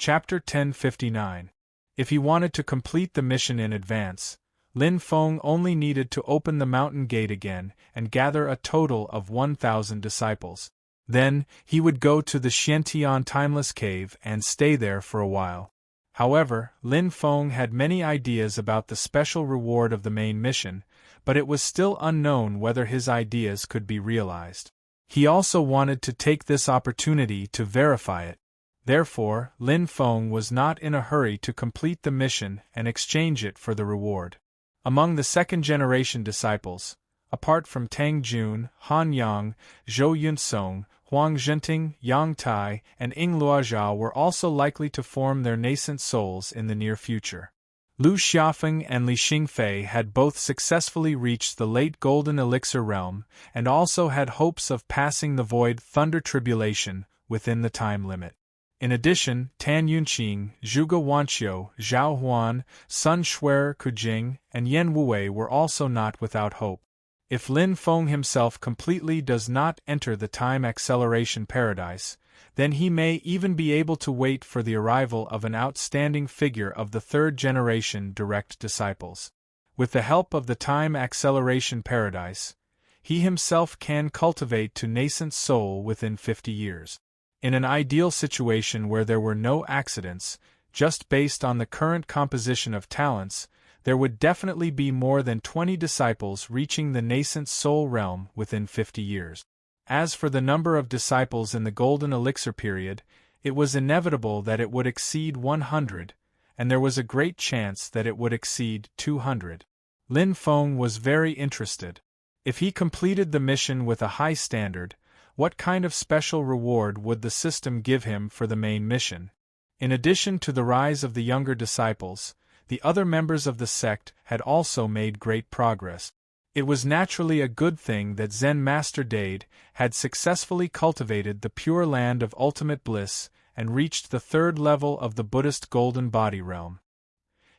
Chapter 1059. If he wanted to complete the mission in advance, Lin Feng only needed to open the mountain gate again and gather a total of 1,000 disciples. Then, he would go to the Xiantian Timeless Cave and stay there for a while. However, Lin Feng had many ideas about the special reward of the main mission, but it was still unknown whether his ideas could be realized. He also wanted to take this opportunity to verify it. Therefore, Lin Feng was not in a hurry to complete the mission and exchange it for the reward. Among the second-generation disciples, apart from Tang Jun, Han Yang, Zhou Yunsong, Huang Zhenting, Yang Tai, and Ying Luozhao were also likely to form their nascent souls in the near future. Lu Xiaofeng and Li Xingfei had both successfully reached the late Golden Elixir realm and also had hopes of passing the Void Thunder Tribulation within the time limit. In addition, Tan Yunqing, Zhuge Wanqiu, Zhao Huan, Sun Xuer Kujing, and Yen Wuwei were also not without hope. If Lin Feng himself completely does not enter the time acceleration paradise, then he may even be able to wait for the arrival of an outstanding figure of the third-generation direct disciples. With the help of the time acceleration paradise, he himself can cultivate to nascent soul within 50 years. In an ideal situation where there were no accidents, just based on the current composition of talents, there would definitely be more than 20 disciples reaching the nascent soul realm within 50 years. As for the number of disciples in the Golden Elixir period, it was inevitable that it would exceed 100, and there was a great chance that it would exceed 200. Lin Feng was very interested. If he completed the mission with a high standard, what kind of special reward would the system give him for the main mission? In addition to the rise of the younger disciples, the other members of the sect had also made great progress. It was naturally a good thing that Zen Master Dade had successfully cultivated the Pure Land of Ultimate Bliss and reached the third level of the Buddhist Golden Body realm.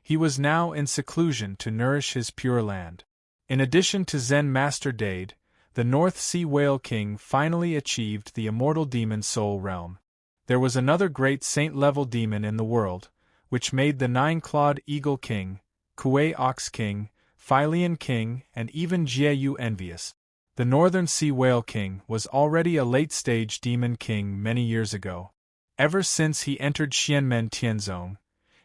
He was now in seclusion to nourish his Pure Land. In addition to Zen Master Dade, the North Sea Whale King finally achieved the immortal demon soul realm. There was another great saint-level demon in the world, which made the Nine-Clawed Eagle King, Kuei Ox King, Phylian King, and even Jieyu envious. The Northern Sea Whale King was already a late-stage demon king many years ago. Ever since he entered Xianmen Tianzong,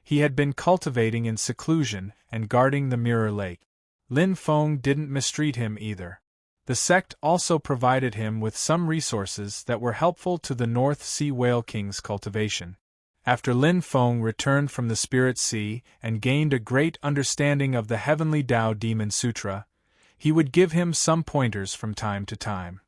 he had been cultivating in seclusion and guarding the Mirror Lake. Lin Feng didn't mistreat him either. The sect also provided him with some resources that were helpful to the North Sea Whale King's cultivation. After Lin Feng returned from the Spirit Sea and gained a great understanding of the Heavenly Tao Demon Sutra, he would give him some pointers from time to time.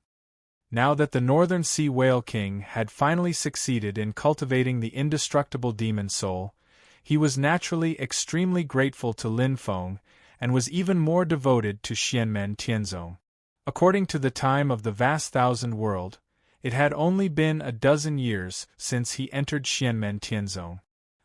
Now that the Northern Sea Whale King had finally succeeded in cultivating the indestructible demon soul, he was naturally extremely grateful to Lin Feng and was even more devoted to Xianmen Tianzong. According to the time of the vast thousand world, it had only been a dozen years since he entered Xianmen Tianzong.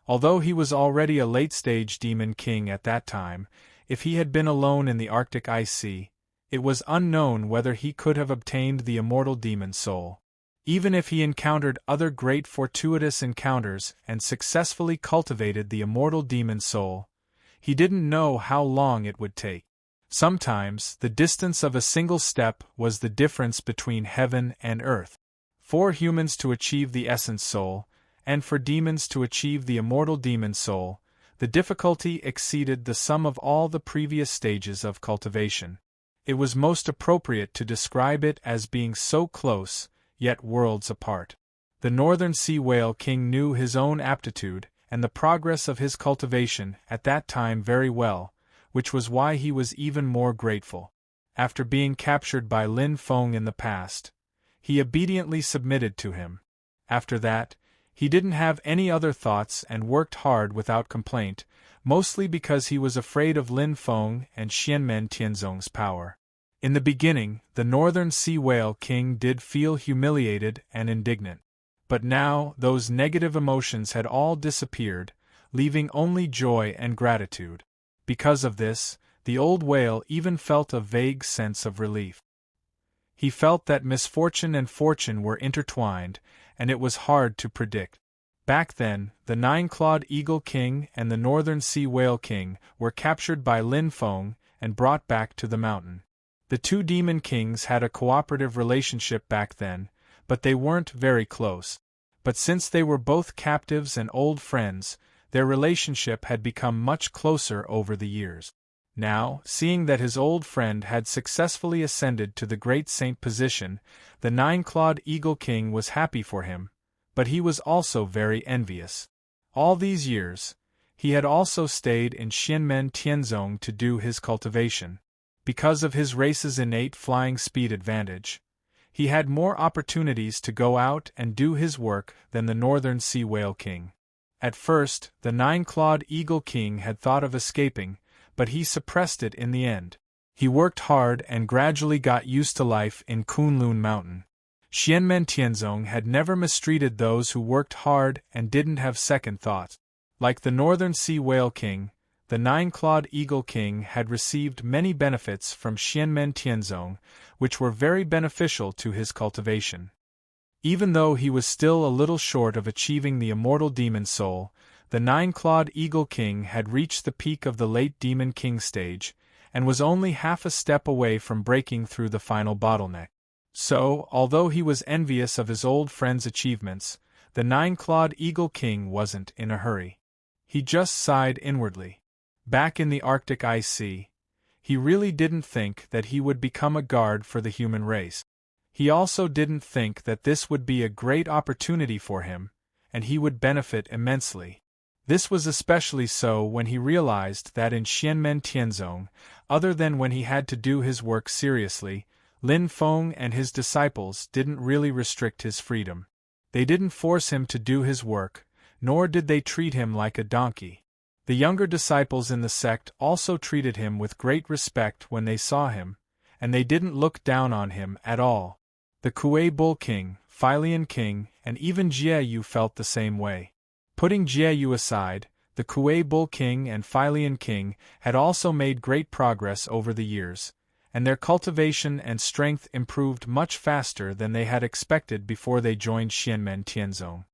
Although he was already a late-stage demon king at that time, if he had been alone in the Arctic Ice Sea, it was unknown whether he could have obtained the immortal demon soul. Even if he encountered other great fortuitous encounters and successfully cultivated the immortal demon soul, he didn't know how long it would take. Sometimes, the distance of a single step was the difference between heaven and earth. For humans to achieve the essence soul, and for demons to achieve the immortal demon soul, the difficulty exceeded the sum of all the previous stages of cultivation. It was most appropriate to describe it as being so close, yet worlds apart. The Northern Sea Whale King knew his own aptitude and the progress of his cultivation at that time very well, which was why he was even more grateful. After being captured by Lin Feng in the past, he obediently submitted to him. After that, he didn't have any other thoughts and worked hard without complaint, mostly because he was afraid of Lin Feng and Xianmen Tianzong's power. In the beginning, the Northern Sea Whale King did feel humiliated and indignant. But now, those negative emotions had all disappeared, leaving only joy and gratitude. Because of this, the old whale even felt a vague sense of relief. He felt that misfortune and fortune were intertwined, and it was hard to predict. Back then, the nine-clawed Eagle King and the Northern Sea Whale King were captured by Lin Feng and brought back to the mountain. The two demon kings had a cooperative relationship back then, but they weren't very close. But since they were both captives and old friends, their relationship had become much closer over the years. Now, seeing that his old friend had successfully ascended to the great saint position, the nine-clawed Eagle King was happy for him, but he was also very envious. All these years, he had also stayed in Xianmen Tianzong to do his cultivation. Because of his race's innate flying speed advantage, he had more opportunities to go out and do his work than the Northern Sea Whale King. At first, the nine-clawed Eagle King had thought of escaping, but he suppressed it in the end. He worked hard and gradually got used to life in Kunlun Mountain. Xianmen Tianzong had never mistreated those who worked hard and didn't have second thoughts. Like the Northern Sea Whale King, the nine-clawed Eagle King had received many benefits from Xianmen Tianzong, which were very beneficial to his cultivation. Even though he was still a little short of achieving the immortal demon soul, the nine-clawed Eagle King had reached the peak of the late Demon King stage, and was only half a step away from breaking through the final bottleneck. So, although he was envious of his old friend's achievements, the nine-clawed Eagle King wasn't in a hurry. He just sighed inwardly. Back in the Arctic Ice Sea, he really didn't think that he would become a guard for the human race. He also didn't think that this would be a great opportunity for him, and he would benefit immensely. This was especially so when he realized that in Xianmen Tianzong, other than when he had to do his work seriously, Lin Feng and his disciples didn't really restrict his freedom. They didn't force him to do his work, nor did they treat him like a donkey. The younger disciples in the sect also treated him with great respect when they saw him, and they didn't look down on him at all. The Kuei Bull King, Philian King, and even Jieyu felt the same way. Putting Jieyu aside, the Kuei Bull King and Philian King had also made great progress over the years, and their cultivation and strength improved much faster than they had expected before they joined Xianmen Tianzong.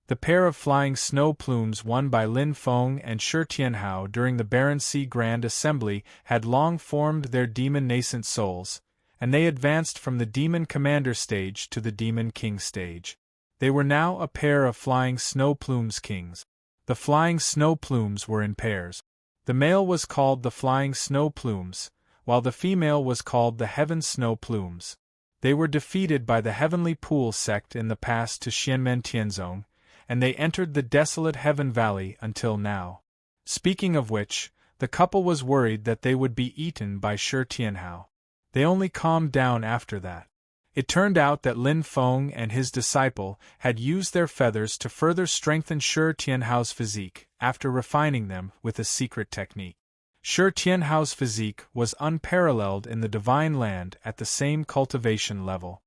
The pair of flying snow plumes won by Lin Feng and Shi Tianhao during the Barren Sea Grand Assembly had long formed their demon nascent souls, and they advanced from the Demon Commander stage to the Demon King stage. They were now a pair of flying snow plumes kings. The flying snow plumes were in pairs. The male was called the flying snow plumes, while the female was called the heaven snow plumes. They were defeated by the Heavenly Pool sect in the past to Xianmen Tianzong, and they entered the desolate Heaven Valley until now. Speaking of which, the couple was worried that they would be eaten by Shi Tianhao. They only calmed down after that. It turned out that Lin Feng and his disciple had used their feathers to further strengthen Shi Tianhao's physique, after refining them with a secret technique. Shi Tianhao's physique was unparalleled in the Divine Land at the same cultivation level.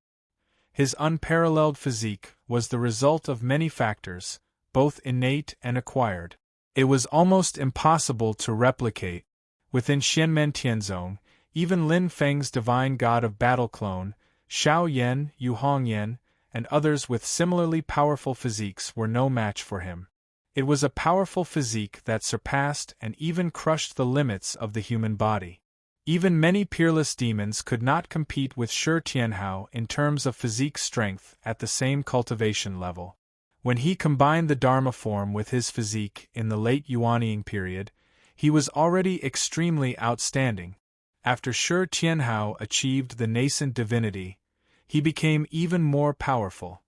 His unparalleled physique was the result of many factors, both innate and acquired. It was almost impossible to replicate. Within Xianmen Tianzong, even Lin Feng's divine god of battle clone, Xiao Yan, Yu Hongyan, and others with similarly powerful physiques were no match for him. It was a powerful physique that surpassed and even crushed the limits of the human body. Even many peerless demons could not compete with Shi Tianhao in terms of physique strength at the same cultivation level. When he combined the Dharma form with his physique in the late Yuanying period, he was already extremely outstanding. After Shi Tianhao achieved the nascent divinity, he became even more powerful.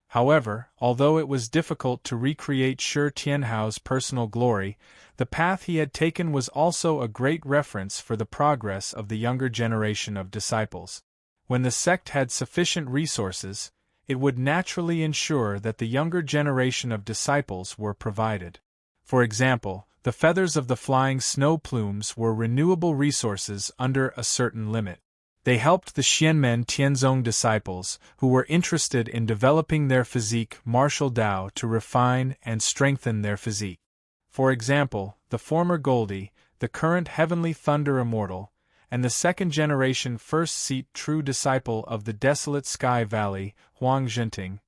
However, although it was difficult to recreate Shi Tianhao's personal glory, the path he had taken was also a great reference for the progress of the younger generation of disciples. When the sect had sufficient resources, it would naturally ensure that the younger generation of disciples were provided. For example, the feathers of the flying snow plumes were renewable resources under a certain limit. They helped the Xianmen Tianzong disciples, who were interested in developing their physique martial Tao to refine and strengthen their physique. For example, the former Goldie, the current Heavenly Thunder Immortal, and the second-generation first-seat true disciple of the desolate Sky Valley, Huang Zhenting,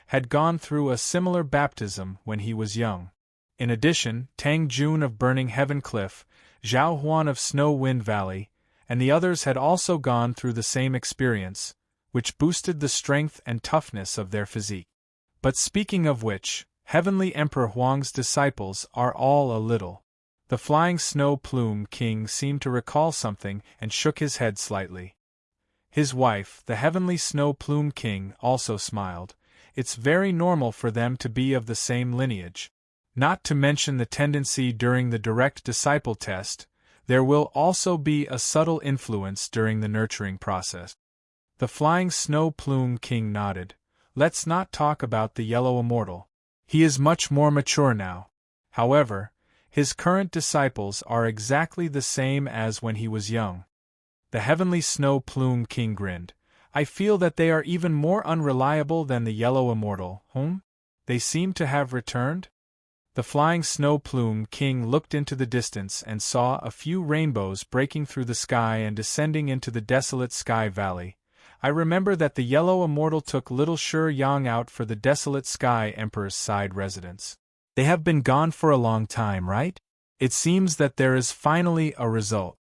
had gone through a similar baptism when he was young. In addition, Tang Jun of Burning Heaven Cliff, Zhao Huan of Snow Wind Valley, and the others had also gone through the same experience, which boosted the strength and toughness of their physique. But speaking of which, Heavenly Emperor Huang's disciples are all a little. The Flying Snow Plume King seemed to recall something and shook his head slightly. His wife, the Heavenly Snow Plume King, also smiled. It's very normal for them to be of the same lineage. Not to mention the tendency during the direct disciple test, there will also be a subtle influence during the nurturing process. The Flying Snow Plume King nodded. Let's not talk about the Yellow Immortal. He is much more mature now. However, his current disciples are exactly the same as when he was young. The Heavenly Snow Plume King grinned. I feel that they are even more unreliable than the Yellow Immortal. They seem to have returned? The Flying Snow Plume King looked into the distance and saw a few rainbows breaking through the sky and descending into the desolate Sky Valley. I remember that the Yellow Immortal took little Shi Yang out for the desolate Sky Emperor's side residence. They have been gone for a long time, right? It seems that there is finally a result.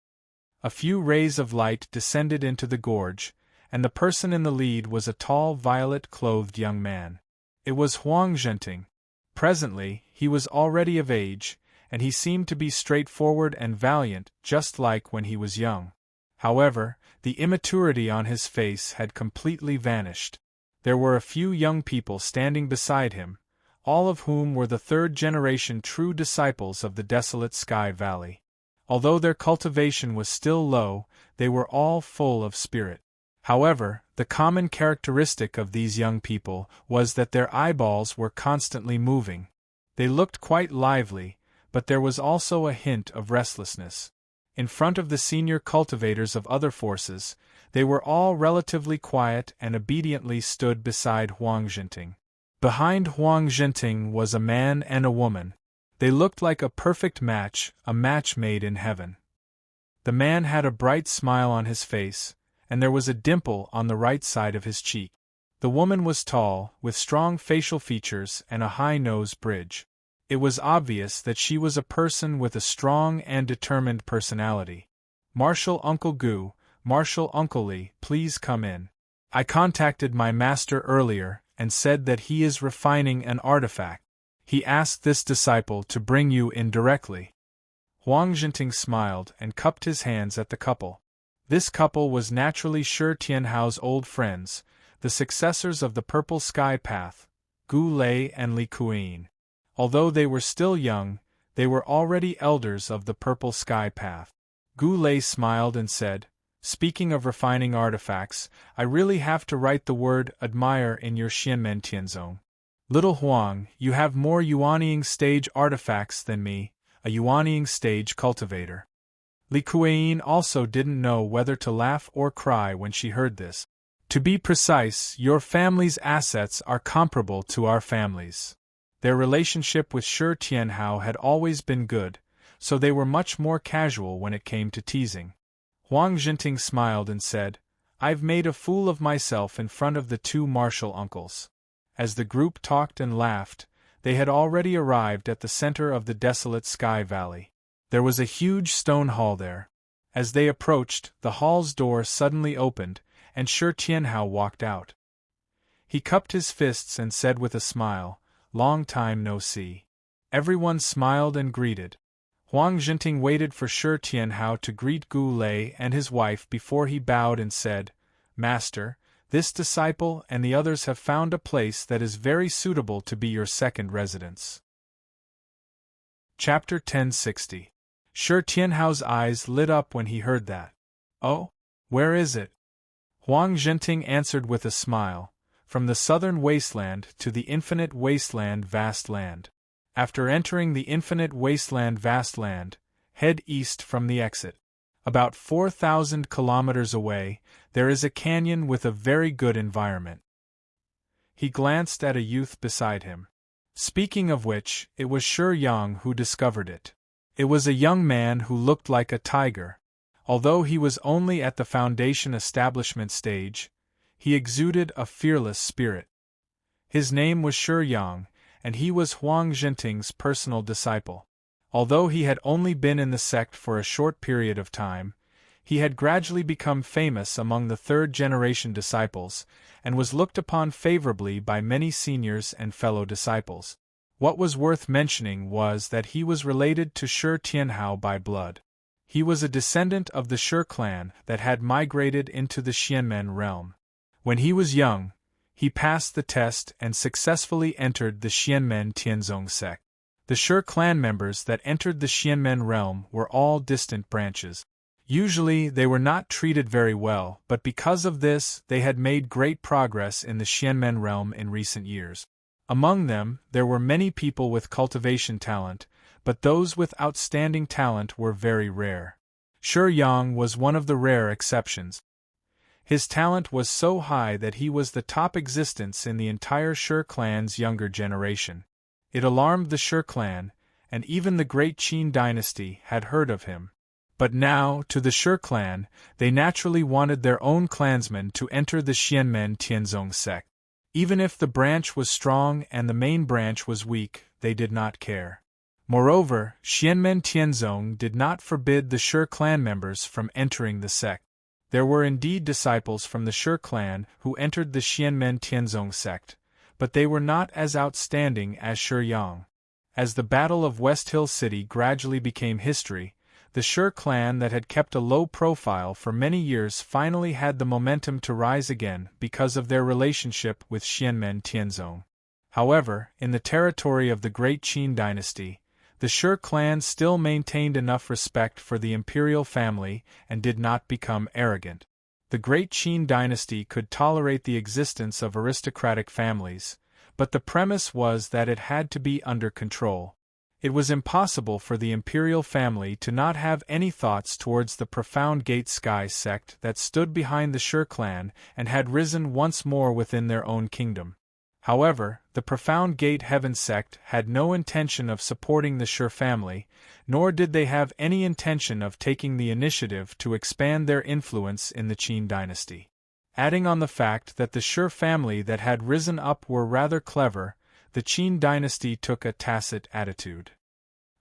A few rays of light descended into the gorge, and the person in the lead was a tall violet-clothed young man. It was Huang Zhenting. Presently, he was already of age, and he seemed to be straightforward and valiant, just like when he was young. However, the immaturity on his face had completely vanished. There were a few young people standing beside him, all of whom were the third-generation true disciples of the desolate Sky Valley. Although their cultivation was still low, they were all full of spirit. However, the common characteristic of these young people was that their eyeballs were constantly moving. They looked quite lively, but there was also a hint of restlessness. In front of the senior cultivators of other forces, they were all relatively quiet and obediently stood beside Huang Zhenting. Behind Huang Zhenting was a man and a woman. They looked like a perfect match, a match made in heaven. The man had a bright smile on his face, and there was a dimple on the right side of his cheek. The woman was tall, with strong facial features and a high nose bridge. It was obvious that she was a person with a strong and determined personality. Marshal Uncle Gu, Marshal Uncle Li, please come in. I contacted my master earlier and said that he is refining an artifact. He asked this disciple to bring you in directly. Huang Zhenting smiled and cupped his hands at the couple. This couple was naturally Shi Tianhao's old friends, the successors of the Purple Sky Path, Gu Lei and Li Kuein. Although they were still young, they were already elders of the Purple Sky Path. Gu Lei smiled and said, speaking of refining artifacts, I really have to write the word admire in your Xianmen Tianzong. Little Huang, you have more Yuanying stage artifacts than me, a Yuanying stage cultivator. Li Kuein also didn't know whether to laugh or cry when she heard this. To be precise, your family's assets are comparable to our family's. Their relationship with Shi Tianhao had always been good, so they were much more casual when it came to teasing. Huang Zhenting smiled and said, I've made a fool of myself in front of the two martial uncles. As the group talked and laughed, they had already arrived at the center of the desolate Sky Valley. There was a huge stone hall there. As they approached, the hall's door suddenly opened, and Shi Tianhao walked out. He cupped his fists and said with a smile, Long time no see. Everyone smiled and greeted. Huang Zhenting waited for Shi Tianhao to greet Gu Lei and his wife before he bowed and said, Master, this disciple and the others have found a place that is very suitable to be your second residence. Chapter 1060. Shi Tianhao's eyes lit up when he heard that. Oh? Where is it? Huang Zhenting answered with a smile, from the southern wasteland to the infinite wasteland vast land. After entering the infinite wasteland vast land, head east from the exit. About 4,000 kilometers away, there is a canyon with a very good environment. He glanced at a youth beside him. Speaking of which, it was Shi Yang who discovered it. It was a young man who looked like a tiger. Although he was only at the foundation establishment stage, he exuded a fearless spirit. His name was Shi Yang, and he was Huang Zhenting's personal disciple. Although he had only been in the sect for a short period of time, he had gradually become famous among the third-generation disciples, and was looked upon favorably by many seniors and fellow disciples. What was worth mentioning was that he was related to Shi Tianhao by blood. He was a descendant of the Shi clan that had migrated into the Xianmen realm. When he was young, he passed the test and successfully entered the Xianmen Tianzong sect. The Shi clan members that entered the Xianmen realm were all distant branches. Usually they were not treated very well, but because of this they had made great progress in the Xianmen realm in recent years. Among them, there were many people with cultivation talent, but those with outstanding talent were very rare. Shi Yang was one of the rare exceptions. His talent was so high that he was the top existence in the entire Shi clan's younger generation. It alarmed the Shi clan, and even the great Qin dynasty had heard of him. But now, to the Shi clan, they naturally wanted their own clansmen to enter the Xianmen Tianzong sect. Even if the branch was strong and the main branch was weak, they did not care. Moreover, Xianmen Tianzong did not forbid the Shi clan members from entering the sect. There were indeed disciples from the Shi clan who entered the Xianmen Tianzong sect, but they were not as outstanding as Shi Yang. As the Battle of West Hill City gradually became history, the Shi clan that had kept a low profile for many years finally had the momentum to rise again because of their relationship with Xianmen Tianzong. However, in the territory of the great Qin dynasty, the Shi clan still maintained enough respect for the imperial family and did not become arrogant. The great Qin dynasty could tolerate the existence of aristocratic families, but the premise was that it had to be under control. It was impossible for the imperial family to not have any thoughts towards the profound Gate Sky sect that stood behind the Shi clan and had risen once more within their own kingdom. However, the profound Gate Heaven sect had no intention of supporting the Shi family, nor did they have any intention of taking the initiative to expand their influence in the Qin dynasty. Adding on the fact that the Shi family that had risen up were rather clever, the Qin dynasty took a tacit attitude.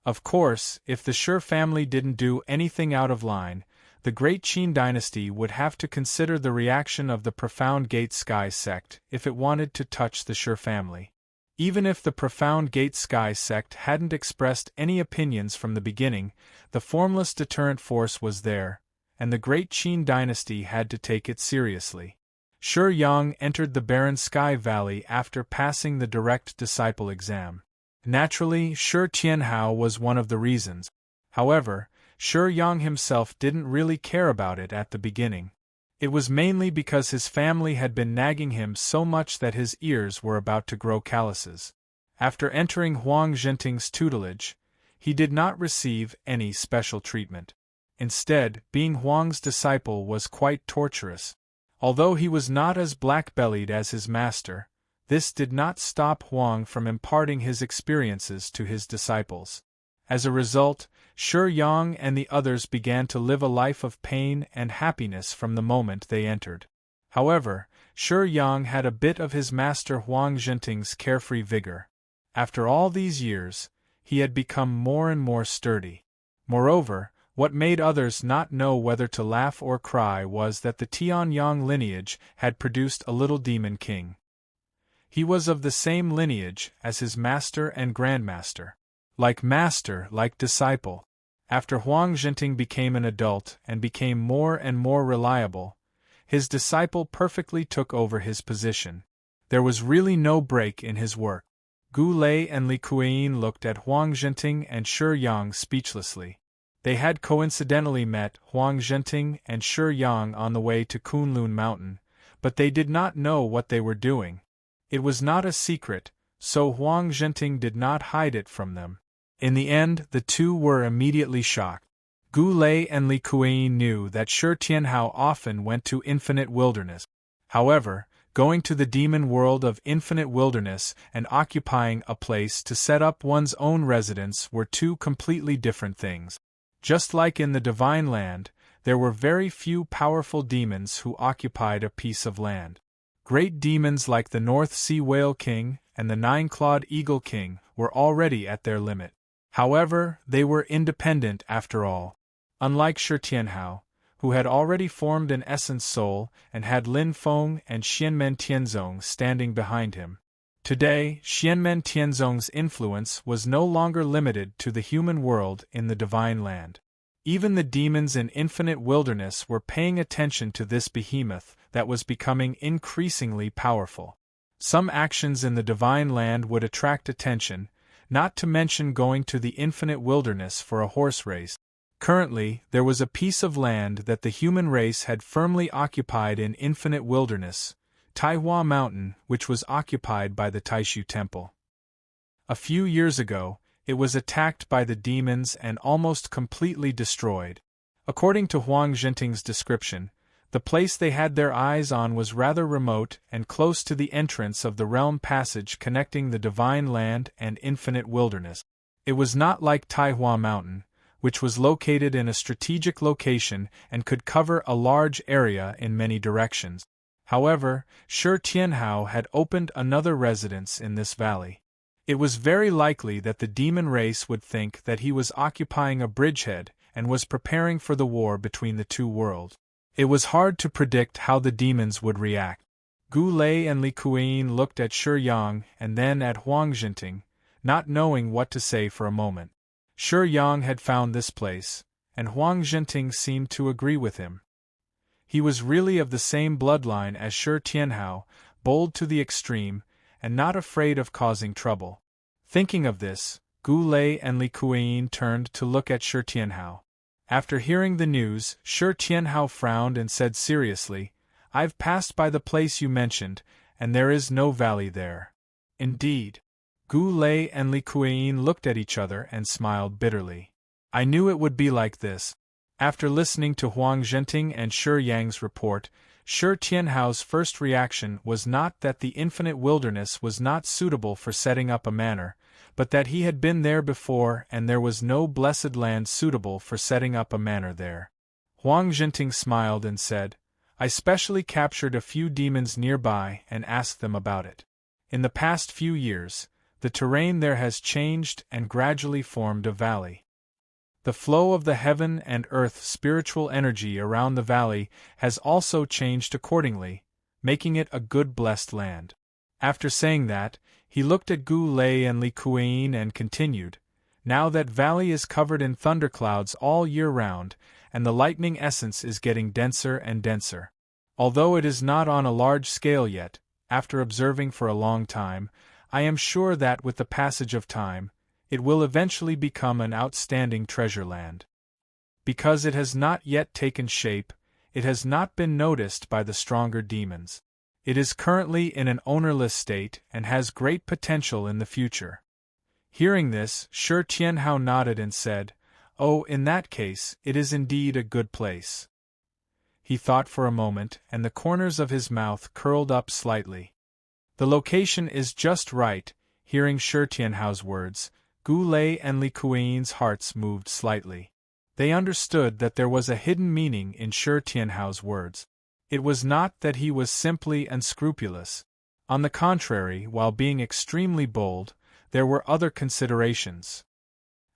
Of course, if the Shi family didn't do anything out of line, the great Qin dynasty would have to consider the reaction of the profound Gate Sky sect if it wanted to touch the Shi family. Even if the profound Gate Sky sect hadn't expressed any opinions from the beginning, the formless deterrent force was there, and the great Qin dynasty had to take it seriously. Shi Yang entered the barren Sky Valley after passing the direct disciple exam. Naturally, Shi Tianhao was one of the reasons. However, Shi Yang himself didn't really care about it at the beginning. It was mainly because his family had been nagging him so much that his ears were about to grow calluses. After entering Huang Zhenting's tutelage, he did not receive any special treatment. Instead, being Huang's disciple was quite torturous. Although he was not as black-bellied as his master, this did not stop Huang from imparting his experiences to his disciples. As a result, Shi Yang and the others began to live a life of pain and happiness from the moment they entered. However, Shi Yang had a bit of his master Huang Zhenting's carefree vigor. After all these years, he had become more and more sturdy. Moreover, what made others not know whether to laugh or cry was that the Tianyang lineage had produced a little demon king. He was of the same lineage as his master and grandmaster. Like master, like disciple. After Huang Zhenting became an adult and became more and more reliable, his disciple perfectly took over his position. There was really no break in his work. Gu Lei and Li Kueyin looked at Huang Zhenting and Shi Yang speechlessly. They had coincidentally met Huang Zhenting and Shi Yang on the way to Kunlun Mountain, but they did not know what they were doing. It was not a secret, so Huang Zhenting did not hide it from them. In the end, the two were immediately shocked. Gu Lei and Li Kueyin knew that Shi Tianhao often went to Infinite Wilderness. However, going to the demon world of Infinite Wilderness and occupying a place to set up one's own residence were two completely different things. Just like in the Divine Land, there were very few powerful demons who occupied a piece of land. Great demons like the North Sea Whale King and the Nine-Clawed Eagle King were already at their limit. However, they were independent after all. Unlike Shi Tianhao, who had already formed an essence soul and had Lin Feng and Xianmen Tianzong standing behind him. Today, Xianmen Tianzong's influence was no longer limited to the human world in the Divine Land. Even the demons in Infinite Wilderness were paying attention to this behemoth that was becoming increasingly powerful. Some actions in the Divine Land would attract attention, not to mention going to the Infinite Wilderness for a horse race. Currently, there was a piece of land that the human race had firmly occupied in Infinite Wilderness, Taihua Mountain, which was occupied by the Taishu Temple. A few years ago, it was attacked by the demons and almost completely destroyed. According to Huang Zhenting's description, the place they had their eyes on was rather remote and close to the entrance of the realm passage connecting the Divine Land and Infinite Wilderness. It was not like Taihua Mountain, which was located in a strategic location and could cover a large area in many directions. However, Shi Tianhao had opened another residence in this valley. It was very likely that the demon race would think that he was occupying a bridgehead and was preparing for the war between the two worlds. It was hard to predict how the demons would react. Gu Lei and Li Kuiyin looked at Shi Yang and then at Huang Zhenting, not knowing what to say for a moment. Shi Yang had found this place, and Huang Zhenting seemed to agree with him. He was really of the same bloodline as Shi Tianhao, bold to the extreme, and not afraid of causing trouble. Thinking of this, Gu Lei and Li Kuiyin turned to look at Shi Tianhao. After hearing the news, Shi Tianhao frowned and said seriously, "I've passed by the place you mentioned, and there is no valley there." Indeed. Gu Lei and Li Kuiyin looked at each other and smiled bitterly. "I knew it would be like this." After listening to Huang Zhenting and Shi Yang's report, Shi Tianhao's first reaction was not that the Infinite Wilderness was not suitable for setting up a manor, but that he had been there before and there was no blessed land suitable for setting up a manor there. Huang Zhenting smiled and said, "I specially captured a few demons nearby and asked them about it. In the past few years, the terrain there has changed and gradually formed a valley. The flow of the heaven and earth spiritual energy around the valley has also changed accordingly, making it a good blessed land." After saying that, he looked at Gu Lei and Li Kuiyin and continued, "Now that valley is covered in thunderclouds all year round, and the lightning essence is getting denser and denser. Although it is not on a large scale yet, after observing for a long time, I am sure that with the passage of time, it will eventually become an outstanding treasure land. Because it has not yet taken shape, it has not been noticed by the stronger demons. It is currently in an ownerless state and has great potential in the future." Hearing this, Shi Tianhao nodded and said, "Oh, in that case, it is indeed a good place." He thought for a moment, and the corners of his mouth curled up slightly. "The location is just right." Hearing Shi Tianhao's words, Gu Lei and Li Kuiyin's hearts moved slightly. They understood that there was a hidden meaning in Shi Tianhao's words. It was not that he was simply unscrupulous. On the contrary, while being extremely bold, there were other considerations.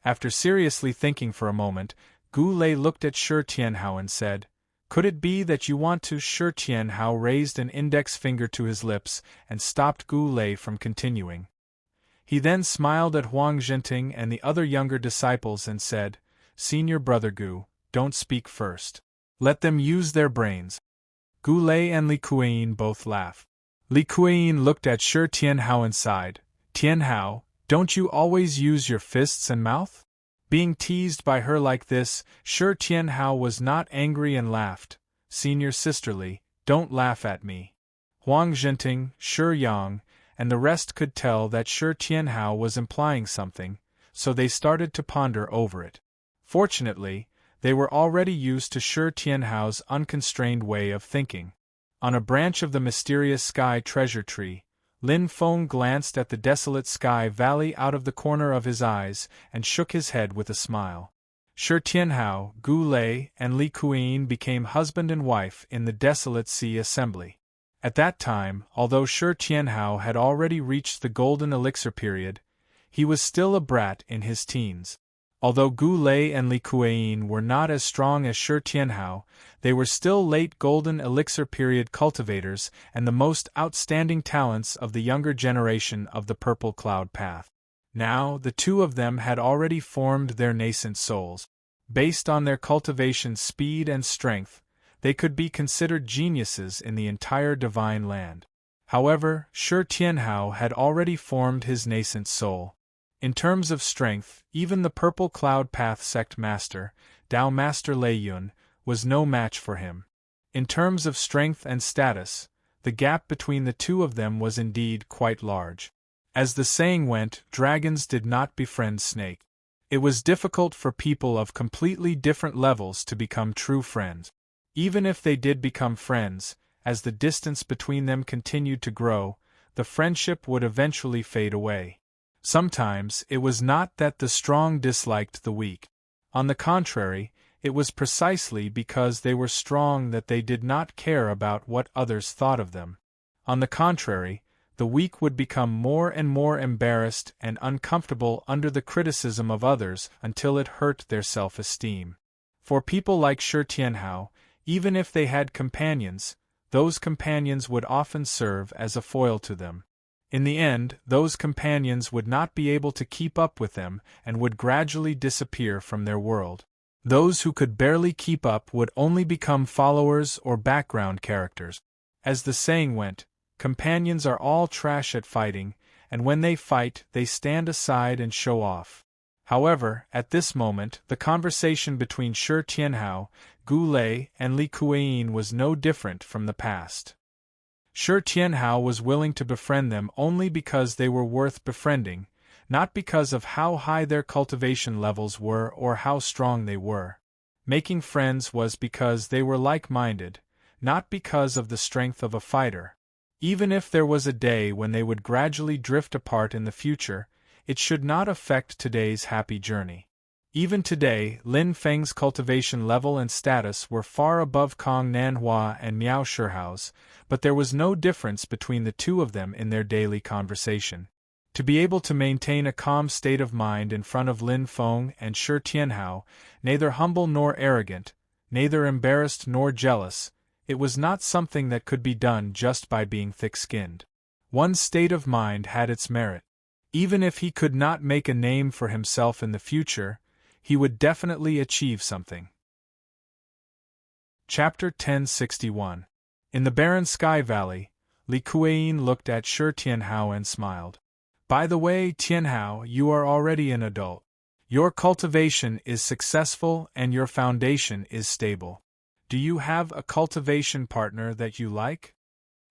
After seriously thinking for a moment, Gu Lei looked at Shi Tianhao and said, "Could it be that you want to?" Shi Tianhao raised an index finger to his lips and stopped Gu Lei from continuing. He then smiled at Huang Zhenting and the other younger disciples and said, "Senior brother Gu, don't speak first. Let them use their brains." Gu Lei and Li Kuiyin both laughed. Li Kuiyin looked at Shi Tianhao and sighed, "Tianhao, don't you always use your fists and mouth?" Being teased by her like this, Shi Tianhao was not angry and laughed. "Senior sisterly, don't laugh at me." Huang Zhenting, Shi Yang, and the rest could tell that Shi Tianhao was implying something, so they started to ponder over it. Fortunately, they were already used to Shi Tianhao's unconstrained way of thinking. On a branch of the mysterious sky treasure tree, Lin Feng glanced at the desolate sky valley out of the corner of his eyes and shook his head with a smile. Shi Tianhao, Gu Lei, and Li Kuiyin became husband and wife in the desolate sea assembly. At that time, although Shi Tianhao had already reached the golden elixir period, he was still a brat in his teens. Although Gu Lei and Li Kueyin were not as strong as Shi Tianhao, they were still late golden elixir period cultivators and the most outstanding talents of the younger generation of the Purple Cloud Path. Now, the two of them had already formed their nascent souls. Based on their cultivation speed and strength, they could be considered geniuses in the entire divine land. However, Shi Tianhao had already formed his nascent soul. In terms of strength, even the Purple Cloud Path sect master, Dao Master Lei Yun, was no match for him. In terms of strength and status, the gap between the two of them was indeed quite large. As the saying went, dragons did not befriend snakes. It was difficult for people of completely different levels to become true friends. Even if they did become friends, as the distance between them continued to grow, the friendship would eventually fade away. Sometimes, it was not that the strong disliked the weak. On the contrary, it was precisely because they were strong that they did not care about what others thought of them. On the contrary, the weak would become more and more embarrassed and uncomfortable under the criticism of others until it hurt their self-esteem. For people like Shi Tianhao, even if they had companions, those companions would often serve as a foil to them. In the end, those companions would not be able to keep up with them and would gradually disappear from their world. Those who could barely keep up would only become followers or background characters. As the saying went, companions are all trash at fighting, and when they fight, they stand aside and show off. However, at this moment, the conversation between Shi Tianhao, Gu Lei, and Li Kueyin was no different from the past. Shi Tianhao was willing to befriend them only because they were worth befriending, not because of how high their cultivation levels were or how strong they were. Making friends was because they were like-minded, not because of the strength of a fighter. Even if there was a day when they would gradually drift apart in the future, it should not affect today's happy journey. Even today, Lin Feng's cultivation level and status were far above Kong Nanhua and Miao Shihao's, but there was no difference between the two of them in their daily conversation. To be able to maintain a calm state of mind in front of Lin Feng and Shi Tianhao, neither humble nor arrogant, neither embarrassed nor jealous, it was not something that could be done just by being thick-skinned. One's state of mind had its merit. Even if he could not make a name for himself in the future, he would definitely achieve something. Chapter 1061. In the barren Sky Valley, Li Kueyin looked at Shi Tianhao and smiled. By the way, Tianhao, you are already an adult. Your cultivation is successful and your foundation is stable. Do you have a cultivation partner that you like?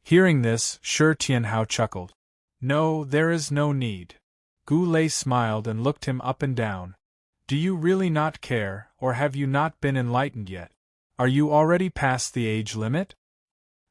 Hearing this, Shi Tianhao chuckled. No, there is no need. Gu Lei smiled and looked him up and down. Do you really not care, or have you not been enlightened yet? Are you already past the age limit?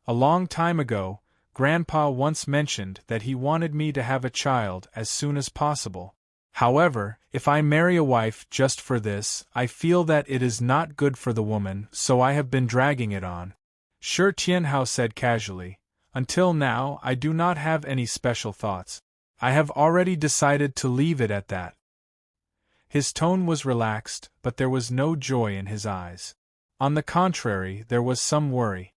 A long time ago, Grandpa once mentioned that he wanted me to have a child as soon as possible. However, if I marry a wife just for this, I feel that it is not good for the woman, so I have been dragging it on. Shi Tianhao said casually. Until now, I do not have any special thoughts. I have already decided to leave it at that. His tone was relaxed, but there was no joy in his eyes. On the contrary, there was some worry.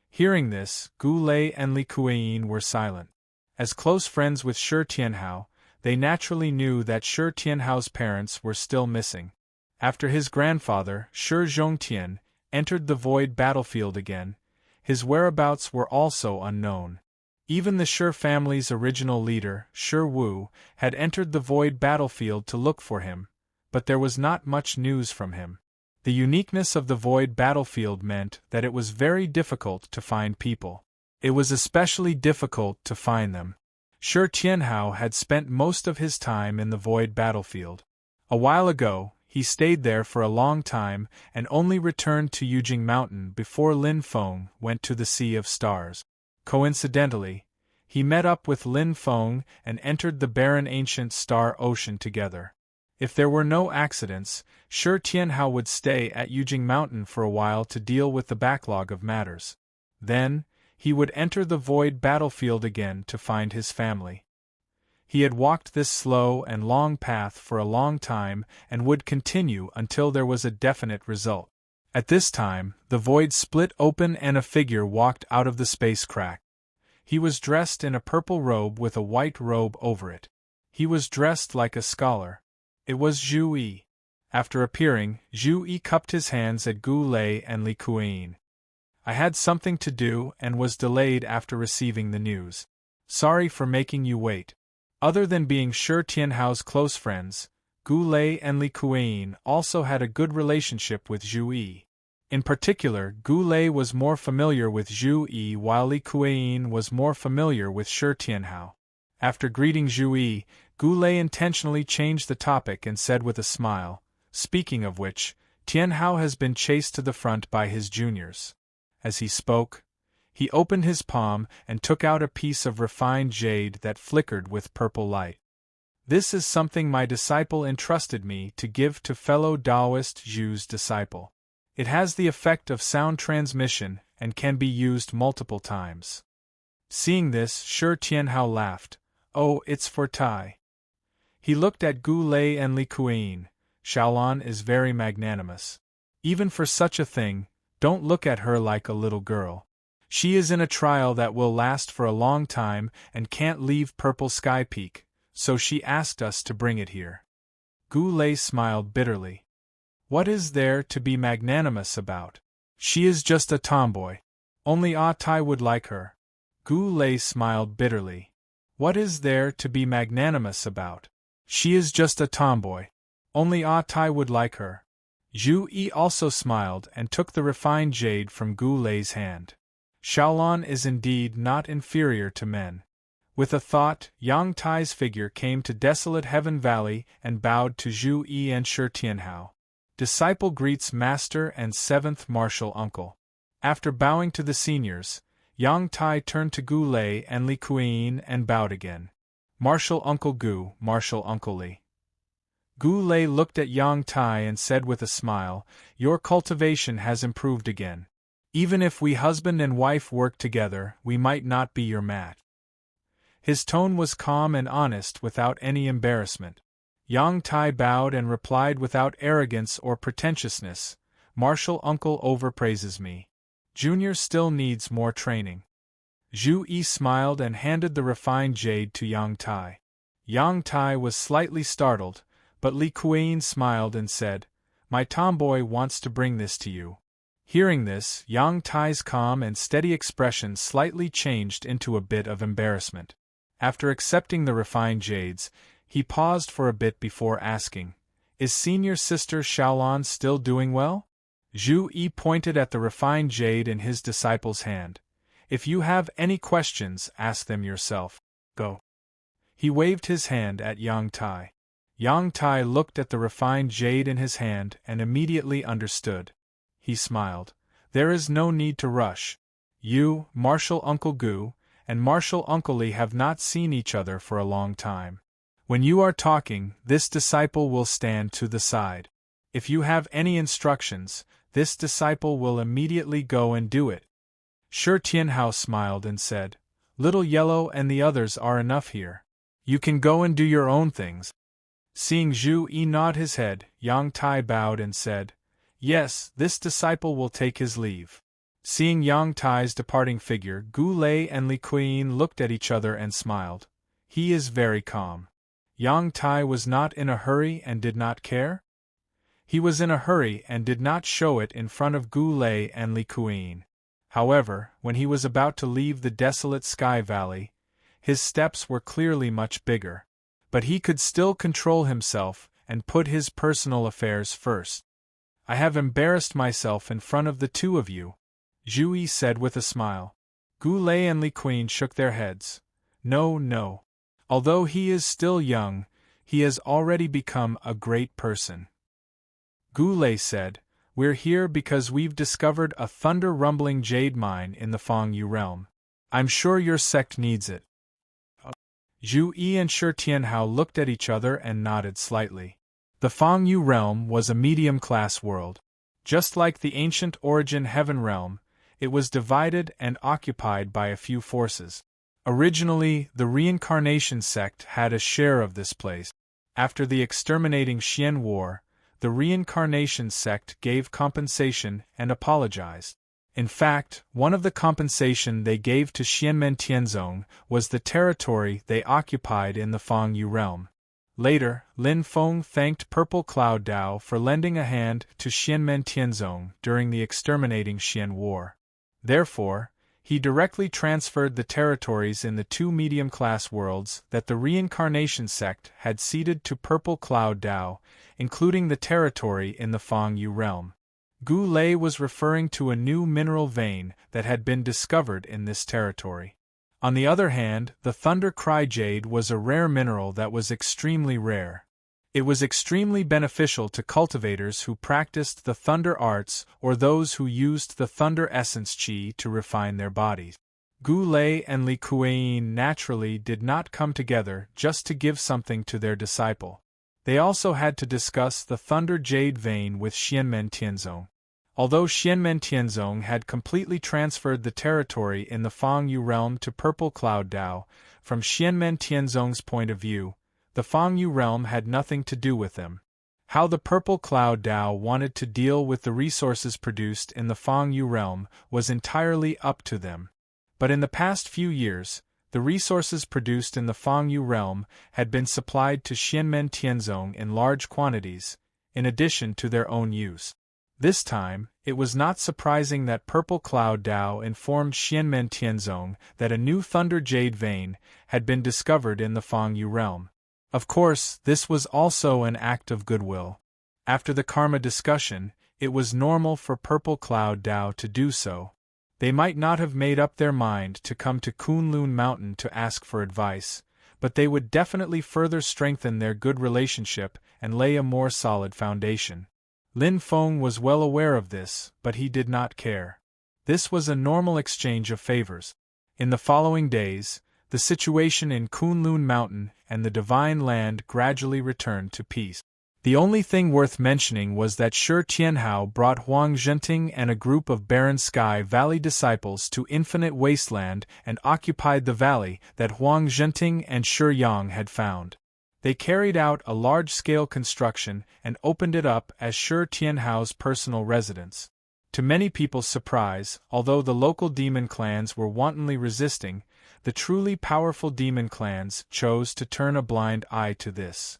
Hearing this, Gu Lei and Li Kueyin were silent. As close friends with Shi Tianhao, they naturally knew that Shi Tianhao's parents were still missing. After his grandfather, Shi Zhongtian, entered the void battlefield again, his whereabouts were also unknown. Even the Shi family's original leader, Shi Wu, had entered the void battlefield to look for him, but there was not much news from him. The uniqueness of the void battlefield meant that it was very difficult to find people. It was especially difficult to find them. Shi Tianhao had spent most of his time in the void battlefield. A while ago, he stayed there for a long time and only returned to Yujing Mountain before Lin Feng went to the Sea of Stars. Coincidentally, he met up with Lin Feng and entered the barren ancient star ocean together. If there were no accidents, Shi Tianhao would stay at Yujing Mountain for a while to deal with the backlog of matters. Then, he would enter the void battlefield again to find his family. He had walked this slow and long path for a long time and would continue until there was a definite result. At this time, the void split open and a figure walked out of the space crack. He was dressed in a purple robe with a white robe over it. He was dressed like a scholar. It was Zhu Yi. After appearing, Zhu Yi cupped his hands at Gu Lei and Li Kuan. I had something to do and was delayed after receiving the news. Sorry for making you wait. Other than being Shi Tianhao's close friends, Gu Lei and Li Kuan also had a good relationship with Zhu Yi. In particular, Gu Lei was more familiar with Zhu Yi while Li Kuan was more familiar with Shi Tianhao. After greeting Zhu Yi, Gu Lei intentionally changed the topic and said with a smile, "Speaking of which, Tianhao has been chased to the front by his juniors." As he spoke, he opened his palm and took out a piece of refined jade that flickered with purple light. "This is something my disciple entrusted me to give to fellow Taoist Zhu's disciple. It has the effect of sound transmission and can be used multiple times." Seeing this, Shi Tianhao laughed. "Oh, it's for Tai." He looked at Gu Lei and Li Kuan. "Xiaolan is very magnanimous. Even for such a thing, don't look at her like a little girl. She is in a trial that will last for a long time and can't leave Purple Sky Peak, so she asked us to bring it here." Gu Lei smiled bitterly. "What is there to be magnanimous about? She is just a tomboy. Only Tai would like her." Gu Lei smiled bitterly. "What is there to be magnanimous about? She is just a tomboy. Only Tai would like her." Zhu Yi also smiled and took the refined jade from Gu Lei's hand. "Xiaolan is indeed not inferior to men." With a thought, Yang Tai's figure came to desolate Heaven Valley and bowed to Zhu Yi and Shi Tianhao. Disciple greets master and seventh martial uncle. After bowing to the seniors, Yang Tai turned to Gu Lei and Li Kuan and bowed again. "Martial Uncle Gu, Martial Uncle Li." Gu Lei looked at Yang Tai and said with a smile, "Your cultivation has improved again. Even if we husband and wife work together, we might not be your match." His tone was calm and honest without any embarrassment. Yang Tai bowed and replied without arrogance or pretentiousness, "Martial Uncle overpraises me. Junior still needs more training." Zhu Yi smiled and handed the refined jade to Yang Tai. Yang Tai was slightly startled, but Li Kuan smiled and said, "My tomboy wants to bring this to you." Hearing this, Yang Tai's calm and steady expression slightly changed into a bit of embarrassment. After accepting the refined jades, he paused for a bit before asking, "Is senior sister Xiaolan still doing well?" Zhu Yi pointed at the refined jade in his disciple's hand. "If you have any questions, ask them yourself. Go." He waved his hand at Yang Tai. Yang Tai looked at the refined jade in his hand and immediately understood. He smiled. "There is no need to rush. You, Martial Uncle Gu, and Martial Uncle Li have not seen each other for a long time. When you are talking, this disciple will stand to the side. If you have any instructions, this disciple will immediately go and do it." Shi Tianhao smiled and said, "Little Yellow and the others are enough here. You can go and do your own things." Seeing Zhu Yi nod his head, Yang Tai bowed and said, "Yes, this disciple will take his leave." Seeing Yang Tai's departing figure, Gu Lei and Li Kuan looked at each other and smiled. He is very calm. Yang Tai was not in a hurry and did not care? He was in a hurry and did not show it in front of Gu Lei and Li Kuan. However, when he was about to leave the desolate Sky Valley, his steps were clearly much bigger. But he could still control himself and put his personal affairs first. "I have embarrassed myself in front of the two of you," Zhu Yi said with a smile. Gu Lei and Li Kuan shook their heads. "No, no. Although he is still young, he has already become a great person." Gu Lei said, "We're here because we've discovered a thunder-rumbling jade mine in the Fangyu realm. I'm sure your sect needs it." Zhu Yi and Shi Tianhao looked at each other and nodded slightly. The Fangyu realm was a medium-class world. Just like the ancient Origin Heaven realm, it was divided and occupied by a few forces. Originally, the Reincarnation sect had a share of this place. After the exterminating Xian War, the Reincarnation sect gave compensation and apologized. In fact, one of the compensation they gave to Xianmen Tianzong was the territory they occupied in the Fangyu realm. Later, Lin Feng thanked Purple Cloud Dao for lending a hand to Xianmen Tianzong during the exterminating Xian War. Therefore, he directly transferred the territories in the two medium-class worlds that the Reincarnation sect had ceded to Purple Cloud Dao, including the territory in the Fangyu realm. Gu Lei was referring to a new mineral vein that had been discovered in this territory. On the other hand, the Thunder Cry Jade was a rare mineral that was extremely rare. It was extremely beneficial to cultivators who practiced the thunder arts or those who used the thunder essence qi to refine their bodies. Gu Lei and Li Kueyin naturally did not come together just to give something to their disciple. They also had to discuss the Thunder Jade vein with Xianmen Tianzong. Although Xianmen Tianzong had completely transferred the territory in the Fangyu realm to Purple Cloud Dao, from Xianmen Tianzong's point of view, the Fangyu realm had nothing to do with them. How the Purple Cloud Dao wanted to deal with the resources produced in the Fangyu realm was entirely up to them. But in the past few years, the resources produced in the Fangyu realm had been supplied to Xianmen Tianzong in large quantities, in addition to their own use. This time, it was not surprising that Purple Cloud Dao informed Xianmen Tianzong that a new Thunder Jade vein had been discovered in the Fangyu realm. Of course, this was also an act of goodwill. After the karma discussion, it was normal for Purple Cloud Dao to do so. They might not have made up their mind to come to Kunlun Mountain to ask for advice, but they would definitely further strengthen their good relationship and lay a more solid foundation. Lin Feng was well aware of this, but he did not care. This was a normal exchange of favors. In the following days, the situation in Kunlun Mountain and the Divine Land gradually returned to peace. The only thing worth mentioning was that Shi Tianhao brought Huang Zhenting and a group of Barren Sky Valley disciples to Infinite Wasteland and occupied the valley that Huang Zhenting and Shi Yang had found. They carried out a large-scale construction and opened it up as Shi Tianhao's personal residence. To many people's surprise, although the local demon clans were wantonly resisting, the truly powerful demon clans chose to turn a blind eye to this.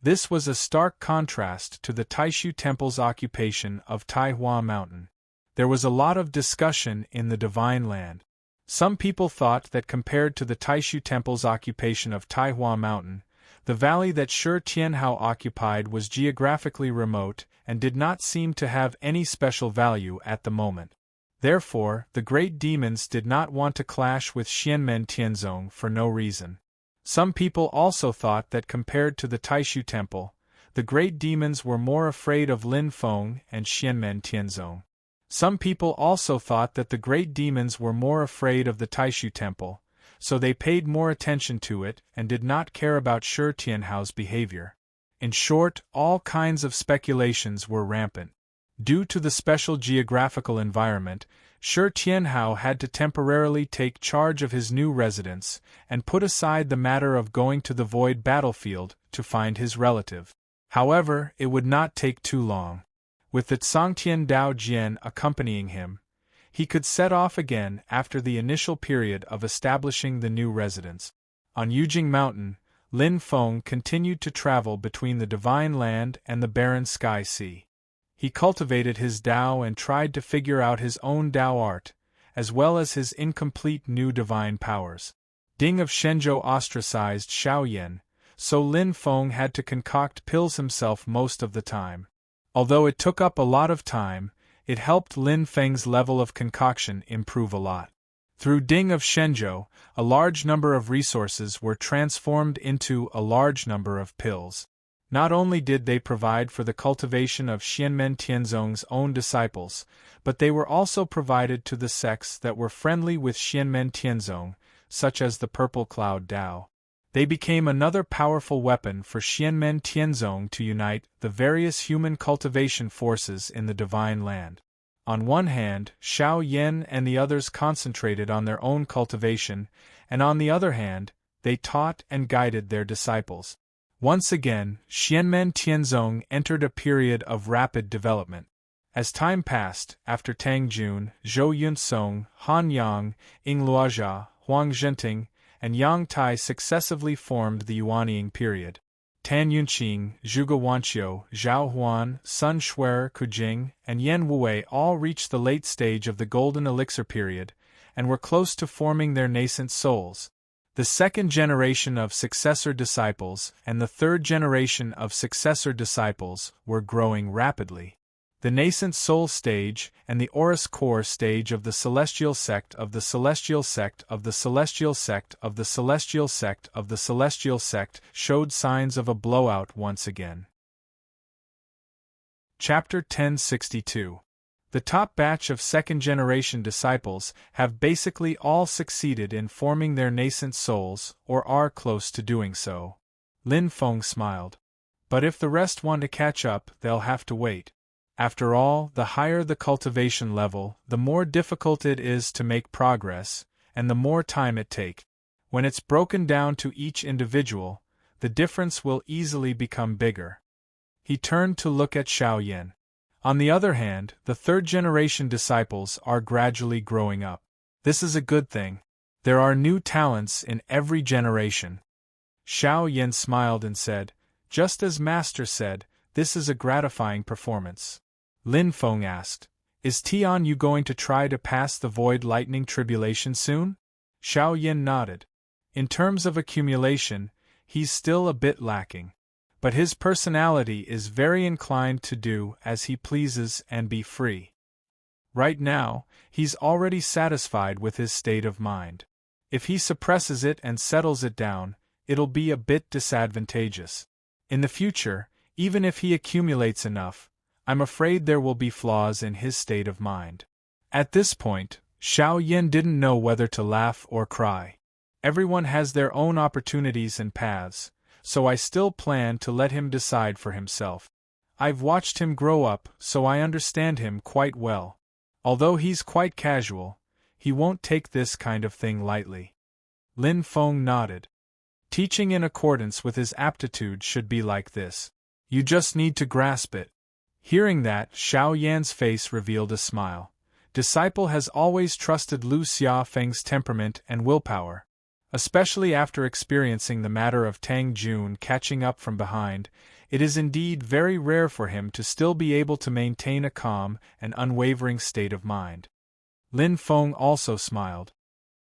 This was a stark contrast to the Taishu Temple's occupation of Taihua Mountain. There was a lot of discussion in the Divine Land. Some people thought that compared to the Taishu Temple's occupation of Taihua Mountain, the valley that Shi Tianhao occupied was geographically remote and did not seem to have any special value at the moment. Therefore, the great demons did not want to clash with Xianmen Tianzong for no reason. Some people also thought that compared to the Taishu Temple, the great demons were more afraid of Lin Feng and Xianmen Tianzong. Some people also thought that the great demons were more afraid of the Taishu Temple, so they paid more attention to it and did not care about Shi Tianhao's behavior. In short, all kinds of speculations were rampant. Due to the special geographical environment, Shi Tianhao had to temporarily take charge of his new residence and put aside the matter of going to the void battlefield to find his relative. However, it would not take too long. With the Tsangtian Dao Jian accompanying him, he could set off again after the initial period of establishing the new residence. On Yujing Mountain, Lin Feng continued to travel between the Divine Land and the Barren Sky Sea. He cultivated his Dao and tried to figure out his own Dao art, as well as his incomplete new divine powers. Ding of Shenzhou ostracized Xiaoyan, so Lin Feng had to concoct pills himself most of the time. Although it took up a lot of time, it helped Lin Feng's level of concoction improve a lot. Through Ding of Shenzhou, a large number of resources were transformed into a large number of pills. Not only did they provide for the cultivation of Xianmen Tianzong's own disciples, but they were also provided to the sects that were friendly with Xianmen Tianzong, such as the Purple Cloud Dao. They became another powerful weapon for Xianmen Tianzong to unite the various human cultivation forces in the Divine Land. On one hand, Xiao Yan and the others concentrated on their own cultivation, and on the other hand, they taught and guided their disciples. Once again, Xianmen Tianzong entered a period of rapid development. As time passed, after Tang Jun, Zhou Yunsong, Han Yang, Ying Luozha, Huang Zhenting, and Yang Tai successively formed the Yuanying period. Tan Yunqing, Zhuge Wanqiu, Zhao Huan, Sun Shuer Kujing, and Yan Wei all reached the late stage of the Golden Elixir period, and were close to forming their nascent souls. The second generation of successor disciples and the third generation of successor disciples were growing rapidly. The nascent soul stage and the Horus core stage of the celestial sect of the celestial sect of the celestial sect of the celestial sect of the celestial sect showed signs of a blowout once again. Chapter 1062. The top batch of second-generation disciples have basically all succeeded in forming their nascent souls, or are close to doing so. Lin Feng smiled. But if the rest want to catch up, they'll have to wait. After all, the higher the cultivation level, the more difficult it is to make progress, and the more time it takes. When it's broken down to each individual, the difference will easily become bigger. He turned to look at Xiao Yan. On the other hand, the third-generation disciples are gradually growing up. This is a good thing. There are new talents in every generation. Xiao Yan smiled and said, "Just as Master said, this is a gratifying performance." Lin Feng asked, "Is Tian Yu going to try to pass the Void Lightning Tribulation soon?" Xiao Yan nodded. In terms of accumulation, he's still a bit lacking. But his personality is very inclined to do as he pleases and be free. Right now, he's already satisfied with his state of mind. If he suppresses it and settles it down, it'll be a bit disadvantageous. In the future, even if he accumulates enough, I'm afraid there will be flaws in his state of mind. At this point, Xiao Yan didn't know whether to laugh or cry. Everyone has their own opportunities and paths, so I still plan to let him decide for himself. I've watched him grow up, so I understand him quite well. Although he's quite casual, he won't take this kind of thing lightly. Lin Feng nodded. Teaching in accordance with his aptitude should be like this. You just need to grasp it. Hearing that, Xiao Yan's face revealed a smile. Disciple has always trusted Lu Xiafeng's temperament and willpower. Especially after experiencing the matter of Tang Jun catching up from behind, it is indeed very rare for him to still be able to maintain a calm and unwavering state of mind. Lin Feng also smiled.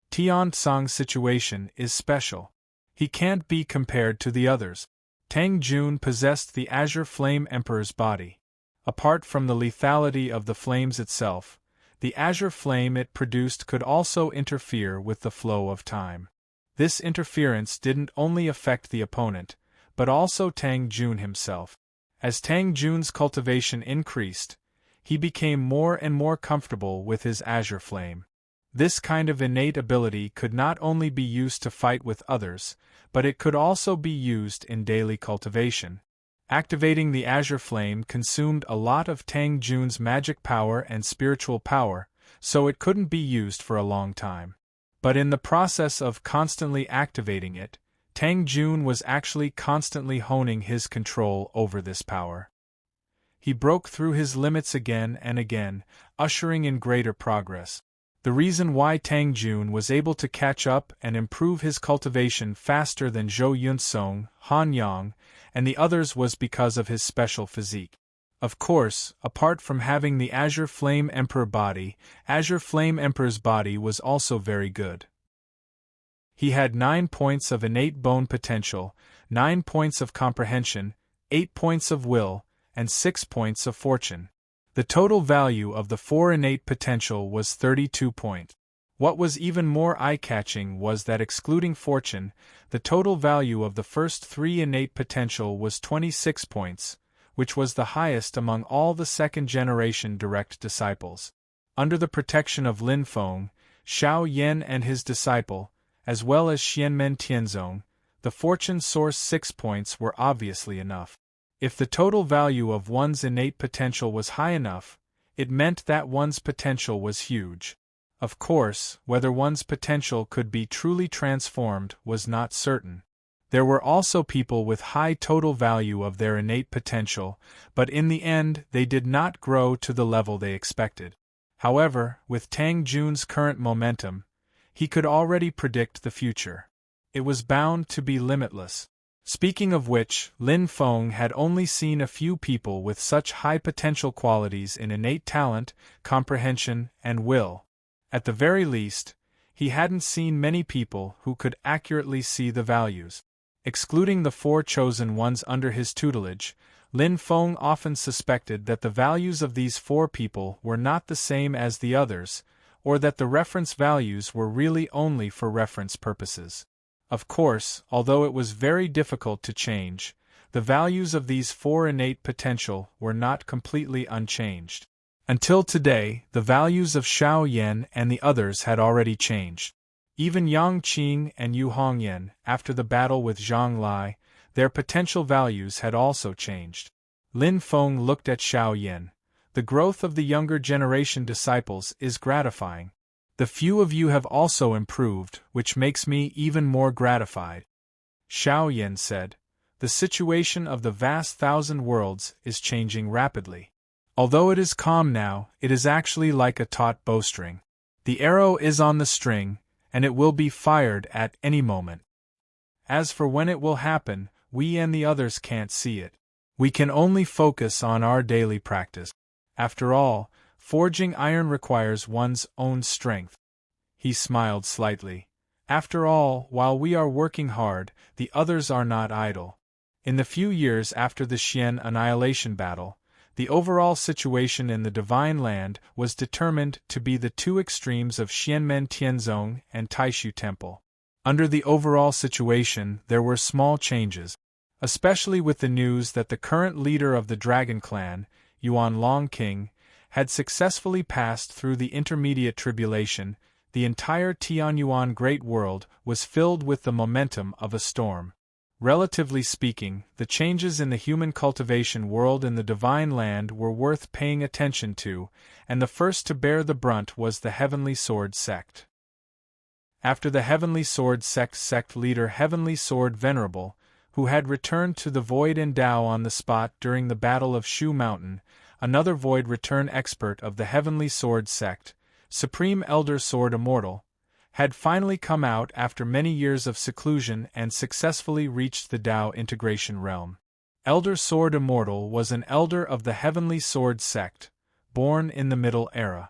Tian Tsang's situation is special. He can't be compared to the others. Tang Jun possessed the Azure Flame Emperor's body. Apart from the lethality of the flames itself, the azure flame it produced could also interfere with the flow of time. This interference didn't only affect the opponent, but also Tang Jun himself. As Tang Jun's cultivation increased, he became more and more comfortable with his azure flame. This kind of innate ability could not only be used to fight with others, but it could also be used in daily cultivation. Activating the azure flame consumed a lot of Tang Jun's magic power and spiritual power, so it couldn't be used for a long time. But in the process of constantly activating it, Tang Jun was actually constantly honing his control over this power. He broke through his limits again and again, ushering in greater progress. The reason why Tang Jun was able to catch up and improve his cultivation faster than Zhou Yunsong, Han Yang, and the others was because of his special physique. Of course, apart from having the Azure Flame Emperor body, Azure Flame Emperor's body was also very good. He had 9 points of innate bone potential, 9 points of comprehension, 8 points of will, and 6 points of fortune. The total value of the 4 innate potential was 32 points. What was even more eye-catching was that excluding fortune, the total value of the first 3 innate potential was 26 points, which was the highest among all the second-generation direct disciples. Under the protection of Lin Feng, Xiao Yan and his disciple, as well as Xianmen Tianzong, the fortune source 6 points were obviously enough. If the total value of one's innate potential was high enough, It meant that one's potential was huge. Of course, whether one's potential could be truly transformed was not certain. There were also people with high total value of their innate potential, but in the end they did not grow to the level they expected. However, with Tang Jun's current momentum, he could already predict the future. It was bound to be limitless. Speaking of which, Lin Feng had only seen a few people with such high potential qualities in innate talent, comprehension, and will. At the very least, he hadn't seen many people who could accurately see the values. Excluding the 4 chosen ones under his tutelage, Lin Feng often suspected that the values of these 4 people were not the same as the others, or that the reference values were really only for reference purposes. Of course, although it was very difficult to change, the values of these 4 innate potential were not completely unchanged. Until today, the values of Xiao Yan and the others had already changed. Even Yang Qing and Yu Hongyan, after the battle with Zhang Lai, their potential values had also changed. Lin Feng looked at Xiao Yan. The growth of the younger generation disciples is gratifying. The few of you have also improved, which makes me even more gratified. Xiao Yan said, the situation of the vast 1,000 worlds is changing rapidly. Although it is calm now, it is actually like a taut bowstring. The arrow is on the string, and it will be fired at any moment. As for when it will happen, we and the others can't see it. We can only focus on our daily practice. After all, forging iron requires one's own strength. He smiled slightly. After all, while we are working hard, the others are not idle. In the few years after the Xian annihilation battle, the overall situation in the Divine Land was determined to be the 2 extremes of Xianmen Tianzong and Taishu Temple. Under the overall situation, there were small changes, especially with the news that the current leader of the Dragon Clan, Yuan Long King, had successfully passed through the intermediate tribulation. The entire Tianyuan Great World was filled with the momentum of a storm. Relatively speaking, the changes in the human cultivation world in the Divine Land were worth paying attention to, and the first to bear the brunt was the Heavenly Sword sect. After the Heavenly Sword sect leader Heavenly Sword Venerable, who had returned to the Void and Tao on the spot during the Battle of Shu Mountain, another Void Return expert of the Heavenly Sword sect, Supreme Elder Sword Immortal, had finally come out after many years of seclusion and successfully reached the Tao integration realm. Elder Sword Immortal was an elder of the Heavenly Sword sect, born in the Middle Era.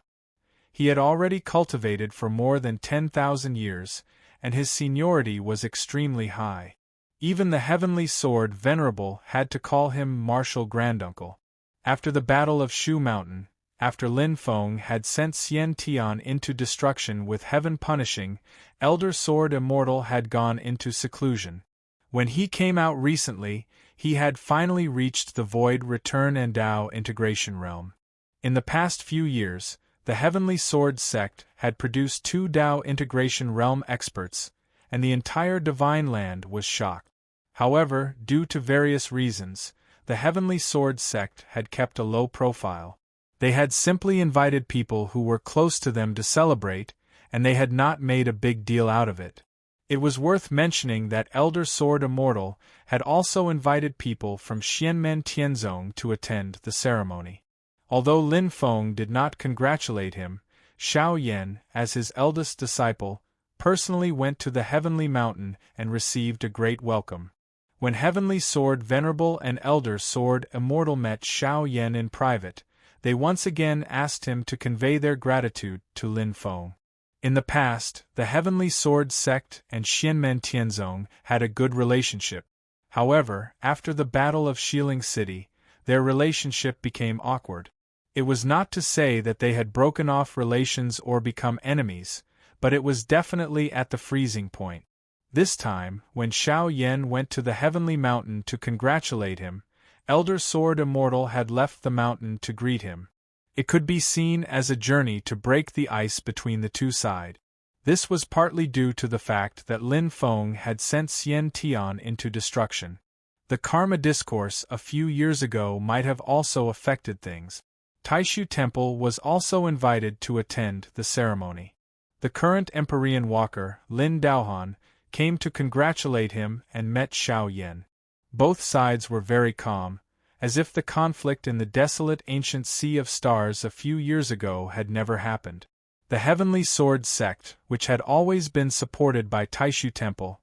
He had already cultivated for more than 10,000 years, and his seniority was extremely high. Even the Heavenly Sword Venerable had to call him Martial Granduncle. After the Battle of Shu Mountain, after Lin Feng had sent Xian Tian into destruction with heaven punishing, Elder Sword Immortal had gone into seclusion. When he came out recently, he had finally reached the Void Return and Tao integration realm. In the past few years, the Heavenly Sword sect had produced 2 Tao integration realm experts, and the entire Divine Land was shocked. However, due to various reasons, the Heavenly Sword sect had kept a low profile. They had simply invited people who were close to them to celebrate, and they had not made a big deal out of it. It was worth mentioning that Elder Sword Immortal had also invited people from Xianmen Tianzong to attend the ceremony. Although Lin Feng did not congratulate him, Xiao Yan, as his eldest disciple, personally went to the Heavenly Mountain and received a great welcome. When Heavenly Sword Venerable and Elder Sword Immortal met Xiao Yan in private, they once again asked him to convey their gratitude to Lin Feng. In the past, the Heavenly Sword sect and Xianmen Tianzong had a good relationship. However, after the Battle of Xiling City, their relationship became awkward. It was not to say that they had broken off relations or become enemies, but it was definitely at the freezing point. This time, when Xiao Yan went to the Heavenly Mountain to congratulate him, Elder Sword Immortal had left the mountain to greet him. It could be seen as a journey to break the ice between the two sides. This was partly due to the fact that Lin Feng had sent Xian Tian into destruction. The Karma discourse a few years ago might have also affected things. Taishu Temple was also invited to attend the ceremony. The current Empyrean walker, Lin Daohan, came to congratulate him and met Xiao Yan. Both sides were very calm, as if the conflict in the desolate ancient sea of stars a few years ago had never happened. The Heavenly Sword sect, which had always been supported by Taishu Temple,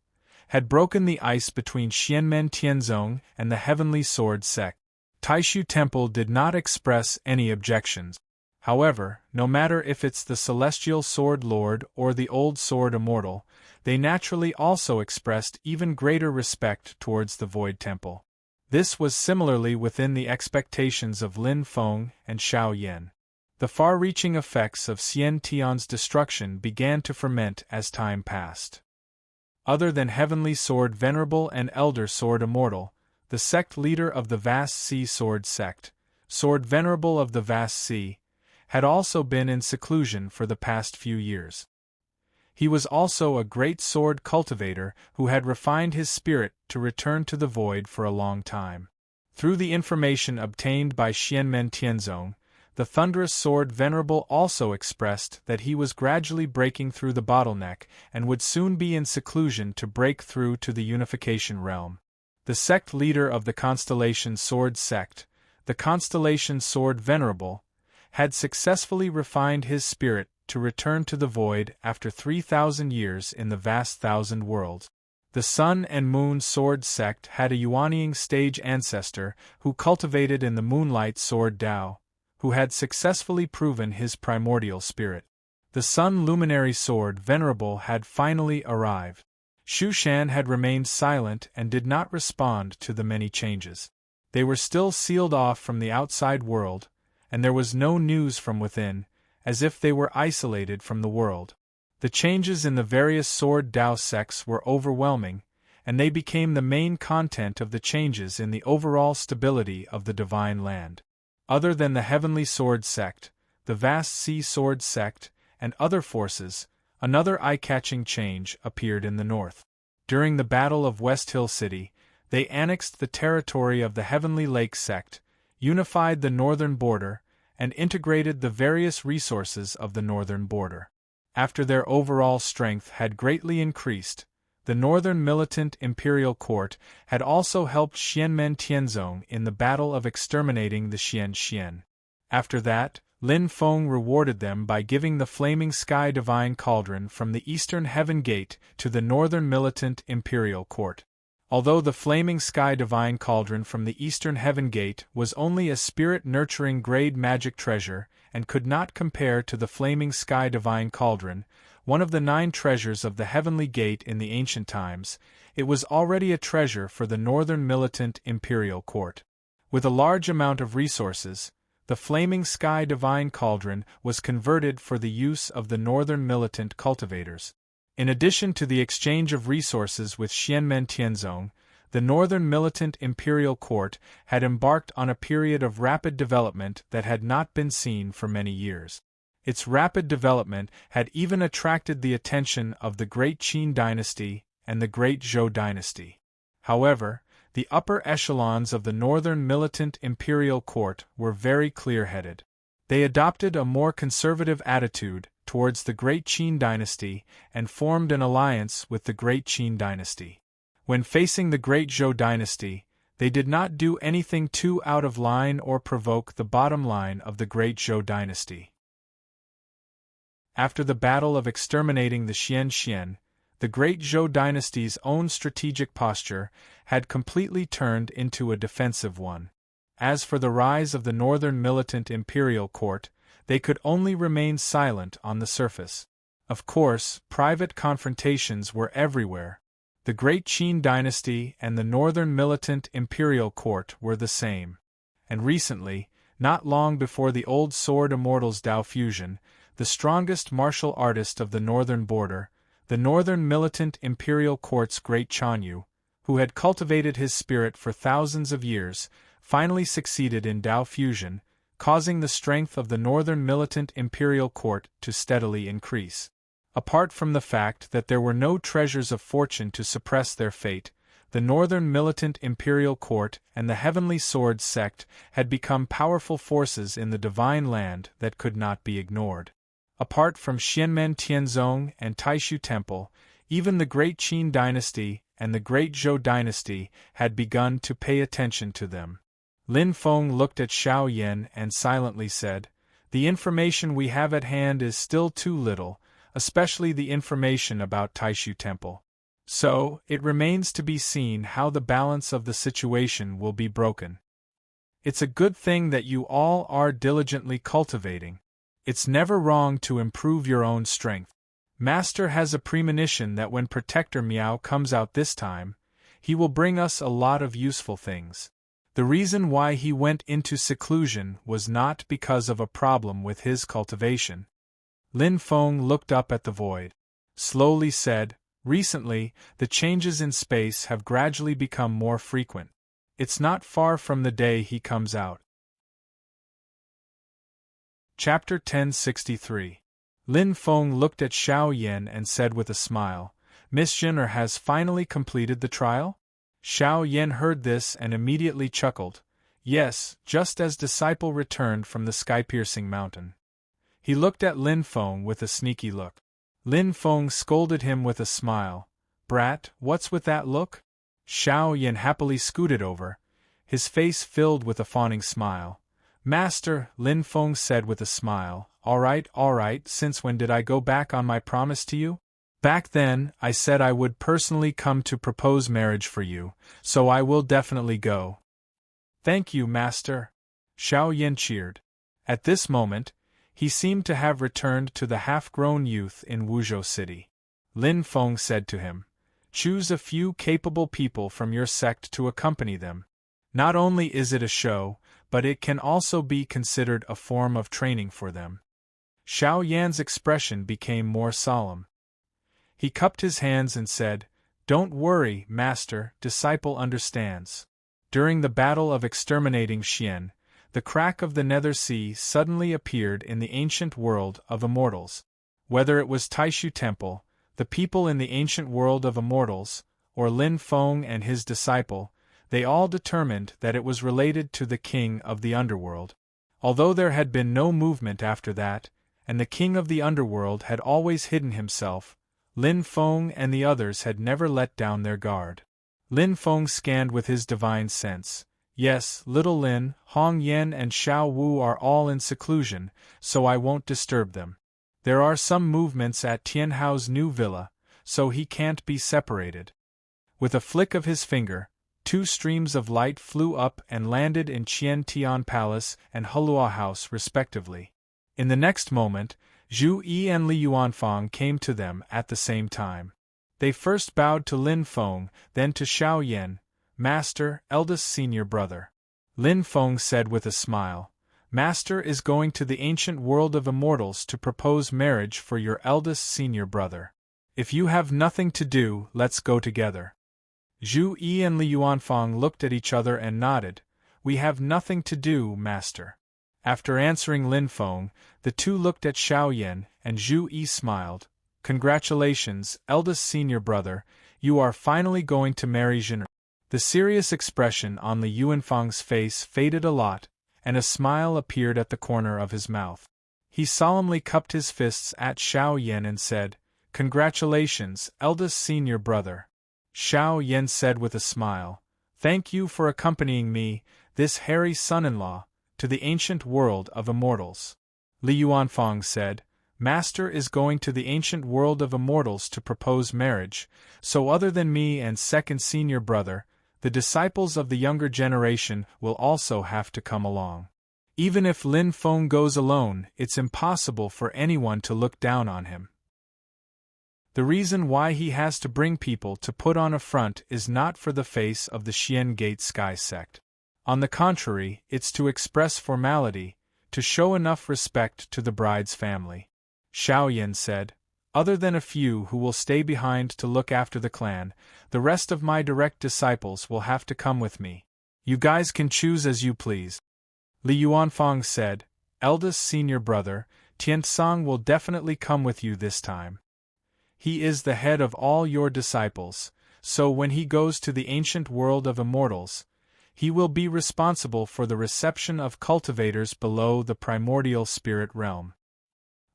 had broken the ice between Xianmen Tianzong and the Heavenly Sword sect. Taishu Temple did not express any objections. However, no matter if it's the Celestial Sword Lord or the Old Sword Immortal, they naturally also expressed even greater respect towards the Void Temple. This was similarly within the expectations of Lin Feng and Xiao Yan. The far-reaching effects of Xian Tian's destruction began to ferment as time passed. Other than Heavenly Sword Venerable and Elder Sword Immortal, the sect leader of the Vast Sea Sword sect, Sword Venerable of the Vast Sea, had also been in seclusion for the past few years. He was also a great sword cultivator who had refined his spirit to return to the void for a long time. Through the information obtained by Xianmen Tianzong, the Thunderous Sword Venerable also expressed that he was gradually breaking through the bottleneck and would soon be in seclusion to break through to the unification realm. The sect leader of the Constellation Sword sect, the Constellation Sword Venerable, had successfully refined his spirit to return to the void after 3,000 years in the vast thousand worlds. The Sun and Moon Sword sect had a Yuanying stage ancestor who cultivated in the Moonlight Sword Dao, who had successfully proven his primordial spirit. The Sun Luminary Sword Venerable had finally arrived. Xu Shan had remained silent and did not respond to the many changes. They were still sealed off from the outside world, and there was no news from within, as if they were isolated from the world. The changes in the various Sword Dao sects were overwhelming, and they became the main content of the changes in the overall stability of the Divine Land. Other than the Heavenly Sword sect, the Vast Sea Sword sect, and other forces, another eye-catching change appeared in the north. During the Battle of West Hill City, they annexed the territory of the Heavenly Lake sect, unified the northern border, and integrated the various resources of the northern border. After their overall strength had greatly increased, the northern militant imperial court had also helped Xianmen Tianzong in the battle of exterminating the Xian. After that, Lin Feng rewarded them by giving the Flaming Sky Divine Cauldron from the Eastern Heaven Gate to the northern militant imperial court. Although the Flaming Sky Divine Cauldron from the Eastern Heaven Gate was only a spirit-nurturing grade magic treasure and could not compare to the Flaming Sky Divine Cauldron, one of the 9 treasures of the Heavenly Gate in the ancient times, it was already a treasure for the Northern Militant Imperial Court. With a large amount of resources, the Flaming Sky Divine Cauldron was converted for the use of the Northern Militant cultivators. In addition to the exchange of resources with Xianmen Tianzong, the Northern Militant Imperial Court had embarked on a period of rapid development that had not been seen for many years. Its rapid development had even attracted the attention of the Great Qin dynasty and the Great Zhou dynasty. However, the upper echelons of the Northern Militant Imperial Court were very clear-headed. They adopted a more conservative attitude towards the Great Qin dynasty and formed an alliance with the Great Qin dynasty. When facing the Great Zhou dynasty, they did not do anything too out of line or provoke the bottom line of the Great Zhou dynasty. After the battle of exterminating the Xian, the Great Zhou dynasty's own strategic posture had completely turned into a defensive one. As for the rise of the Northern Militant Imperial Court, they could only remain silent on the surface. Of course, private confrontations were everywhere. The Great Qin dynasty and the Northern Militant Imperial Court were the same. And recently, not long before the Old Sword Immortals Dao fusion, the strongest martial artist of the northern border, the Northern Militant Imperial Court's Great Chanyu, who had cultivated his spirit for thousands of years, finally succeeded in Dao fusion, causing the strength of the Northern Militant Imperial Court to steadily increase. Apart from the fact that there were no treasures of fortune to suppress their fate, the northern militant imperial court and the heavenly sword sect had become powerful forces in the divine land that could not be ignored. Apart from Xianmen Tianzong and Taishu Temple, even the great Qin dynasty and the great Zhou dynasty had begun to pay attention to them. Lin Feng looked at Xiao Yan and silently said, "The information we have at hand is still too little, especially the information about Taishu Temple. So, it remains to be seen how the balance of the situation will be broken. It's a good thing that you all are diligently cultivating. It's never wrong to improve your own strength. Master has a premonition that when Protector Miao comes out this time, he will bring us a lot of useful things. The reason why he went into seclusion was not because of a problem with his cultivation." Lin Feng looked up at the void. Slowly said, "Recently, the changes in space have gradually become more frequent. It's not far from the day he comes out." Chapter 1063. Lin Feng looked at Xiao Yan and said with a smile, "Miss Jinner has finally completed the trial?" Xiao Yan heard this and immediately chuckled. "Yes, just as disciple returned from the sky-piercing mountain." He looked at Lin Feng with a sneaky look. Lin Feng scolded him with a smile. "Brat, what's with that look?" Xiao Yan happily scooted over, his face filled with a fawning smile. "Master," Lin Feng said with a smile, all right, since when did I go back on my promise to you?" "Back then, I said I would personally come to propose marriage for you, so I will definitely go." "Thank you, Master," Xiao Yan cheered. At this moment, he seemed to have returned to the half-grown youth in Wuzhou City. Lin Feng said to him, "Choose a few capable people from your sect to accompany them. Not only is it a show, but it can also be considered a form of training for them." Xiao Yan's expression became more solemn. He cupped his hands and said, "Don't worry, Master, disciple understands." During the battle of exterminating Xian, the crack of the Nether Sea suddenly appeared in the ancient world of immortals. Whether it was Taishu Temple, the people in the ancient world of immortals, or Lin Feng and his disciple, they all determined that it was related to the king of the underworld. Although there had been no movement after that, and the king of the underworld had always hidden himself, Lin Feng and the others had never let down their guard. Lin Feng scanned with his divine sense. "Yes, little Lin, Hong Yan and Xiao Wu are all in seclusion, so I won't disturb them. There are some movements at Tianhao's new villa, so he can't be separated." With a flick of his finger, 2 streams of light flew up and landed in Qian Tian Palace and Hulua House respectively. In the next moment, Zhu Yi and Li Yuanfang came to them at the same time. They first bowed to Lin Feng, then to Xiao Yan, "Master, eldest senior brother." Lin Feng said with a smile, "Master is going to the ancient world of immortals to propose marriage for your eldest senior brother. If you have nothing to do, let's go together." Zhu Yi and Li Yuanfang looked at each other and nodded. "We have nothing to do, Master." After answering Lin Feng, the two looked at Xiao Yan, and Zhu Yi smiled. "Congratulations, eldest senior brother, you are finally going to marry Jinner." The serious expression on Li Yuanfang's face faded a lot, and a smile appeared at the corner of his mouth. He solemnly cupped his fists at Xiao Yan and said, "Congratulations, eldest senior brother." Xiao Yan said with a smile, "Thank you for accompanying me, this hairy son-in-law, to the ancient world of immortals." Li Yuanfang said, "Master is going to the ancient world of immortals to propose marriage, so other than me and second senior brother, the disciples of the younger generation will also have to come along. Even if Lin Feng goes alone, it's impossible for anyone to look down on him. The reason why he has to bring people to put on a front is not for the face of the Xian Gate Sky sect. On the contrary, it's to express formality, to show enough respect to the bride's family." Xiao Yan said, "Other than a few who will stay behind to look after the clan, the rest of my direct disciples will have to come with me. You guys can choose as you please." Li Yuanfang said, "Eldest senior brother, Tiansong will definitely come with you this time. He is the head of all your disciples, so when he goes to the ancient world of immortals, he will be responsible for the reception of cultivators below the primordial spirit realm.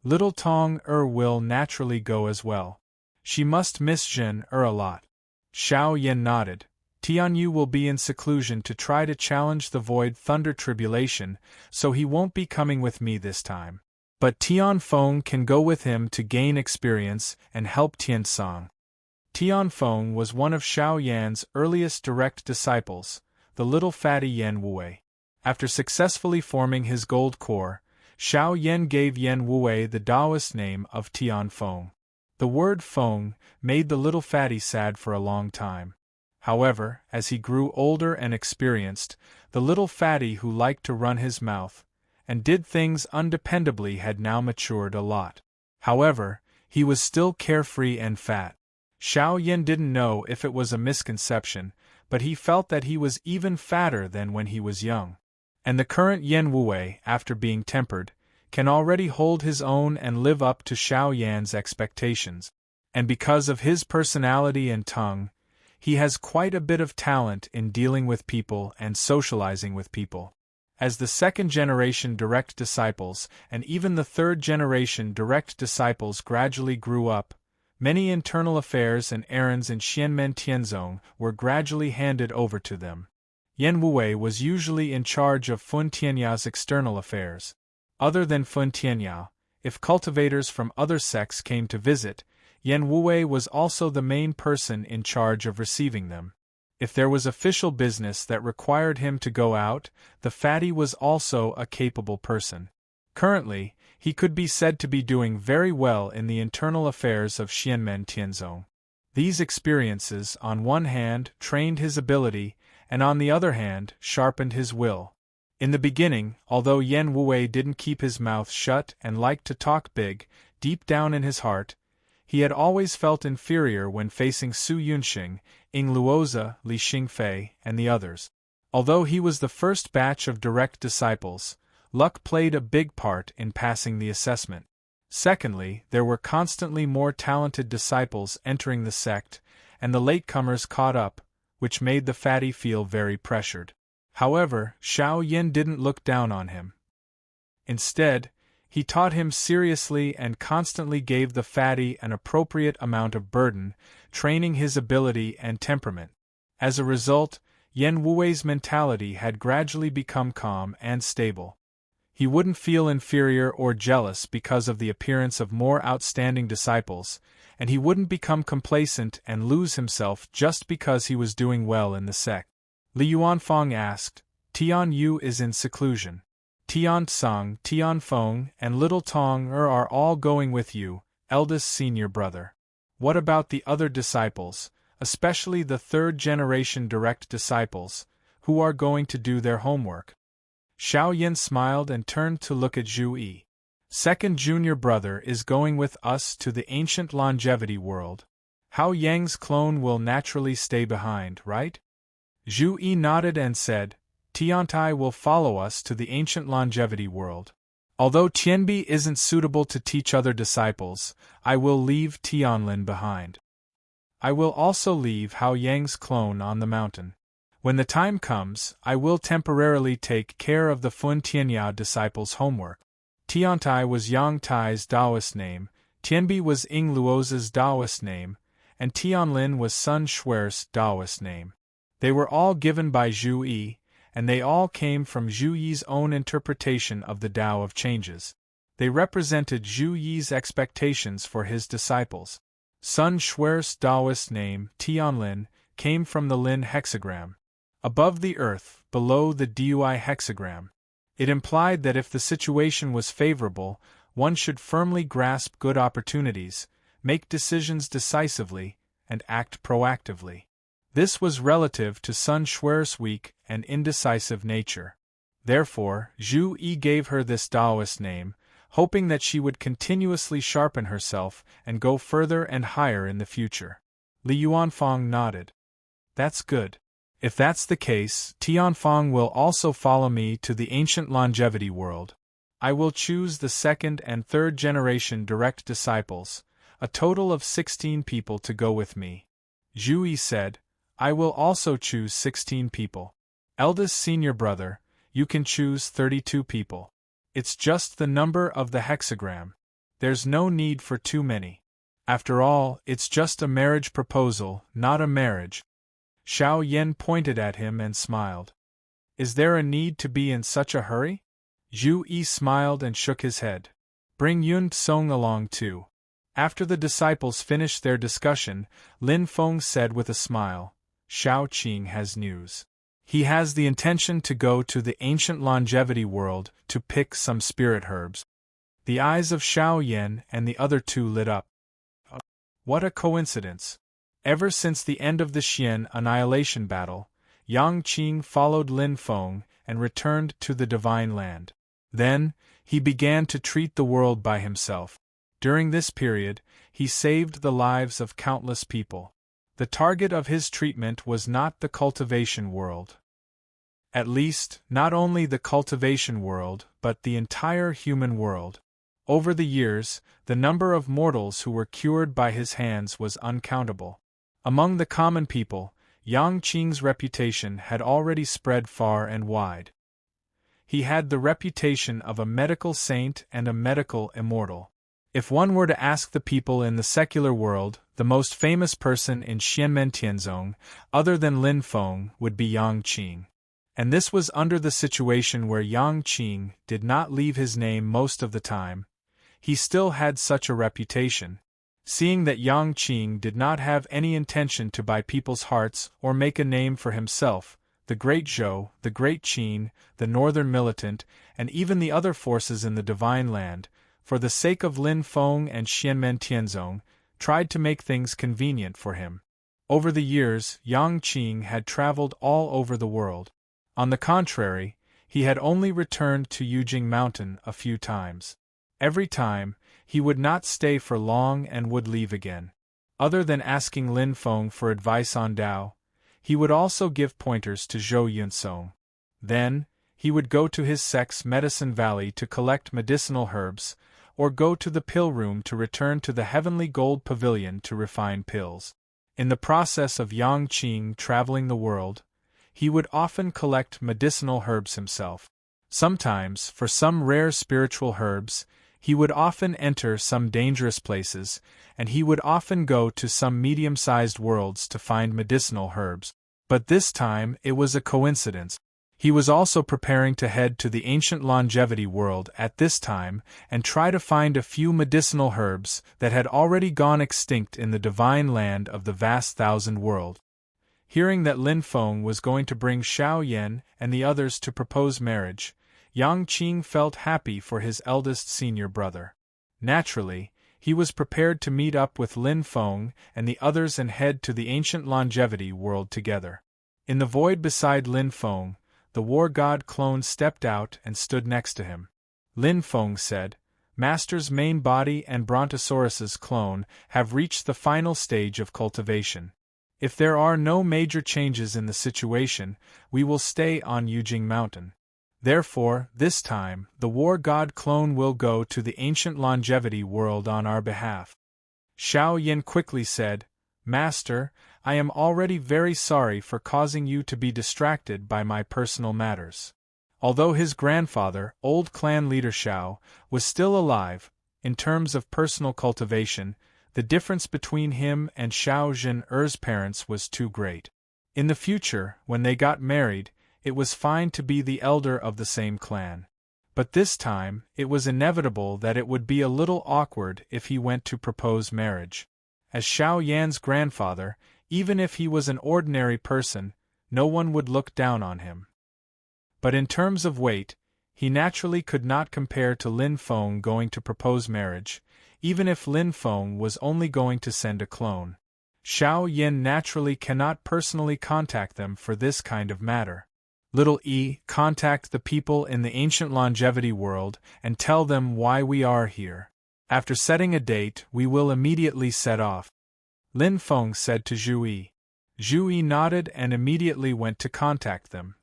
Little Tong will naturally go as well. She must miss Jin a lot. Xiao Yan nodded. Tianyu will be in seclusion to try to challenge the Void Thunder Tribulation, so he won't be coming with me this time. But Tianfeng can go with him to gain experience and help Tiansong. Tianfeng was one of Xiao Yan's earliest direct disciples, the little fatty Yan Wei. After successfully forming his gold core, Xiao Yan gave Yan Wei the Taoist name of Tianfeng. The word Feng made the little fatty sad for a long time. However, as he grew older and experienced, the little fatty who liked to run his mouth and did things undependably had now matured a lot. However, he was still carefree and fat. Xiao Yan didn't know if it was a misconception, but he felt that he was even fatter than when he was young. And the current Yan Wei, after being tempered, can already hold his own and live up to Xiao Yan's expectations. And because of his personality and tongue, he has quite a bit of talent in dealing with people and socializing with people. As the second-generation direct disciples and even the third-generation direct disciples gradually grew up, many internal affairs and errands in Xianmen Tianzong were gradually handed over to them. Yan Wei was usually in charge of Fun Tianya's external affairs. Other than Fun Tianya, if cultivators from other sects came to visit, Yan Wei was also the main person in charge of receiving them. If there was official business that required him to go out, the fatty was also a capable person. Currently, he could be said to be doing very well in the internal affairs of Xianmen Tianzong. These experiences, on one hand, trained his ability, and on the other hand, sharpened his will. In the beginning, although Yan Wei didn't keep his mouth shut and liked to talk big, deep down in his heart, he had always felt inferior when facing Su Yunxing, Ying Luoza, Li Xingfei, and the others. Although he was the first batch of direct disciples, luck played a big part in passing the assessment. Secondly, there were constantly more talented disciples entering the sect, and the latecomers caught up, which made the fatty feel very pressured. However, Xiao Yan didn't look down on him. Instead, he taught him seriously and constantly gave the fatty an appropriate amount of burden, training his ability and temperament. As a result, Yan Wui's mentality had gradually become calm and stable. He wouldn't feel inferior or jealous because of the appearance of more outstanding disciples, and he wouldn't become complacent and lose himself just because he was doing well in the sect. Li Yuanfang asked, "Tian Yu is in seclusion. Tian Tsang, Tian Feng, and Little Tong are all going with you, eldest senior brother. What about the other disciples, especially the third-generation direct disciples, who are going to do their homework?" Xiao Yan smiled and turned to look at Zhu Yi. "Second junior brother is going with us to the ancient longevity world. Hao Yang's clone will naturally stay behind, right?" Zhu Yi nodded and said, "Tiantai will follow us to the ancient longevity world. Although Tianbi isn't suitable to teach other disciples, I will leave Tianlin behind. I will also leave Hao Yang's clone on the mountain. When the time comes, I will temporarily take care of the Fun Tianya disciples' homework." Tiantai was Yang Tai's Taoist name, Tianbi was Ying Luoza's Taoist name, and Tianlin was Sun Shuer's Taoist name. They were all given by Zhu Yi, and they all came from Zhu Yi's own interpretation of the Tao of Changes. They represented Zhu Yi's expectations for his disciples. Sun Shuer's Taoist name, Tianlin, came from the Lin hexagram. Above the earth, below the Dui hexagram. It implied that if the situation was favorable, one should firmly grasp good opportunities, make decisions decisively, and act proactively. This was relative to Sun Shuer's weak and indecisive nature. Therefore, Zhu Yi gave her this Taoist name, hoping that she would continuously sharpen herself and go further and higher in the future. Li Yuanfang nodded. "That's good. If that's the case, Tianfang will also follow me to the ancient longevity world. I will choose the second and third generation direct disciples, a total of 16 people to go with me." Zhu Yi said, I will also choose 16 people. Eldest senior brother, you can choose 32 people. It's just the number of the hexagram. There's no need for too many. After all, it's just a marriage proposal, not a marriage. Xiao Yan pointed at him and smiled. Is there a need to be in such a hurry? Zhu Yi smiled and shook his head. Bring Yun Song along too. After the disciples finished their discussion, Lin Feng said with a smile, Shao Qing has news. He has the intention to go to the ancient longevity world to pick some spirit herbs. The eyes of Xiao Yan and the other two lit up. What a coincidence! Ever since the end of the Xian annihilation battle, Yang Qing followed Lin Feng and returned to the Divine Land. Then, he began to treat the world by himself. During this period, he saved the lives of countless people. The target of his treatment was not the cultivation world. At least, not only the cultivation world, but the entire human world. Over the years, the number of mortals who were cured by his hands was uncountable. Among the common people, Yang Qing's reputation had already spread far and wide. He had the reputation of a medical saint and a medical immortal. If one were to ask the people in the secular world, the most famous person in Xianmen Tianzong, other than Lin Feng, would be Yang Qing. And this was under the situation where Yang Qing did not leave his name most of the time. He still had such a reputation. Seeing that Yang Qing did not have any intention to buy people's hearts or make a name for himself, the Great Zhou, the Great Qin, the Northern Militant, and even the other forces in the Divine Land, for the sake of Lin Feng and Xianmen Tianzong, tried to make things convenient for him. Over the years, Yang Qing had traveled all over the world. On the contrary, he had only returned to Yujing Mountain a few times. Every time, he would not stay for long and would leave again. Other than asking Lin Feng for advice on Dao, he would also give pointers to Zhou Yunsong. Then, he would go to his sect's Medicine Valley to collect medicinal herbs, or go to the pill room to return to the Heavenly Gold Pavilion to refine pills. In the process of Yang Qing traveling the world, he would often collect medicinal herbs himself. Sometimes, for some rare spiritual herbs, he would often enter some dangerous places, and he would often go to some medium-sized worlds to find medicinal herbs. But this time it was a coincidence. He was also preparing to head to the ancient longevity world at this time and try to find a few medicinal herbs that had already gone extinct in the divine land of the vast thousand world. Hearing that Lin Feng was going to bring Xiao Yan and the others to propose marriage, Yang Qing felt happy for his eldest senior brother. Naturally, he was prepared to meet up with Lin Feng and the others and head to the ancient longevity world together. In the void beside Lin Feng, the war god clone stepped out and stood next to him. Lin Feng said, Master's main body and Brontosaurus's clone have reached the final stage of cultivation. If there are no major changes in the situation, we will stay on Yujing Mountain. Therefore, this time, the war god clone will go to the ancient longevity world on our behalf. Xiao Yan quickly said, Master, I am already very sorry for causing you to be distracted by my personal matters. Although his grandfather, old clan leader Xiao, was still alive, in terms of personal cultivation, the difference between him and Xiao Zhen-er's parents was too great. In the future, when they got married, it was fine to be the elder of the same clan. But this time, it was inevitable that it would be a little awkward if he went to propose marriage. As Xiao Yan's grandfather, even if he was an ordinary person, no one would look down on him. But in terms of weight, he naturally could not compare to Lin Feng going to propose marriage, even if Lin Feng was only going to send a clone. Xiao Yan naturally cannot personally contact them for this kind of matter. Little e, contact the people in the ancient longevity world and tell them why we are here. After setting a date, we will immediately set off. Lin Feng said to Zhu Yi. Zhu Yi nodded and immediately went to contact them.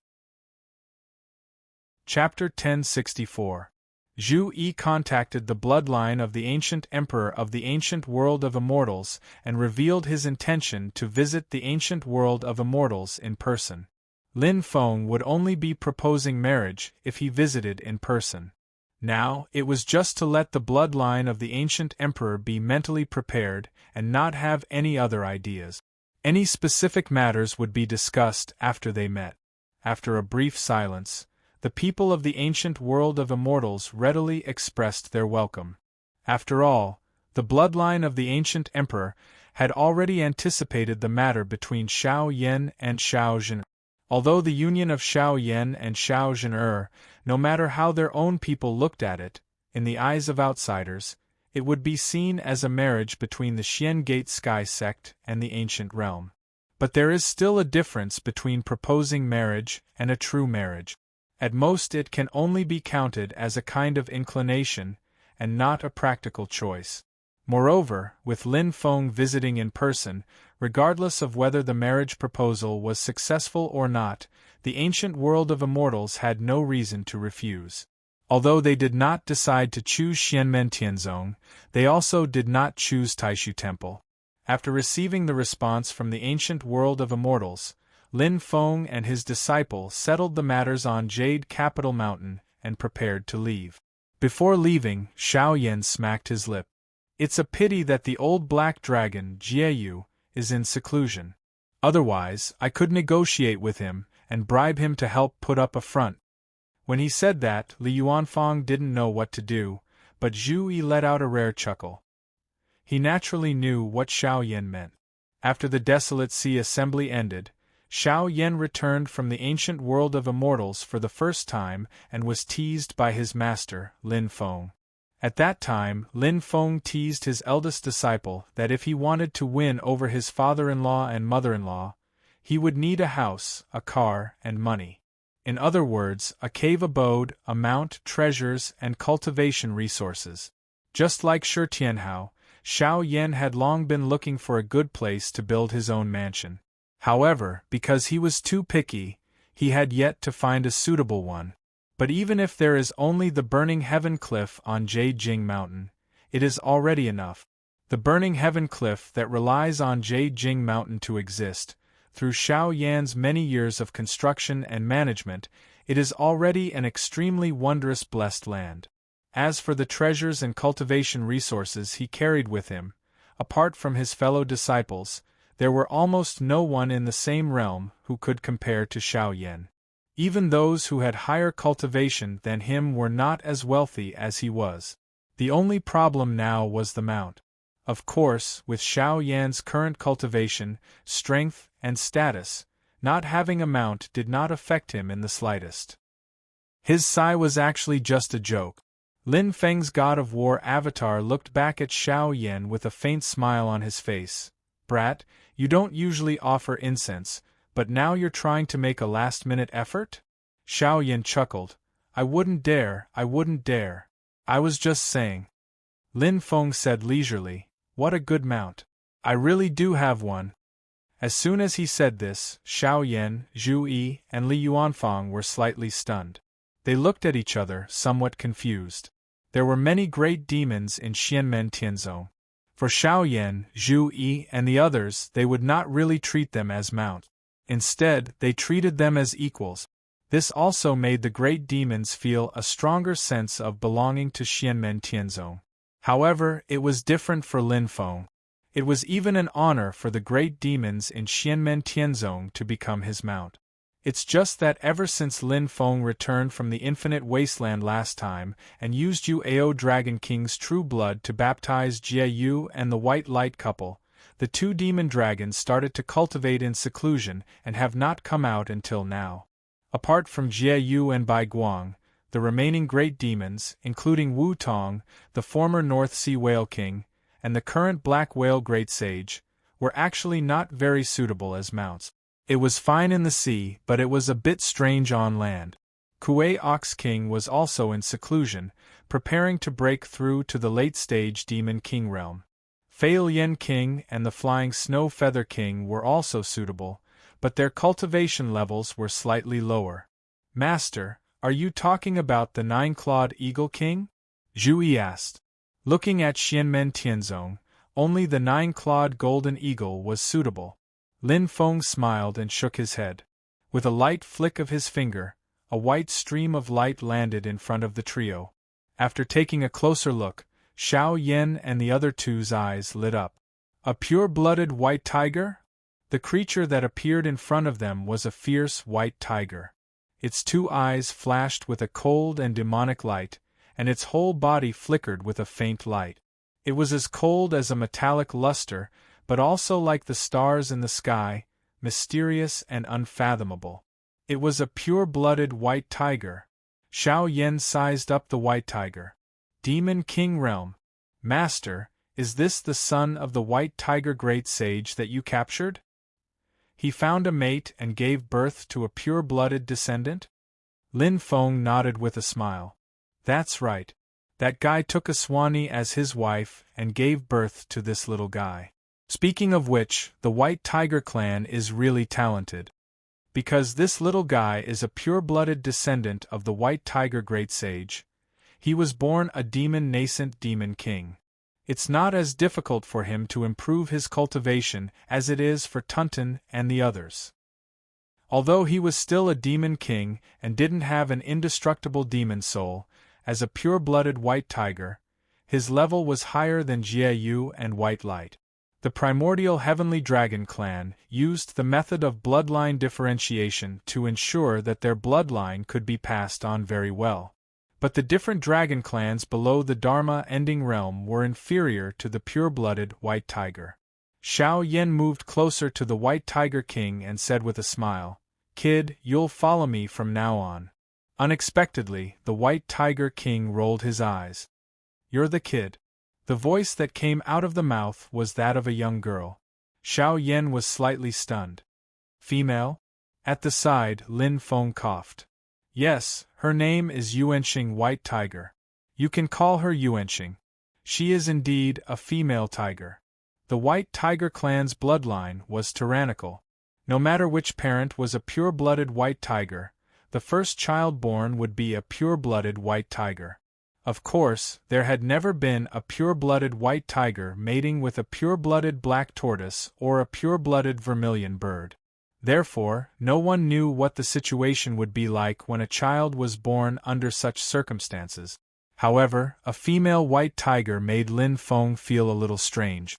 Chapter 1064. Zhu Yi contacted the bloodline of the ancient emperor of the ancient world of immortals and revealed his intention to visit the ancient world of immortals in person. Lin Feng would only be proposing marriage if he visited in person. Now, it was just to let the bloodline of the ancient emperor be mentally prepared and not have any other ideas. Any specific matters would be discussed after they met. After a brief silence, the people of the ancient world of immortals readily expressed their welcome. After all, the bloodline of the ancient emperor had already anticipated the matter between Xiao Yan and Xiao Zhen. Although the union of Xiao Yan and Xiao Zhen, no matter how their own people looked at it, in the eyes of outsiders, it would be seen as a marriage between the Xian Gate Sky sect and the ancient realm. But there is still a difference between proposing marriage and a true marriage. At most it can only be counted as a kind of inclination, and not a practical choice. Moreover, with Lin Feng visiting in person, regardless of whether the marriage proposal was successful or not, the ancient world of immortals had no reason to refuse. Although they did not decide to choose Xianmen Tianzong, they also did not choose Taishu Temple. After receiving the response from the ancient world of immortals, Lin Feng and his disciple settled the matters on Jade Capital Mountain and prepared to leave. Before leaving, Xiao Yan smacked his lip. It's a pity that the old black dragon, Jieyu, is in seclusion. Otherwise, I could negotiate with him and bribe him to help put up a front. When he said that, Li Yuanfang didn't know what to do, but Zhu Yi let out a rare chuckle. He naturally knew what Xiao Yan meant. After the Desolate Sea assembly ended, Xiao Yan returned from the ancient world of immortals for the first time and was teased by his master, Lin Feng. At that time, Lin Feng teased his eldest disciple that if he wanted to win over his father-in-law and mother-in-law, he would need a house, a car, and money. In other words, a cave abode, a mount, treasures, and cultivation resources. Just like Shi Tianhao, Xiao Yan had long been looking for a good place to build his own mansion. However, because he was too picky, he had yet to find a suitable one. But even if there is only the Burning Heaven Cliff on Jade Mountain, it is already enough. The Burning Heaven Cliff that relies on Jade Mountain to exist, through Xiao Yan's many years of construction and management, it is already an extremely wondrous blessed land. As for the treasures and cultivation resources he carried with him, apart from his fellow disciples, there were almost no one in the same realm who could compare to Xiao Yan. Even those who had higher cultivation than him were not as wealthy as he was. The only problem now was the mount. Of course, with Xiao Yan's current cultivation, strength, and status, not having a mount did not affect him in the slightest. His sigh was actually just a joke. Lin Feng's God of War avatar looked back at Xiao Yan with a faint smile on his face. "Brat, you don't usually offer incense, but now you're trying to make a last-minute effort?" Xiao Yan chuckled. I wouldn't dare. I was just saying." Lin Feng said leisurely, "What a good mount. I really do have one." As soon as he said this, Xiao Yan, Zhu Yi, and Li Yuanfang were slightly stunned. They looked at each other, somewhat confused. There were many great demons in Xianmen Tianzong. For Xiao Yan, Zhu Yi, and the others, they would not really treat them as mounts. Instead, they treated them as equals. This also made the great demons feel a stronger sense of belonging to Xianmen Tianzong. However, it was different for Lin Feng. It was even an honor for the great demons in Xianmen Tianzong to become his mount. It's just that ever since Lin Feng returned from the Infinite Wasteland last time and used Yu-Ao Dragon King's true blood to baptize Jieyu and the White Light couple, the two demon dragons started to cultivate in seclusion and have not come out until now. Apart from Jieyu and Bai Guang, the remaining great demons, including Wu Tong, the former North Sea Whale King, and the current Black Whale Great Sage, were actually not very suitable as mounts. It was fine in the sea, but it was a bit strange on land. Kuei Ox King was also in seclusion, preparing to break through to the late-stage Demon King realm. Fail Yen King and the Flying Snow Feather King were also suitable, but their cultivation levels were slightly lower. "Master, Are you talking about the nine-clawed eagle king? Zhu Yi asked. Looking at Xianmen Tianzong, only the nine-clawed golden eagle was suitable. Lin Feng smiled and shook his head. With a light flick of his finger, a white stream of light landed in front of the trio. After taking a closer look, Xiao Yan and the other two's eyes lit up. A pure-blooded white tiger? The creature that appeared in front of them was a fierce white tiger. Its two eyes flashed with a cold and demonic light, and its whole body flickered with a faint light. It was as cold as a metallic luster, but also like the stars in the sky, mysterious and unfathomable. It was a pure-blooded white tiger. Xiao Yan sized up the white tiger. Demon King Realm. Master, is this the son of the white tiger great sage that you captured? He found a mate and gave birth to a pure-blooded descendant? Lin Feng nodded with a smile. That's right. That guy took a Swanee as his wife and gave birth to this little guy. Speaking of which, the White Tiger clan is really talented. Because this little guy is a pure-blooded descendant of the White Tiger Great Sage, he was born a nascent demon king. It's not as difficult for him to improve his cultivation as it is for Tunton and the others. Although he was still a demon king and didn't have an indestructible demon soul, as a pure-blooded white tiger, his level was higher than Jieyu and White Light. The primordial Heavenly Dragon clan used the method of bloodline differentiation to ensure that their bloodline could be passed on very well. But the different dragon clans below the Dharma-ending realm were inferior to the pure-blooded White Tiger. Xiao Yan moved closer to the White Tiger King and said with a smile, "Kid, you'll follow me from now on." Unexpectedly, the White Tiger King rolled his eyes. "You're the kid." The voice that came out of the mouth was that of a young girl. Xiao Yan was slightly stunned. "Female?" At the side, Lin Feng coughed. "Yes, her name is Yuanxing White Tiger. You can call her Yuanxing. She is indeed a female tiger." The White Tiger clan's bloodline was tyrannical. No matter which parent was a pure-blooded white tiger, the first child born would be a pure-blooded white tiger. Of course, there had never been a pure-blooded white tiger mating with a pure-blooded black tortoise or a pure-blooded vermilion bird. Therefore, no one knew what the situation would be like when a child was born under such circumstances. However, a female white tiger made Lin Feng feel a little strange.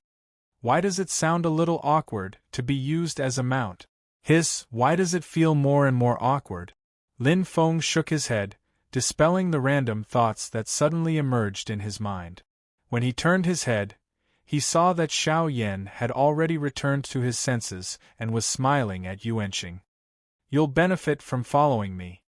Why does it sound a little awkward to be used as a mount? Hiss, why does it feel more and more awkward? Lin Feng shook his head, dispelling the random thoughts that suddenly emerged in his mind. When he turned his head, he saw that Xiao Yan had already returned to his senses and was smiling at Yuanxing. "You'll benefit from following me."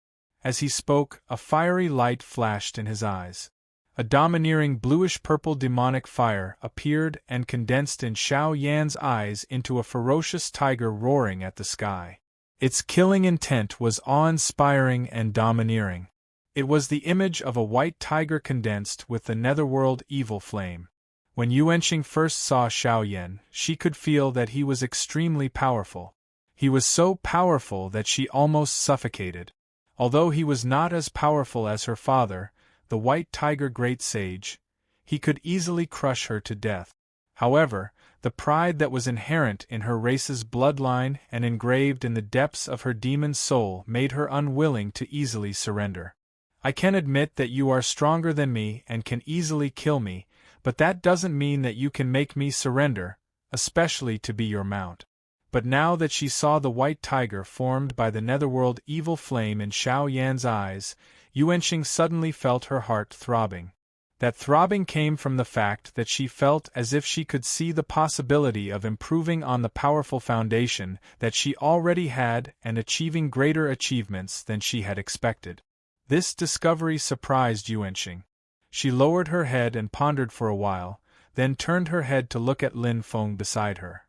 As he spoke, a fiery light flashed in his eyes. A domineering bluish-purple demonic fire appeared and condensed in Xiao Yan's eyes into a ferocious tiger roaring at the sky. Its killing intent was awe-inspiring and domineering. It was the image of a white tiger condensed with the netherworld evil flame. When Yuanxing first saw Xiao Yan, she could feel that he was extremely powerful. He was so powerful that she almost suffocated. Although he was not as powerful as her father, the White Tiger Great Sage, he could easily crush her to death. However, the pride that was inherent in her race's bloodline and engraved in the depths of her demon soul made her unwilling to easily surrender. "I can admit that you are stronger than me and can easily kill me, but that doesn't mean that you can make me surrender, especially to be your mount." But now that she saw the white tiger formed by the netherworld evil flame in Xiao Yan's eyes, Yuanxing suddenly felt her heart throbbing. That throbbing came from the fact that she felt as if she could see the possibility of improving on the powerful foundation that she already had and achieving greater achievements than she had expected. This discovery surprised Yuanxing. She lowered her head and pondered for a while, then turned her head to look at Lin Feng beside her.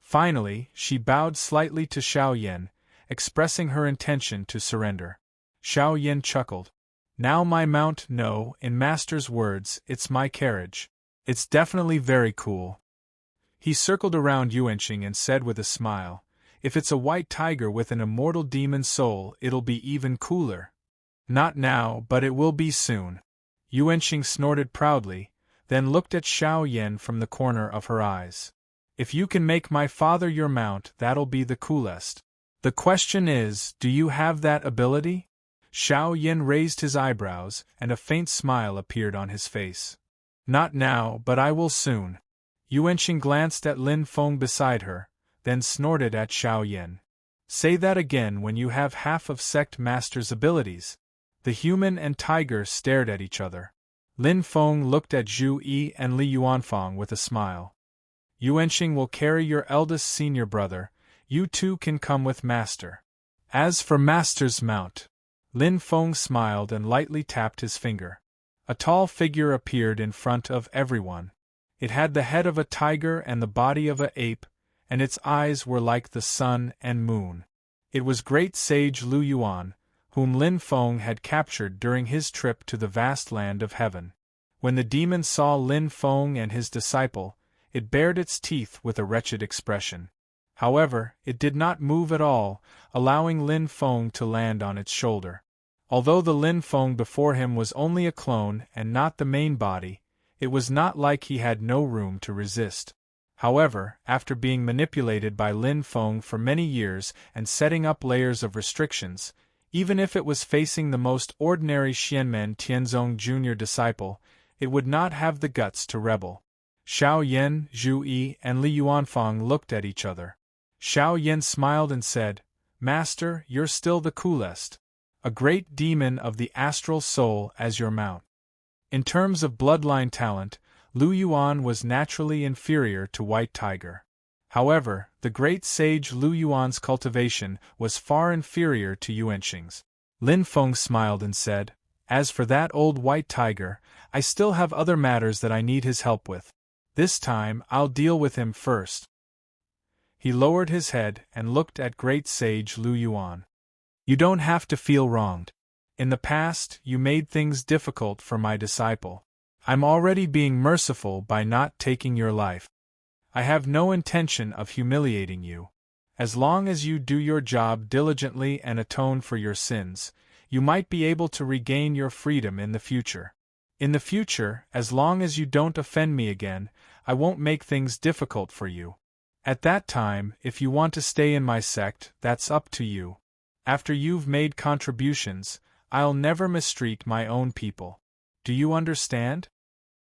Finally, she bowed slightly to Xiao Yan, expressing her intention to surrender. Xiao Yan chuckled. "Now my mount, no, in Master's words, it's my carriage. It's definitely very cool." He circled around Yuanxing and said with a smile, If it's a white tiger with an immortal demon soul, it'll be even cooler. Not now, but it will be soon. Yuanqing snorted proudly, then looked at Xiao Yan from the corner of her eyes. If you can make my father your mount, that'll be the coolest. The question is, do you have that ability? Xiao Yan raised his eyebrows, and a faint smile appeared on his face. Not now, but I will soon. Yuanqing glanced at Lin Feng beside her, then snorted at Xiao Yan. Say that again when you have half of Sect Master's abilities. The human and tiger stared at each other. Lin Feng looked at Zhu Yi and Li Yuanfang with a smile. Yuanqing will carry your eldest senior brother, you two can come with Master. As for Master's mount. Lin Feng smiled and lightly tapped his finger. A tall figure appeared in front of everyone. It had the head of a tiger and the body of an ape, and its eyes were like the sun and moon. It was great sage Lu Yuan, whom Lin Feng had captured during his trip to the vast land of heaven. When the demon saw Lin Feng and his disciple, it bared its teeth with a wretched expression. However, it did not move at all, allowing Lin Feng to land on its shoulder. Although the Lin Feng before him was only a clone and not the main body, it was not like he had no room to resist. However, after being manipulated by Lin Feng for many years and setting up layers of restrictions, even if it was facing the most ordinary Xianmen Tianzong Jr. disciple, it would not have the guts to rebel. Xiao Yan, Zhu Yi, and Li Yuanfang looked at each other. Xiao Yan smiled and said, Master, you're still the coolest. A great demon of the astral soul as your mount. In terms of bloodline talent, Lu Yuan was naturally inferior to White Tiger. However, the great sage Lu Yuan's cultivation was far inferior to Yuanqing's. Lin Feng smiled and said, As for that old White Tiger, I still have other matters that I need his help with. This time, I'll deal with him first. He lowered his head and looked at great sage Lu Yuan. You don't have to feel wronged. In the past, you made things difficult for my disciple. I'm already being merciful by not taking your life. I have no intention of humiliating you. As long as you do your job diligently and atone for your sins, you might be able to regain your freedom in the future. In the future, as long as you don't offend me again, I won't make things difficult for you. At that time, if you want to stay in my sect, that's up to you. After you've made contributions, I'll never mistreat my own people. Do you understand?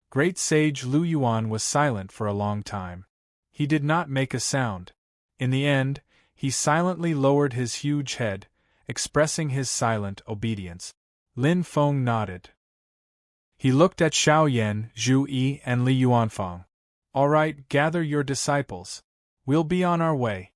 Great sage Lu Yuan was silent for a long time. He did not make a sound. In the end, he silently lowered his huge head, expressing his silent obedience. Lin Feng nodded. He looked at Xiao Yan, Zhu Yi, and Li Yuanfang. All right, gather your disciples. We'll be on our way.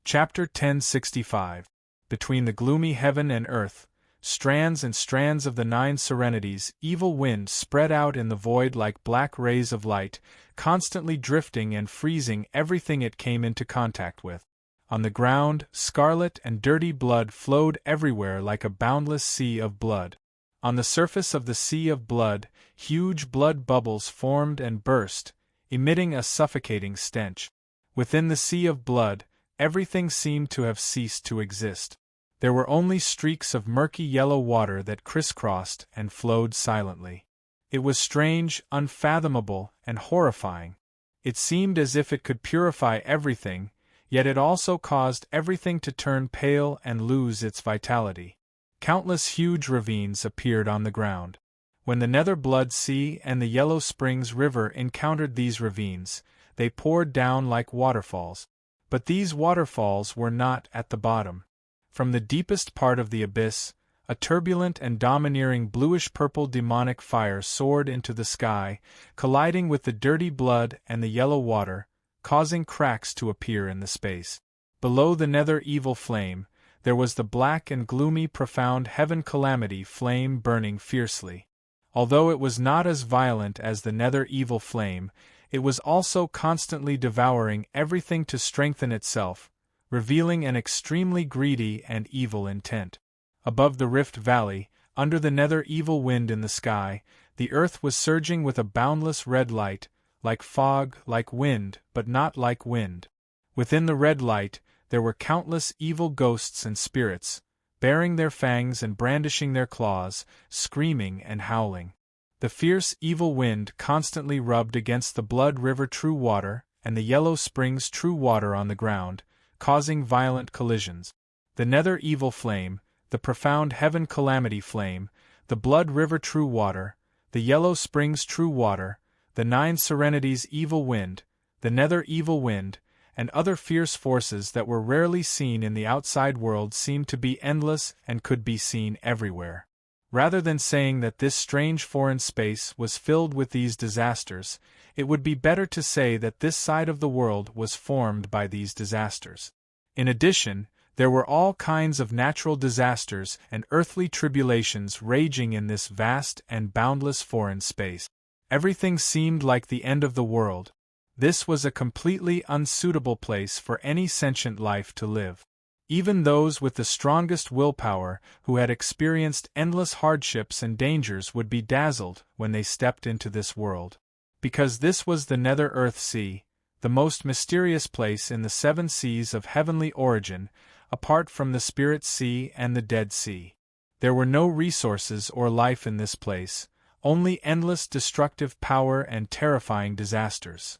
Chapter 1065. Between the gloomy heaven and earth, strands and strands of the 9 serenities, evil wind spread out in the void like black rays of light, constantly drifting and freezing everything it came into contact with. On the ground, scarlet and dirty blood flowed everywhere like a boundless sea of blood. On the surface of the sea of blood, huge blood bubbles formed and burst, emitting a suffocating stench. Within the sea of blood, everything seemed to have ceased to exist. There were only streaks of murky yellow water that crisscrossed and flowed silently. It was strange, unfathomable, and horrifying. It seemed as if it could purify everything, yet it also caused everything to turn pale and lose its vitality. Countless huge ravines appeared on the ground. When the Nether Blood Sea and the Yellow Springs River encountered these ravines, they poured down like waterfalls. But these waterfalls were not at the bottom. From the deepest part of the abyss, a turbulent and domineering bluish-purple demonic fire soared into the sky, colliding with the dirty blood and the yellow water, causing cracks to appear in the space. Below the nether evil flame, there was the black and gloomy profound heaven calamity flame burning fiercely. Although it was not as violent as the nether evil flame, it was also constantly devouring everything to strengthen itself, revealing an extremely greedy and evil intent. Above the Rift Valley, under the nether evil wind in the sky, the earth was surging with a boundless red light, like fog, like wind, but not like wind. Within the red light, there were countless evil ghosts and spirits, baring their fangs and brandishing their claws, screaming and howling. The fierce evil wind constantly rubbed against the Blood River true water and the Yellow Springs true water on the ground, causing violent collisions. The Nether evil flame, the profound heaven calamity flame, the Blood River true water, the Yellow Springs true water, the Nine Serenities evil wind, the Nether evil wind, and other fierce forces that were rarely seen in the outside world seemed to be endless and could be seen everywhere. Rather than saying that this strange foreign space was filled with these disasters, it would be better to say that this side of the world was formed by these disasters. In addition, there were all kinds of natural disasters and earthly tribulations raging in this vast and boundless foreign space. Everything seemed like the end of the world. This was a completely unsuitable place for any sentient life to live. Even those with the strongest willpower who had experienced endless hardships and dangers would be dazzled when they stepped into this world. Because this was the Nether Earth Sea, the most mysterious place in the 7 seas of heavenly origin, apart from the Spirit Sea and the Dead Sea. There were no resources or life in this place, only endless destructive power and terrifying disasters.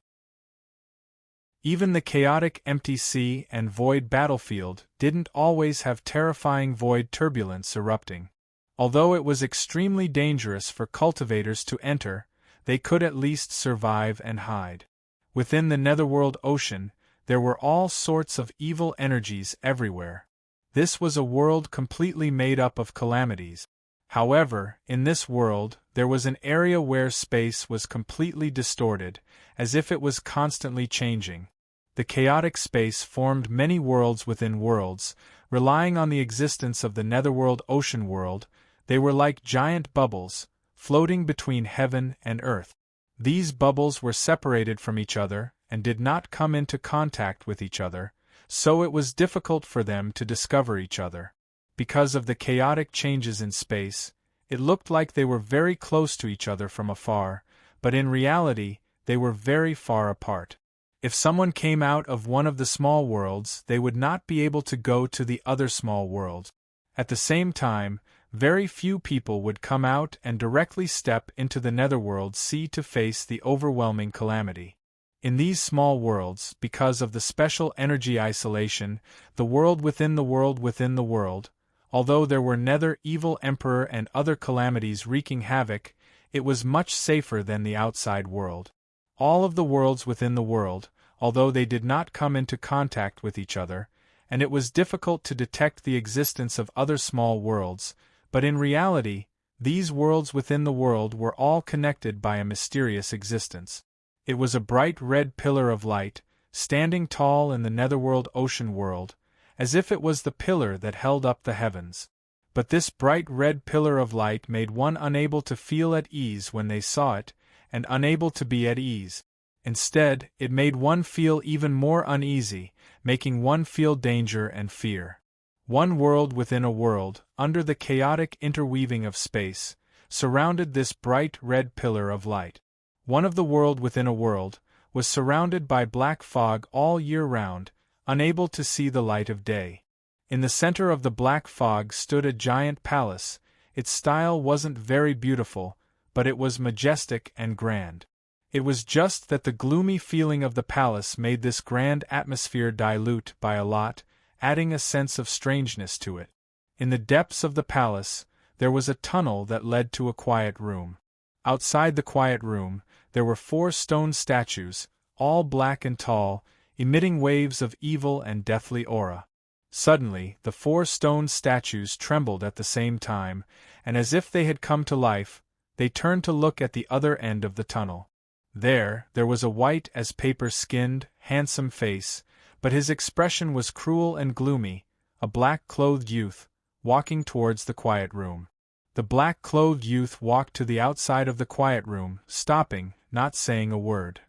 Even the chaotic empty sea and void battlefield didn't always have terrifying void turbulence erupting. Although it was extremely dangerous for cultivators to enter, they could at least survive and hide. Within the Netherworld ocean, there were all sorts of evil energies everywhere. This was a world completely made up of calamities. However, in this world, there was an area where space was completely distorted, as if it was constantly changing. The chaotic space formed many worlds within worlds, relying on the existence of the Netherworld ocean world. They were like giant bubbles, floating between heaven and earth. These bubbles were separated from each other and did not come into contact with each other, so it was difficult for them to discover each other. Because of the chaotic changes in space, it looked like they were very close to each other from afar, but in reality, they were very far apart. If someone came out of one of the small worlds, they would not be able to go to the other small world. At the same time, very few people would come out and directly step into the Netherworld Sea to face the overwhelming calamity. In these small worlds, because of the special energy isolation, the world within the world within the world, although there were Nether evil emperor and other calamities wreaking havoc, it was much safer than the outside world. All of the worlds within the world, although they did not come into contact with each other, and it was difficult to detect the existence of other small worlds, but in reality, these worlds within the world were all connected by a mysterious existence. It was a bright red pillar of light, standing tall in the Netherworld ocean world, as if it was the pillar that held up the heavens. But this bright red pillar of light made one unable to feel at ease when they saw it, and unable to be at ease. Instead, it made one feel even more uneasy, making one feel danger and fear. One world within a world, under the chaotic interweaving of space, surrounded this bright red pillar of light. One of the world within a world was surrounded by black fog all year round, unable to see the light of day. In the center of the black fog stood a giant palace. Its style wasn't very beautiful, but it was majestic and grand. It was just that the gloomy feeling of the palace made this grand atmosphere dilute by a lot, adding a sense of strangeness to it. In the depths of the palace, there was a tunnel that led to a quiet room. Outside the quiet room, there were 4 stone statues, all black and tall, emitting waves of evil and deathly aura. Suddenly, the 4 stone statues trembled at the same time, and as if they had come to life, they turned to look at the other end of the tunnel. There was a white-as-paper-skinned, handsome face, but his expression was cruel and gloomy, a black-clothed youth, walking towards the quiet room. The black-clothed youth walked to the outside of the quiet room, stopping, not saying a word.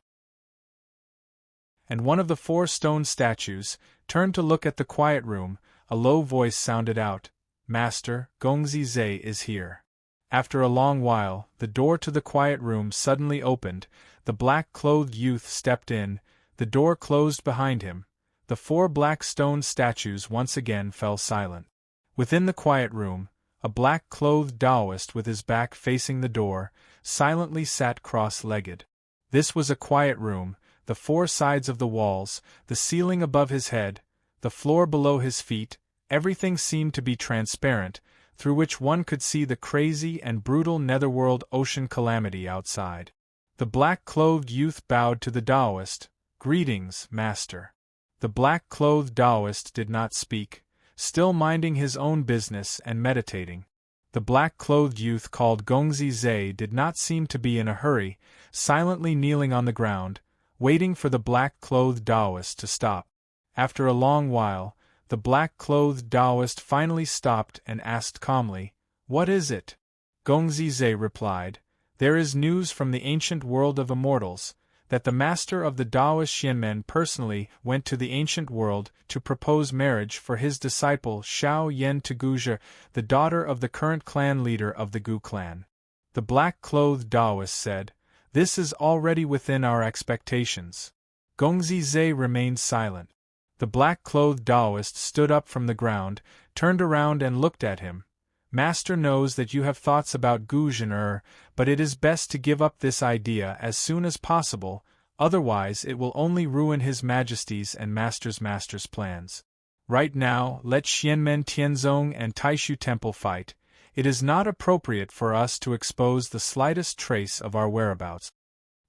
And one of the 4 stone statues turned to look at the quiet room. A low voice sounded out, "Master, Gongzi Zhe is here." After a long while, the door to the quiet room suddenly opened, the black-clothed youth stepped in, the door closed behind him. The 4 black stone statues once again fell silent. Within the quiet room, a black-clothed Taoist with his back facing the door, silently sat cross-legged. This was a quiet room, the 4 sides of the walls, the ceiling above his head, the floor below his feet, everything seemed to be transparent, through which one could see the crazy and brutal netherworld ocean calamity outside. The black-clothed youth bowed to the Taoist. "Greetings, master." The black-clothed Taoist did not speak, still minding his own business and meditating. The black-clothed youth called Gongzi Zhe did not seem to be in a hurry, silently kneeling on the ground, waiting for the black-clothed Taoist to stop. After a long while, the black-clothed Taoist finally stopped and asked calmly, "What is it?" Gongzi Zhe replied, "There is news from the ancient world of immortals, that the master of the Taoist Xianmen personally went to the ancient world to propose marriage for his disciple Xiao Yan to Guzhe, the daughter of the current clan leader of the Gu clan." The black-clothed Taoist said, "This is already within our expectations." Gongzi Zhe remained silent. The black-clothed Taoist stood up from the ground, turned around and looked at him. "Master knows that you have thoughts about Guzhen, but it is best to give up this idea as soon as possible, otherwise it will only ruin His Majesty's and Master's plans. Right now, let Xianmen Tianzong and Taishu Temple fight. It is not appropriate for us to expose the slightest trace of our whereabouts."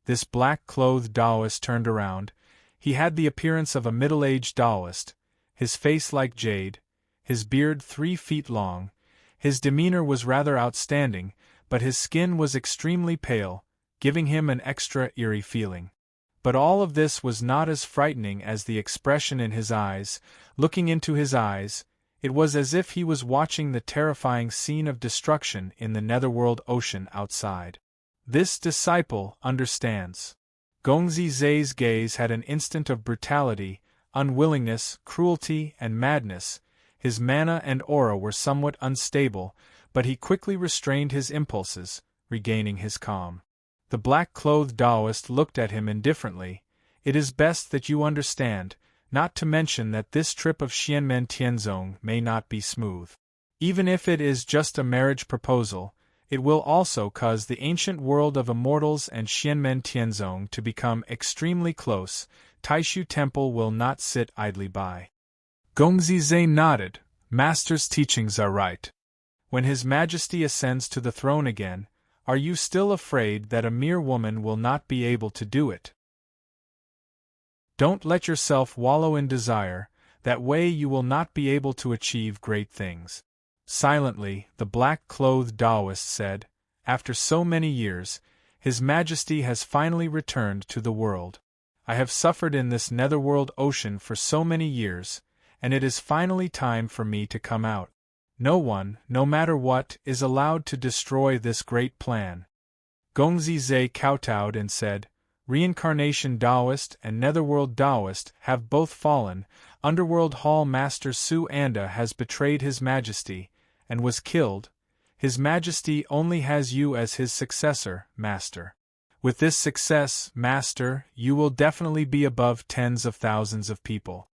This black-clothed Taoist turned around. He had the appearance of a middle-aged Taoist, his face like jade, his beard 3 feet long. His demeanor was rather outstanding, but his skin was extremely pale, giving him an extra eerie feeling. But all of this was not as frightening as the expression in his eyes. Looking into his eyes, it was as if he was watching the terrifying scene of destruction in the netherworld ocean outside. This disciple understands. Gongzi Zhe's gaze had an instant of brutality, unwillingness, cruelty, and madness. His mana and aura were somewhat unstable, but he quickly restrained his impulses, regaining his calm. The black-clothed Taoist looked at him indifferently. "It is best that you understand, not to mention that this trip of Xianmen Tianzong may not be smooth. Even if it is just a marriage proposal, it will also cause the ancient world of immortals and Xianmen Tianzong to become extremely close. Taishu Temple will not sit idly by." Gongzi Zhe nodded. "Master's teachings are right. When His Majesty ascends to the throne again, are you still afraid that a mere woman will not be able to do it? Don't let yourself wallow in desire, that way you will not be able to achieve great things." Silently, the black-clothed Taoist said, "After so many years, His Majesty has finally returned to the world. I have suffered in this netherworld ocean for so many years, and it is finally time for me to come out. No one, no matter what, is allowed to destroy this great plan." Gongzi Zhe kowtowed and said, "Reincarnation Taoist and Netherworld Taoist have both fallen. Underworld Hall Master Su Anda has betrayed His Majesty, and was killed. His Majesty only has you as his successor, Master. With this success, Master, you will definitely be above tens of thousands of people."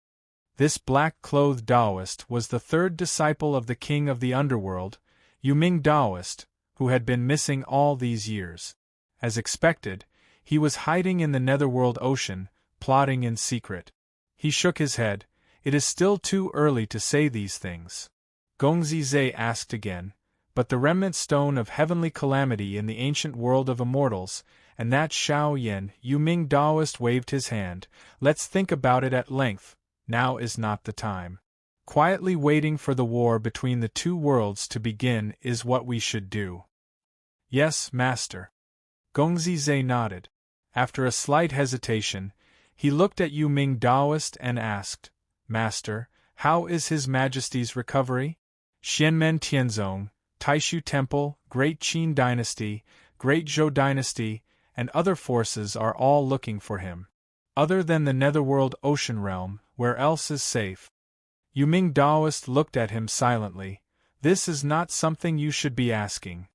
This black-clothed Taoist was the 3rd disciple of the king of the underworld, Yuming Taoist, who had been missing all these years. As expected, he was hiding in the netherworld ocean, plotting in secret. He shook his head. "It is still too early to say these things." Gongzi Zhe asked again, "But the remnant stone of heavenly calamity in the ancient world of immortals, and that Xiao Yan," Yuming Taoist waved his hand, "let's think about it at length. Now is not the time. Quietly waiting for the war between the 2 worlds to begin is what we should do." "Yes, Master." Gongzi Zhe nodded. After a slight hesitation, he looked at Yuming Taoist and asked, "Master, how is His Majesty's recovery? Xianmen Tianzong, Taishu Temple, Great Qin Dynasty, Great Zhou Dynasty, and other forces are all looking for him. Other than the netherworld ocean realm, where else is safe?" Yuming Taoist looked at him silently. "This is not something you should be asking.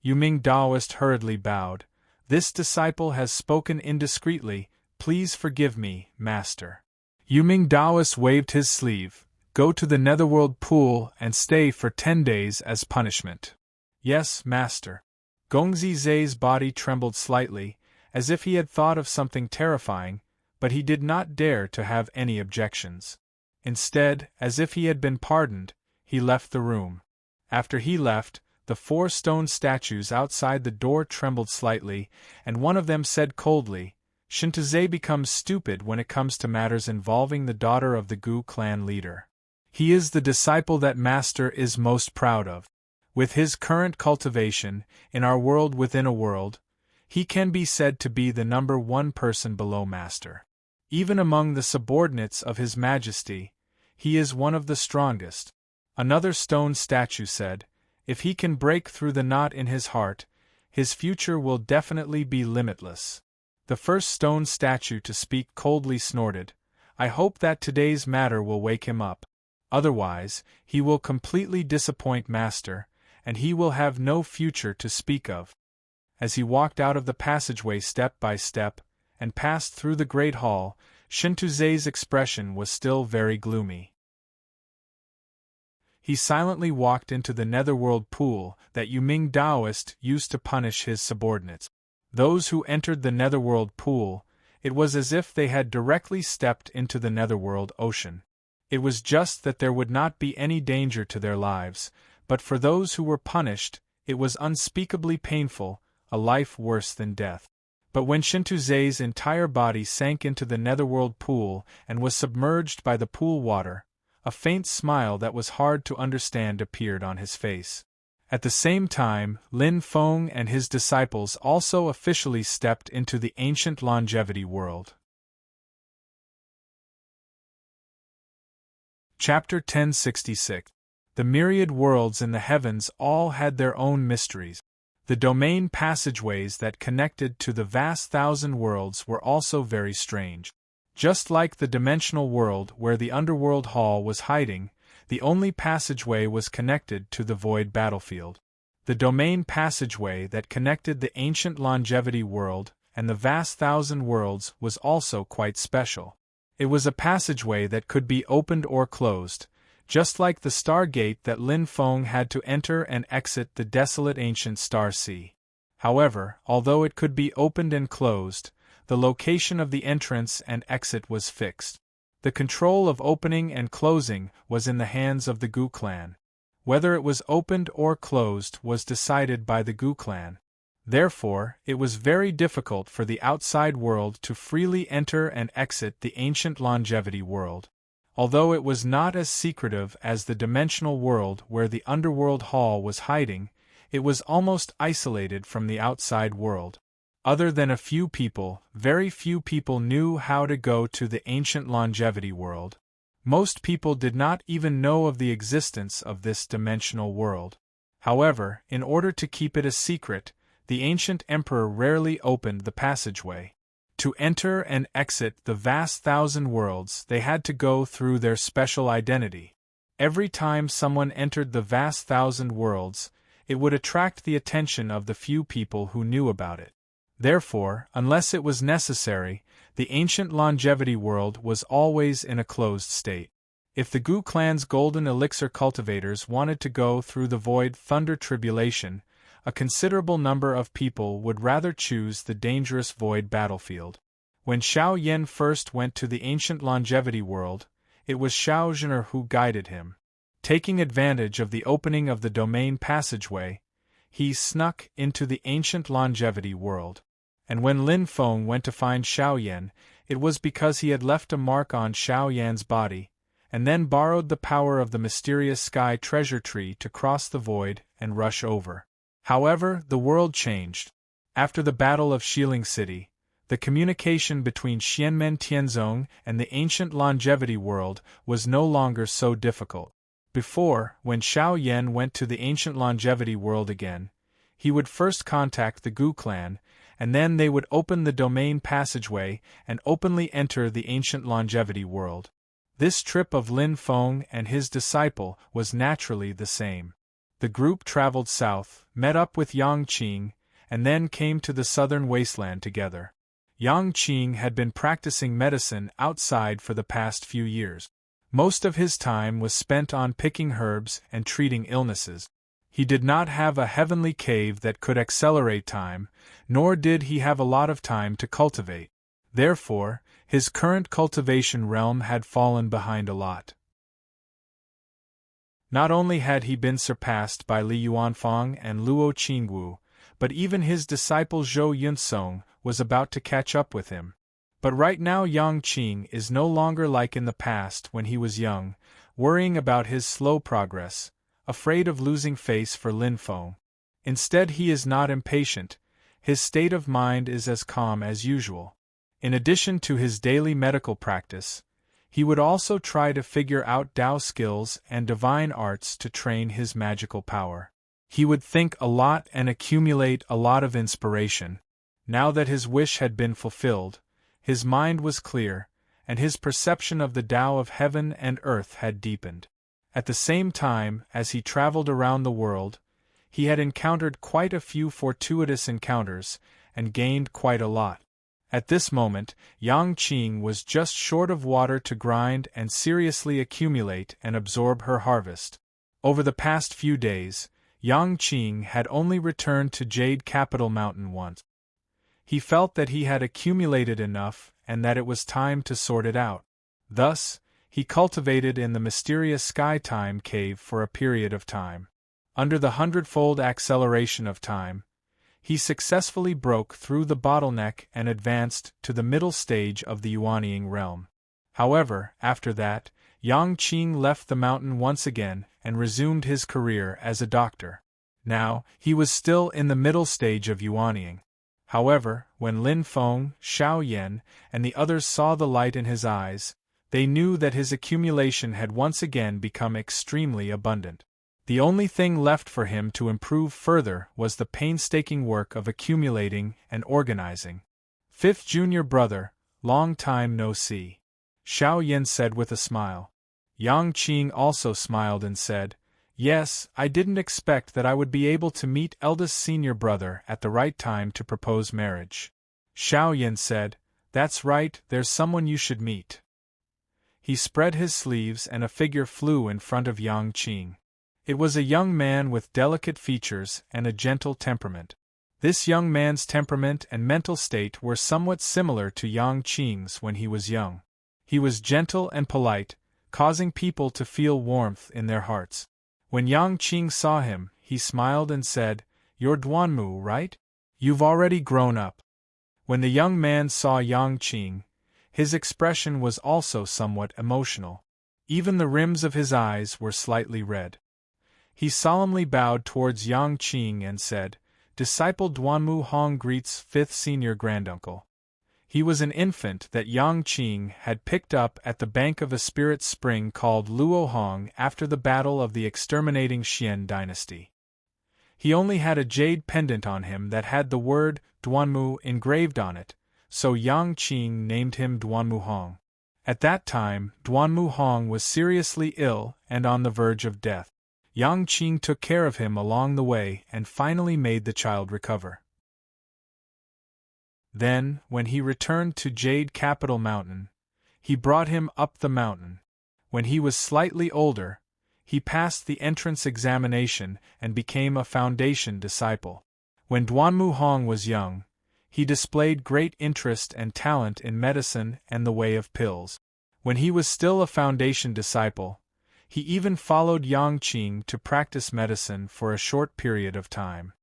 Yuming Daoist hurriedly bowed. This disciple has spoken indiscreetly, please forgive me, master. Yuming Daoist waved his sleeve. Go to the netherworld pool and stay for 10 days as punishment. Yes, master. Gongzi Zai's body trembled slightly, as if he had thought of something terrifying, but he did not dare to have any objections. Instead, as if he had been pardoned, he left the room. After he left, the 4 stone statues outside the door trembled slightly, and one of them said coldly, Shintuzhe becomes stupid when it comes to matters involving the daughter of the Gu clan leader. He is the disciple that master is most proud of. With his current cultivation, in our world within a world, he can be said to be the number 1 person below master. Even among the subordinates of His Majesty, he is one of the strongest. Another stone statue said, if he can break through the knot in his heart, his future will definitely be limitless. The first stone statue to speak coldly snorted, I hope that today's matter will wake him up. Otherwise, he will completely disappoint master, and he will have no future to speak of. As he walked out of the passageway step by step, and passed through the great hall, Shintuzhe's expression was still very gloomy. He silently walked into the netherworld pool that Yuming Daoist used to punish his subordinates. Those who entered the netherworld pool, it was as if they had directly stepped into the netherworld ocean. It was just that there would not be any danger to their lives, but for those who were punished, it was unspeakably painful, a life worse than death. But when Shintuzhe's entire body sank into the netherworld pool and was submerged by the pool water, a faint smile that was hard to understand appeared on his face. At the same time, Lin Feng and his disciples also officially stepped into the ancient longevity world. Chapter 1066. The myriad worlds in the heavens all had their own mysteries. The domain passageways that connected to the vast 1,000 worlds were also very strange. Just like the dimensional world where the underworld hall was hiding, the only passageway was connected to the void battlefield. The domain passageway that connected the ancient longevity world and the vast 1,000 worlds was also quite special. It was a passageway that could be opened or closed, just like the stargate that Lin Feng had to enter and exit the desolate ancient star sea. However, although it could be opened and closed, the location of the entrance and exit was fixed. The control of opening and closing was in the hands of the Gu clan. Whether it was opened or closed was decided by the Gu clan. Therefore, it was very difficult for the outside world to freely enter and exit the ancient longevity world. Although it was not as secretive as the dimensional world where the underworld hall was hiding, it was almost isolated from the outside world. Other than a few people, very few people knew how to go to the ancient longevity world. Most people did not even know of the existence of this dimensional world. However, in order to keep it a secret, the ancient emperor rarely opened the passageway. To enter and exit the vast 1,000 worlds, they had to go through their special identity. Every time someone entered the vast 1,000 worlds, it would attract the attention of the few people who knew about it. Therefore, unless it was necessary, the ancient longevity world was always in a closed state. If the Gu clan's golden elixir cultivators wanted to go through the void thunder tribulation, a considerable number of people would rather choose the dangerous void battlefield. When Xiao Yan first went to the ancient longevity world, it was Xiao Zhener who guided him. Taking advantage of the opening of the domain passageway, he snuck into the ancient longevity world. And when Lin Feng went to find Xiao Yan, it was because he had left a mark on Xiao Yan's body, and then borrowed the power of the mysterious sky treasure tree to cross the void and rush over. However, the world changed. After the Battle of Xiling City, the communication between Xianmen Tianzong and the ancient longevity world was no longer so difficult. Before, when Xiao Yan went to the ancient longevity world again, he would first contact the Gu clan, and then they would open the domain passageway and openly enter the ancient longevity world. This trip of Lin Feng and his disciple was naturally the same. The group traveled south, met up with Yang Qing, and then came to the southern wasteland together. Yang Qing had been practicing medicine outside for the past few years. Most of his time was spent on picking herbs and treating illnesses. He did not have a heavenly cave that could accelerate time, nor did he have a lot of time to cultivate. Therefore, his current cultivation realm had fallen behind a lot. Not only had he been surpassed by Li Yuanfang and Luo Qingwu, but even his disciple Zhou Yunsong was about to catch up with him. But right now Yang Qing is no longer like in the past when he was young, worrying about his slow progress, afraid of losing face for Lin Feng. Instead, he is not impatient, his state of mind is as calm as usual. In addition to his daily medical practice, he would also try to figure out Tao skills and divine arts to train his magical power. He would think a lot and accumulate a lot of inspiration. Now that his wish had been fulfilled, his mind was clear, and his perception of the Tao of heaven and earth had deepened. At the same time, as he traveled around the world, he had encountered quite a few fortuitous encounters, and gained quite a lot. At this moment, Yang Qing was just short of water to grind and seriously accumulate and absorb her harvest. Over the past few days, Yang Qing had only returned to Jade Capital Mountain once. He felt that he had accumulated enough and that it was time to sort it out. Thus, he cultivated in the mysterious Sky-Time Cave for a period of time. Under the hundredfold acceleration of time, he successfully broke through the bottleneck and advanced to the middle stage of the Yuanying realm. However, after that, Yang Qing left the mountain once again and resumed his career as a doctor. Now, he was still in the middle stage of Yuanying. However, when Lin Feng, Xiao Yan, and the others saw the light in his eyes, they knew that his accumulation had once again become extremely abundant. The only thing left for him to improve further was the painstaking work of accumulating and organizing. Fifth junior brother, long time no see. Xiao Yan said with a smile. Yang Qing also smiled and said, "Yes, I didn't expect that I would be able to meet eldest senior brother at the right time to propose marriage." Xiao Yan said, "That's right, there's someone you should meet." He spread his sleeves and a figure flew in front of Yang Qing. It was a young man with delicate features and a gentle temperament. This young man's temperament and mental state were somewhat similar to Yang Qing's when he was young. He was gentle and polite, causing people to feel warmth in their hearts. When Yang Qing saw him, he smiled and said, "You're Duanmu, right? You've already grown up." When the young man saw Yang Qing, his expression was also somewhat emotional. Even the rims of his eyes were slightly red. He solemnly bowed towards Yang Qing and said, "Disciple Duanmu Hong greets fifth senior granduncle." He was an infant that Yang Qing had picked up at the bank of a spirit spring called Luo Hong after the battle of the exterminating Xian dynasty. He only had a jade pendant on him that had the word Duanmu engraved on it, so Yang Qing named him Duanmu Hong. At that time, Duanmu Hong was seriously ill and on the verge of death. Yang Qing took care of him along the way and finally made the child recover. Then, when he returned to Jade Capital Mountain, he brought him up the mountain. When he was slightly older, he passed the entrance examination and became a foundation disciple. When Duanmu Hong was young, he displayed great interest and talent in medicine and the way of pills. When he was still a foundation disciple, he even followed Yang Qing to practice medicine for a short period of time.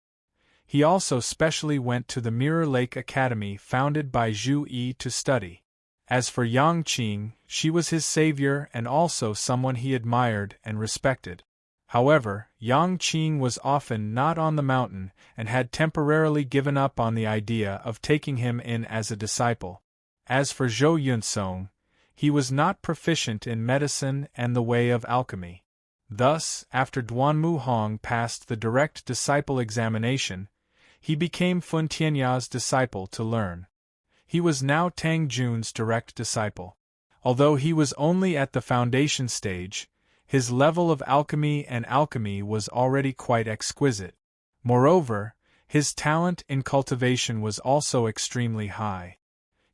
He also specially went to the Mirror Lake Academy founded by Zhu Yi to study. As for Yang Qing, she was his savior and also someone he admired and respected. However, Yang Qing was often not on the mountain and had temporarily given up on the idea of taking him in as a disciple. As for Zhou Yunsong, he was not proficient in medicine and the way of alchemy. Thus, after Duanmu Hong passed the direct disciple examination, he became Fun Tianya's disciple to learn. He was now Tang Jun's direct disciple. Although he was only at the foundation stage, His level of alchemy was already quite exquisite. Moreover, his talent in cultivation was also extremely high.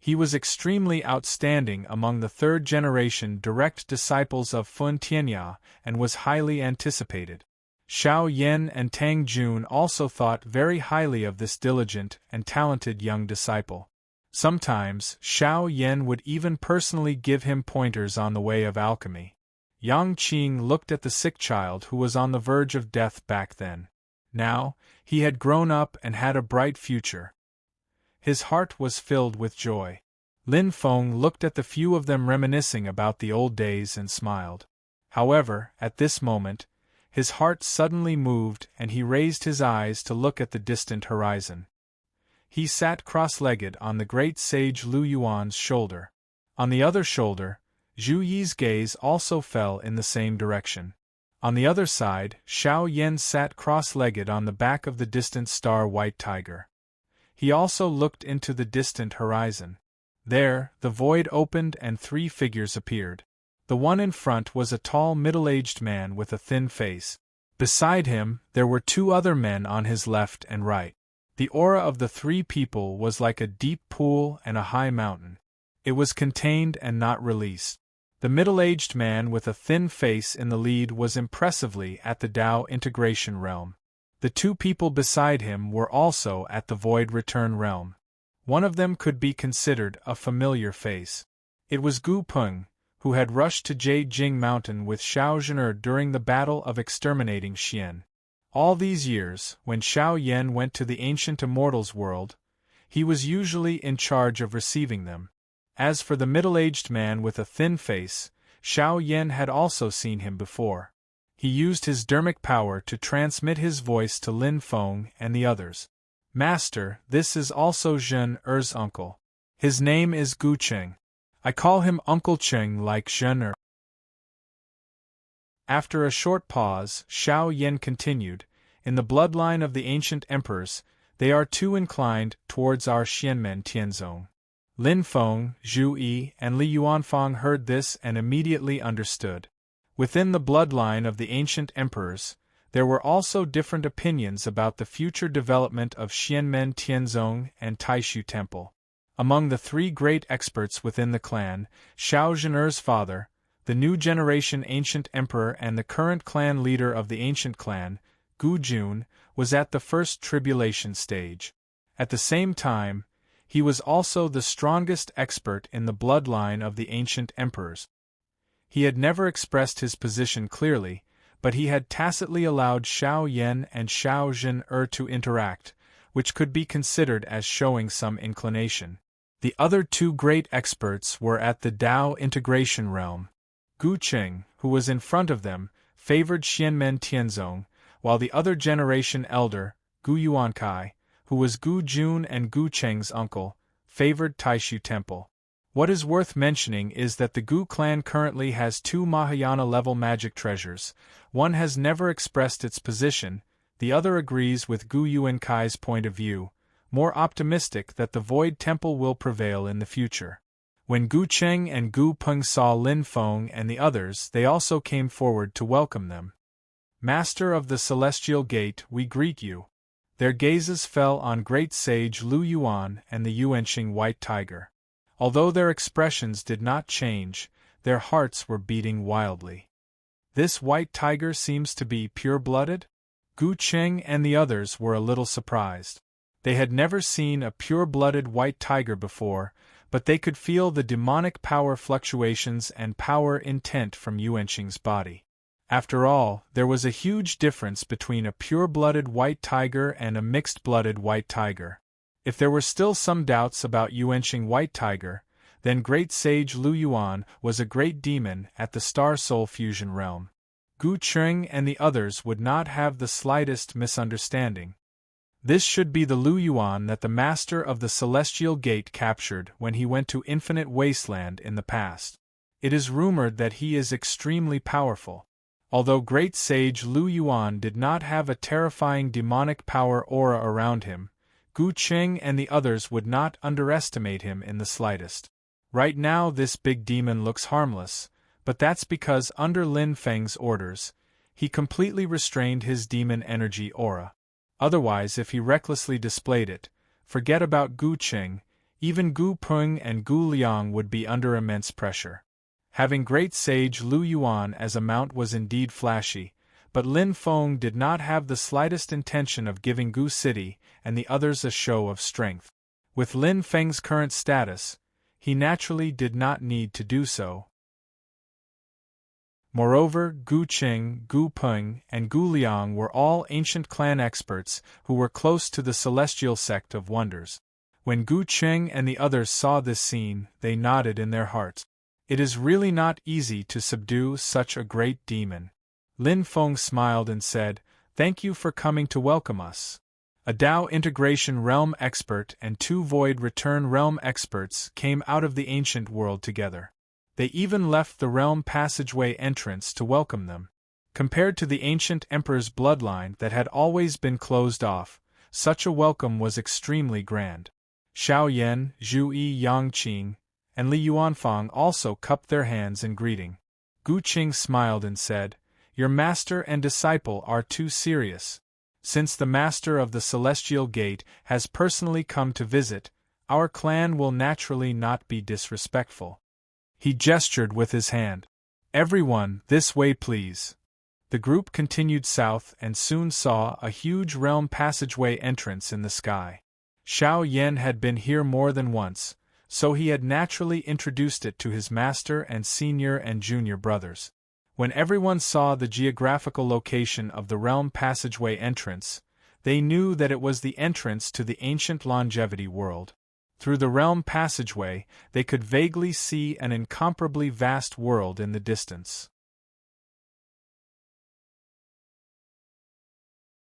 He was extremely outstanding among the third-generation direct disciples of Fun Tianya and was highly anticipated. Xiao Yan and Tang Jun also thought very highly of this diligent and talented young disciple. Sometimes, Xiao Yan would even personally give him pointers on the way of alchemy. Yang Qing looked at the sick child who was on the verge of death back then. Now, he had grown up and had a bright future. His heart was filled with joy. Lin Feng looked at the few of them reminiscing about the old days and smiled. However, at this moment, his heart suddenly moved and he raised his eyes to look at the distant horizon. He sat cross-legged on the great sage Lu Yuan's shoulder. On the other shoulder, Zhu Yi's gaze also fell in the same direction. On the other side, Xiao Yan sat cross-legged on the back of the distant star-white tiger. He also looked into the distant horizon. There, the void opened and three figures appeared. The one in front was a tall middle-aged man with a thin face. Beside him, there were two other men on his left and right. The aura of the three people was like a deep pool and a high mountain. It was contained and not released. The middle-aged man with a thin face in the lead was impressively at the Tao integration realm. The two people beside him were also at the void return realm. One of them could be considered a familiar face. It was Gu Peng, who had rushed to Jade Jing Mountain with Xiao Zhen'er during the battle of exterminating Xian. All these years, when Xiao Yan went to the ancient immortals world, he was usually in charge of receiving them. As for the middle-aged man with a thin face, Xiao Yan had also seen him before. He used his dermic power to transmit his voice to Lin Feng and the others. Master, this is also Zhen'er's uncle. His name is Gu Cheng. I call him Uncle Cheng like Zhen'er. After a short pause, Xiao Yan continued, in the bloodline of the ancient emperors, they are too inclined towards our Xianmen Tianzong. Lin Feng, Zhu Yi, and Li Yuanfang heard this and immediately understood. Within the bloodline of the ancient emperors, there were also different opinions about the future development of Xianmen Tianzong and Taishu Temple. Among the three great experts within the clan, Xiao Zhen'er's father, the new generation ancient emperor and the current clan leader of the ancient clan, Gu Jun, was at the first tribulation stage. At the same time, he was also the strongest expert in the bloodline of the ancient emperors. He had never expressed his position clearly, but he had tacitly allowed Xiao Yan and Xiao Zhen'er to interact, which could be considered as showing some inclination. The other two great experts were at the Tao integration realm. Gu Cheng, who was in front of them, favored Xianmen Tianzong, while the other generation elder, Gu Yuankai, who was Gu Jun and Gu Cheng's uncle, favored Taishu Temple. What is worth mentioning is that the Gu clan currently has two Mahayana-level magic treasures. One has never expressed its position, the other agrees with Gu Yuankai's point of view, more optimistic that the Void Temple will prevail in the future. When Gu Cheng and Gu Peng saw Lin Feng and the others, they also came forward to welcome them. Master of the Celestial Gate, we greet you. Their gazes fell on great sage Lu Yuan and the Yuanqing White Tiger. Although their expressions did not change, their hearts were beating wildly. This white tiger seems to be pure-blooded? Gu Cheng and the others were a little surprised. They had never seen a pure-blooded white tiger before, but they could feel the demonic power fluctuations and power intent from Yuanqing's body. After all, there was a huge difference between a pure-blooded white tiger and a mixed-blooded white tiger. If there were still some doubts about Yuanqing White Tiger, then Great Sage Lu Yuan was a great demon at the Star-Soul Fusion realm. Gu Cheng and the others would not have the slightest misunderstanding. This should be the Lu Yuan that the Master of the Celestial Gate captured when he went to Infinite Wasteland in the past. It is rumored that he is extremely powerful. Although Great Sage Lu Yuan did not have a terrifying demonic power aura around him, Gu Cheng and the others would not underestimate him in the slightest. Right now this big demon looks harmless, But that's because under Lin Feng's orders, he completely restrained his demon energy aura. Otherwise, if he recklessly displayed it, forget about Gu Qing, even Gu Peng and Gu Liang would be under immense pressure. Having great sage Lu Yuan as a mount was indeed flashy, but Lin Feng did not have the slightest intention of giving Gu City and the others a show of strength. With Lin Feng's current status, he naturally did not need to do so. Moreover, Gu Qing, Gu Peng, and Gu Liang were all ancient clan experts who were close to the celestial sect of wonders. When Gu Qing and the others saw this scene, they nodded in their hearts. It is really not easy to subdue such a great demon. Lin Feng smiled and said, "Thank you for coming to welcome us." A Dao Integration Realm expert and 2 Void Return Realm experts came out of the ancient world together. They even left the realm passageway entrance to welcome them. Compared to the ancient emperor's bloodline that had always been closed off, such a welcome was extremely grand. Xiao Yan, Zhu Yi Yangqing, and Li Yuanfang also cupped their hands in greeting. Gu Qing smiled and said, "Your master and disciple are too serious. Since the master of the Celestial Gate has personally come to visit, our clan will naturally not be disrespectful." He gestured with his hand. "Everyone, this way please." The group continued south and soon saw a huge realm passageway entrance in the sky. Xiao Yan had been here more than once, so he had naturally introduced it to his master and senior and junior brothers. When everyone saw the geographical location of the realm passageway entrance, they knew that it was the entrance to the ancient longevity world. Through the realm passageway, they could vaguely see an incomparably vast world in the distance.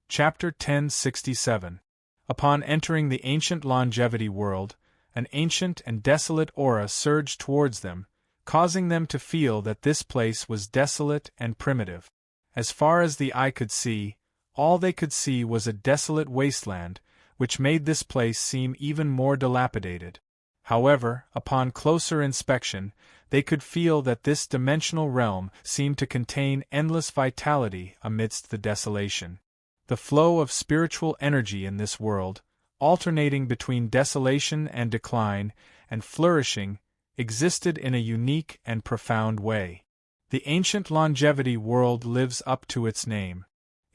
Chapter 1067. Upon entering the ancient longevity world, an ancient and desolate aura surged towards them, causing them to feel that this place was desolate and primitive. As far as the eye could see, all they could see was a desolate wasteland, which made this place seem even more dilapidated. However, upon closer inspection, they could feel that this dimensional realm seemed to contain endless vitality amidst the desolation. The flow of spiritual energy in this world, alternating between desolation and decline, and flourishing, existed in a unique and profound way. The ancient longevity world lives up to its name.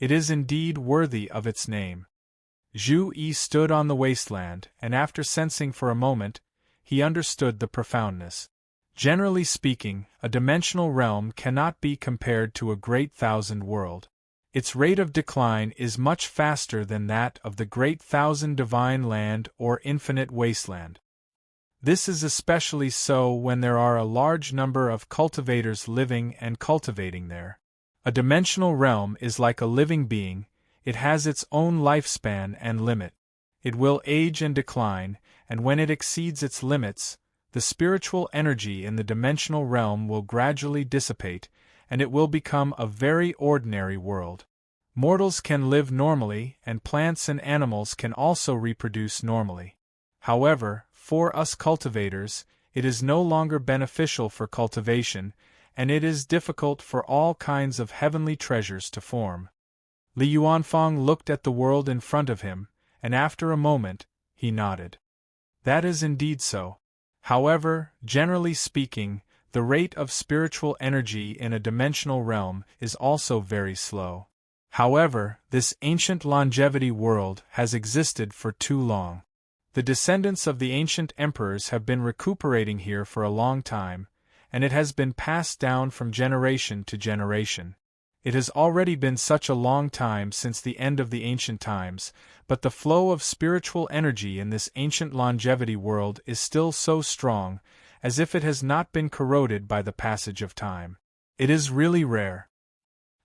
It is indeed worthy of its name. Zhu Yi stood on the wasteland, and after sensing for a moment, he understood the profoundness. Generally speaking, a dimensional realm cannot be compared to a great thousand world. Its rate of decline is much faster than that of the great thousand divine land or infinite wasteland. This is especially so when there are a large number of cultivators living and cultivating there. A dimensional realm is like a living being. It has its own lifespan and limit. It will age and decline, and when it exceeds its limits, the spiritual energy in the dimensional realm will gradually dissipate, and it will become a very ordinary world. Mortals can live normally, and plants and animals can also reproduce normally. However, for us cultivators, it is no longer beneficial for cultivation, and it is difficult for all kinds of heavenly treasures to form. Li Yuanfang looked at the world in front of him, and after a moment, he nodded. That is indeed so. However, generally speaking, the rate of spiritual energy in a dimensional realm is also very slow. However, this ancient longevity world has existed for too long. The descendants of the ancient emperors have been recuperating here for a long time, and it has been passed down from generation to generation. It has already been such a long time since the end of the ancient times, but the flow of spiritual energy in this ancient longevity world is still so strong, as if it has not been corroded by the passage of time. It is really rare.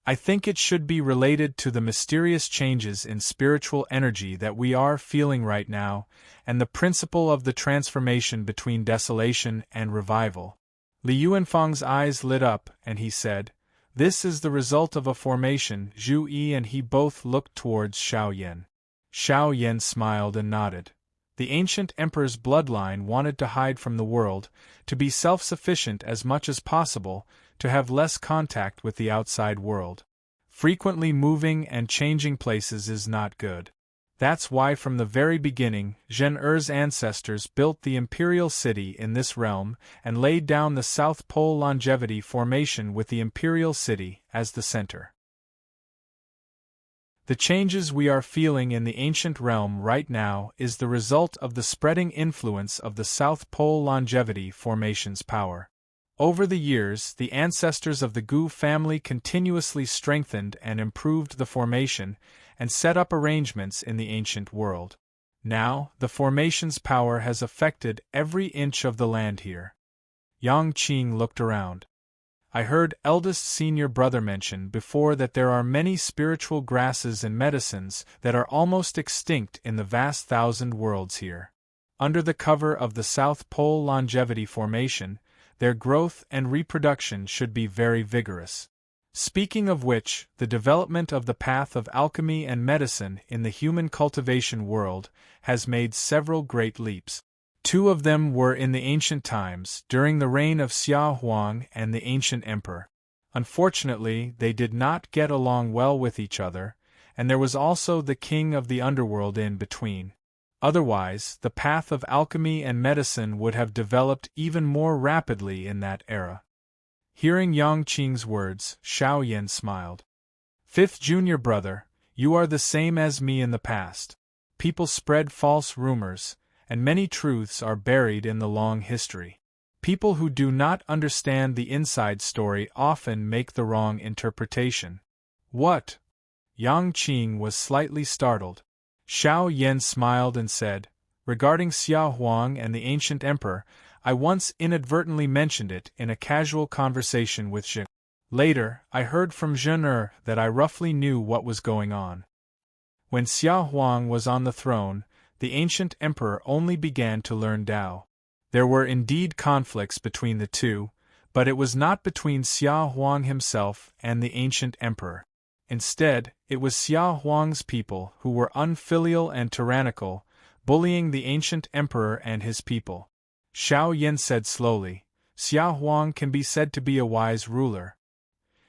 I think it should be related to the mysterious changes in spiritual energy that we are feeling right now, and the principle of the transformation between desolation and revival. Li Yuanfang's eyes lit up, and he said, "This is the result of a formation." Zhu Yi and he both looked towards Xiao Yan. Xiao Yan smiled and nodded. The ancient emperor's bloodline wanted to hide from the world, to be self-sufficient as much as possible, to have less contact with the outside world. Frequently moving and changing places is not good. That's why from the very beginning, Zhen Er's ancestors built the imperial city in this realm and laid down the South Pole longevity formation with the imperial city as the center. The changes we are feeling in the ancient realm right now is the result of the spreading influence of the South Pole longevity formation's power. Over the years, the ancestors of the Gu family continuously strengthened and improved the formation and set up arrangements in the ancient world. Now, the formation's power has affected every inch of the land here. Yang Qing looked around. I heard eldest senior brother mention before that there are many spiritual grasses and medicines that are almost extinct in the vast thousand worlds here. Under the cover of the South Pole longevity formation, their growth and reproduction should be very vigorous. Speaking of which, the development of the path of alchemy and medicine in the human cultivation world has made several great leaps. Two of them were in the ancient times, during the reign of Xia Huang and the ancient emperor. Unfortunately, they did not get along well with each other, and there was also the king of the underworld in between. Otherwise, the path of alchemy and medicine would have developed even more rapidly in that era. Hearing Yang Qing's words, Xiao Yan smiled. Fifth junior brother, you are the same as me in the past. People spread false rumors, and many truths are buried in the long history. People who do not understand the inside story often make the wrong interpretation. What? Yang Qing was slightly startled. Xiao Yan smiled and said, regarding Xia Huang and the ancient emperor, I once inadvertently mentioned it in a casual conversation with Zheng. Later, I heard from Zhen Er that I roughly knew what was going on. When Xia Huang was on the throne, the ancient emperor only began to learn Tao. There were indeed conflicts between the two, but it was not between Xia Huang himself and the ancient emperor. Instead, it was Xia Huang's people who were unfilial and tyrannical, bullying the ancient emperor and his people. Xiao Yan said slowly, Xia Huang can be said to be a wise ruler.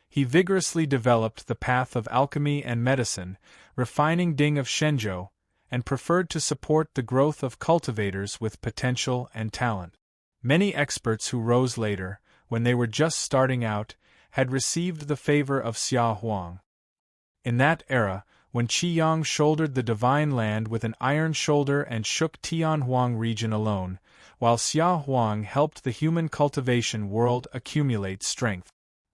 He vigorously developed the path of alchemy and medicine, refining Ding of Shenzhou, and preferred to support the growth of cultivators with potential and talent. Many experts who rose later, when they were just starting out, had received the favor of Xia Huang. In that era, when Qi Yang shouldered the divine land with an iron shoulder and shook Tianhuang region alone, while Xia Huang helped the human cultivation world accumulate strength.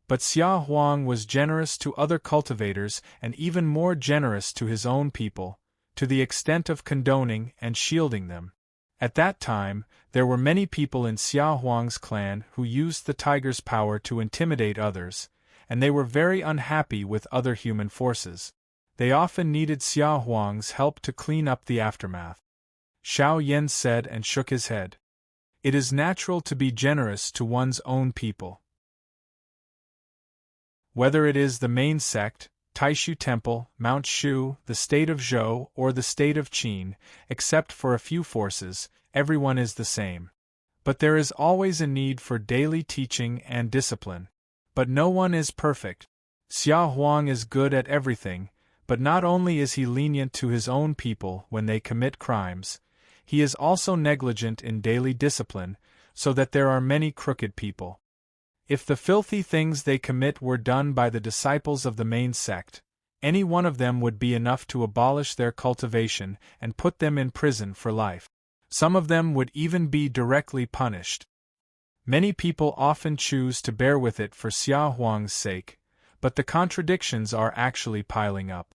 But Xia Huang was generous to other cultivators and even more generous to his own people, to the extent of condoning and shielding them. At that time, there were many people in Xia Huang's clan who used the tiger's power to intimidate others, and they were very unhappy with other human forces. They often needed Xia Huang's help to clean up the aftermath. Xiao Yan said and shook his head. It is natural to be generous to one's own people. Whether it is the main sect, Taishu Temple, Mount Shu, the state of Zhou, or the state of Qin, except for a few forces, everyone is the same. But there is always a need for daily teaching and discipline. But no one is perfect. Xia Huang is good at everything, but not only is he lenient to his own people when they commit crimes, he is also negligent in daily discipline, so that there are many crooked people. If the filthy things they commit were done by the disciples of the main sect, any one of them would be enough to abolish their cultivation and put them in prison for life. Some of them would even be directly punished. Many people often choose to bear with it for Xia Huang's sake, but the contradictions are actually piling up.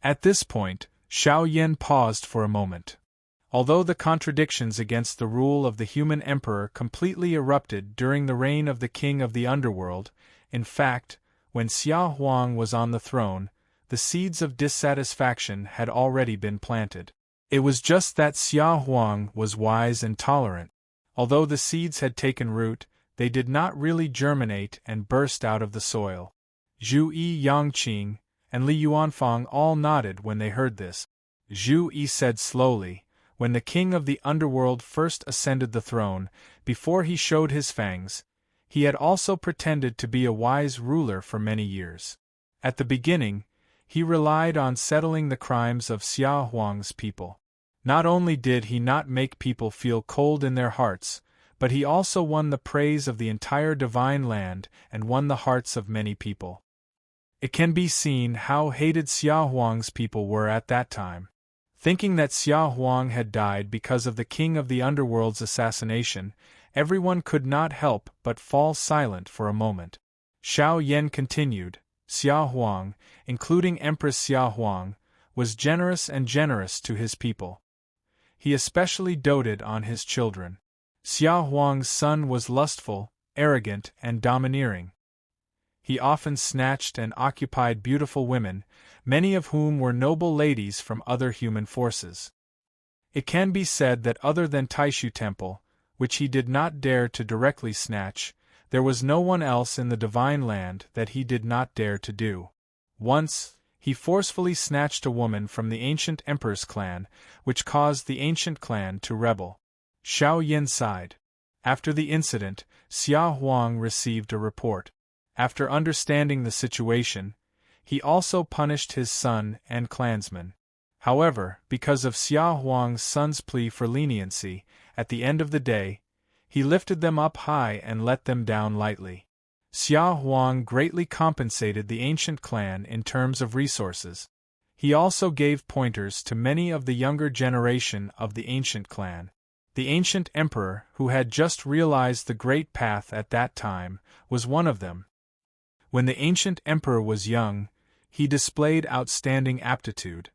At this point, Xiao Yan paused for a moment. Although the contradictions against the rule of the human emperor completely erupted during the reign of the king of the underworld, in fact, when Xia Huang was on the throne, the seeds of dissatisfaction had already been planted. It was just that Xia Huang was wise and tolerant. Although the seeds had taken root, they did not really germinate and burst out of the soil. Zhu Yi, Yang Qing, and Li Yuanfang all nodded when they heard this. Zhu Yi said slowly, when the king of the underworld first ascended the throne, before he showed his fangs, He had also pretended to be a wise ruler for many years. At the beginning, he relied on settling the crimes of Xia Huang's people. Not only did he not make people feel cold in their hearts, but he also won the praise of the entire divine land and won the hearts of many people. It can be seen how hated Xia Huang's people were at that time. Thinking that Xia Huang had died because of the king of the underworld's assassination, everyone could not help but fall silent for a moment. Xiao Yan continued, Xia Huang, including Empress Xia Huang, was generous to his people. He especially doted on his children. Xia Huang's son was lustful, arrogant, and domineering. He often snatched and occupied beautiful women, many of whom were noble ladies from other human forces. It can be said that other than Taishu Temple, which he did not dare to directly snatch, there was no one else in the divine land that he did not dare to do. Once, he forcefully snatched a woman from the ancient emperor's clan, which caused the ancient clan to rebel. Xiao Yin sighed. After the incident, Xia Huang received a report. After understanding the situation, he also punished his son and clansmen. However, because of Xia Huang's son's plea for leniency, at the end of the day, he lifted them up high and let them down lightly. Xia Huang greatly compensated the ancient clan in terms of resources. He also gave pointers to many of the younger generation of the ancient clan. The ancient emperor, who had just realized the great path at that time, was one of them. When the ancient emperor was young, he displayed outstanding aptitude.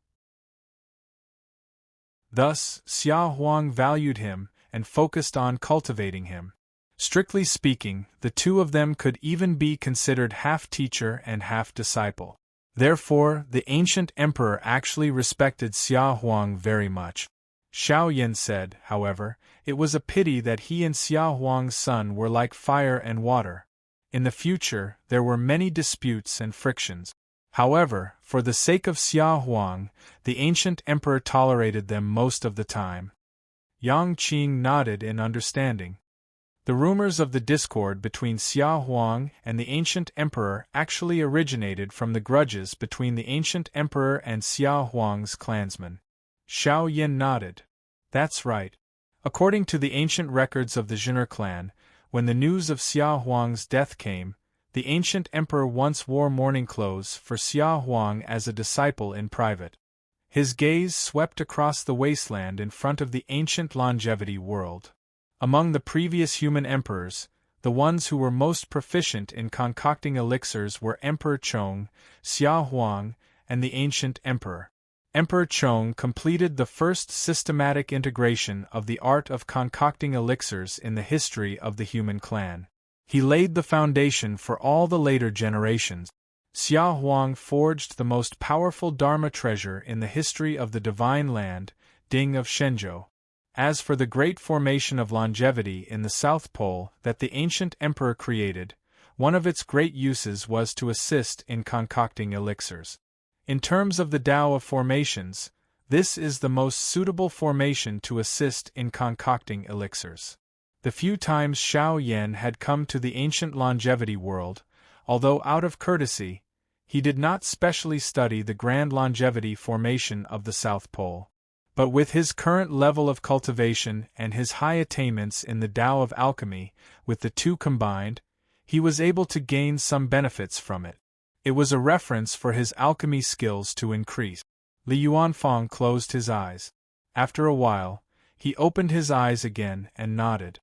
Thus, Xia Huang valued him and focused on cultivating him. Strictly speaking, the two of them could even be considered half teacher and half disciple. Therefore, the ancient emperor actually respected Xia Huang very much. Xiao Yin said, however, it was a pity that he and Xia Huang's son were like fire and water. In the future, there were many disputes and frictions. However, for the sake of Xia Huang, the ancient emperor tolerated them most of the time. Yang Qing nodded in understanding. The rumors of the discord between Xia Huang and the ancient emperor actually originated from the grudges between the ancient emperor and Xia Huang's clansmen. Xiao Yin nodded. That's right. According to the ancient records of the Zhen'er clan, when the news of Xia Huang's death came, the ancient emperor once wore mourning clothes for Xia Huang as a disciple in private. His gaze swept across the wasteland in front of the ancient longevity world. Among the previous human emperors, the ones who were most proficient in concocting elixirs were Emperor Chong, Xia Huang, and the ancient emperor. Emperor Chong completed the first systematic integration of the art of concocting elixirs in the history of the human clan. He laid the foundation for all the later generations. Xia Huang forged the most powerful Dharma treasure in the history of the divine land, Ding of Shenzhou. As for the great formation of longevity in the South Pole that the ancient emperor created, one of its great uses was to assist in concocting elixirs. In terms of the Tao of formations, this is the most suitable formation to assist in concocting elixirs. The few times Xiao Yan had come to the ancient longevity world, although out of courtesy, he did not specially study the grand longevity formation of the South Pole. But with his current level of cultivation and his high attainments in the Tao of alchemy, with the two combined, he was able to gain some benefits from it. It was a reference for his alchemy skills to increase. Li Yuanfang closed his eyes. After a while, he opened his eyes again and nodded.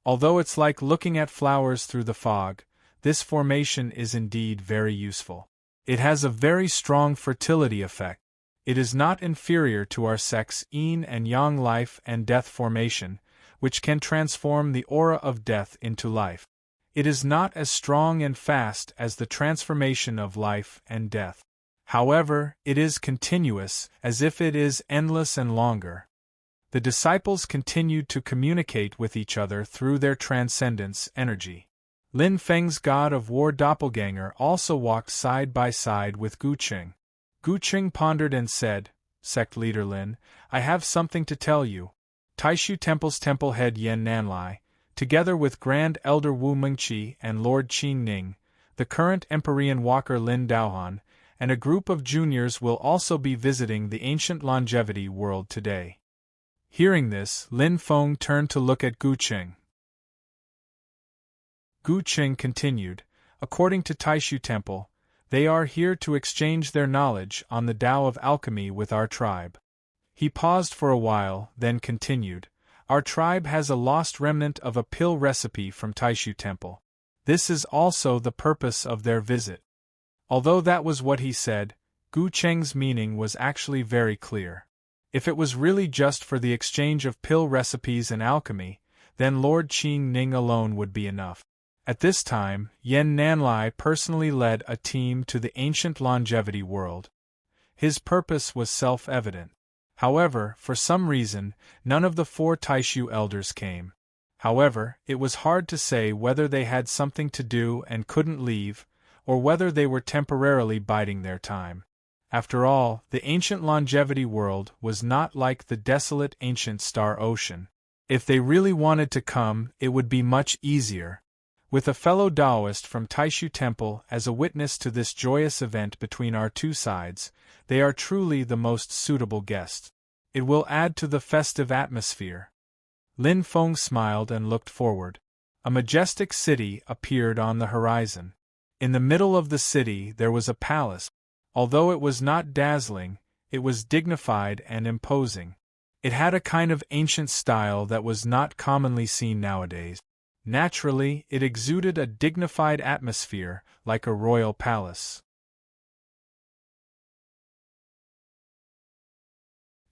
Although it's like looking at flowers through the fog, this formation is indeed very useful. It has a very strong fertility effect. It is not inferior to our sex yin and yang life and death formation, which can transform the aura of death into life. It is not as strong and fast as the transformation of life and death. However, it is continuous, as if it is endless and longer. The disciples continued to communicate with each other through their transcendence energy. Lin Feng's god of war doppelganger also walked side by side with Gu Qing. Gu Qing pondered and said, Sect Leader Lin, I have something to tell you. Taishu Temple's temple head Yen Nanlai, together with Grand Elder Wu Mengqi and Lord Qin Ning, the current Empyrean Walker Lin Daohan, and a group of juniors will also be visiting the ancient longevity world today. Hearing this, Lin Feng turned to look at Gu Qing. Gu Qing continued, according to Taishu Temple, they are here to exchange their knowledge on the Tao of alchemy with our tribe. He paused for a while, then continued, our tribe has a lost remnant of a pill recipe from Taishu Temple. This is also the purpose of their visit. Although that was what he said, Gu Cheng's meaning was actually very clear. If it was really just for the exchange of pill recipes and alchemy, then Lord Qin Ning alone would be enough. At this time, Yen Nanlai personally led a team to the ancient longevity world. His purpose was self-evident. However, for some reason, none of the 4 Taishu elders came. However, it was hard to say whether they had something to do and couldn't leave, or whether they were temporarily biding their time. After all, the ancient longevity world was not like the desolate ancient star ocean. If they really wanted to come, it would be much easier. With a fellow Taoist from Taishu Temple as a witness to this joyous event between our two sides, they are truly the most suitable guests. It will add to the festive atmosphere. Lin Feng smiled and looked forward. A majestic city appeared on the horizon. In the middle of the city there was a palace. Although it was not dazzling, it was dignified and imposing. It had a kind of ancient style that was not commonly seen nowadays. Naturally, it exuded a dignified atmosphere, like a royal palace.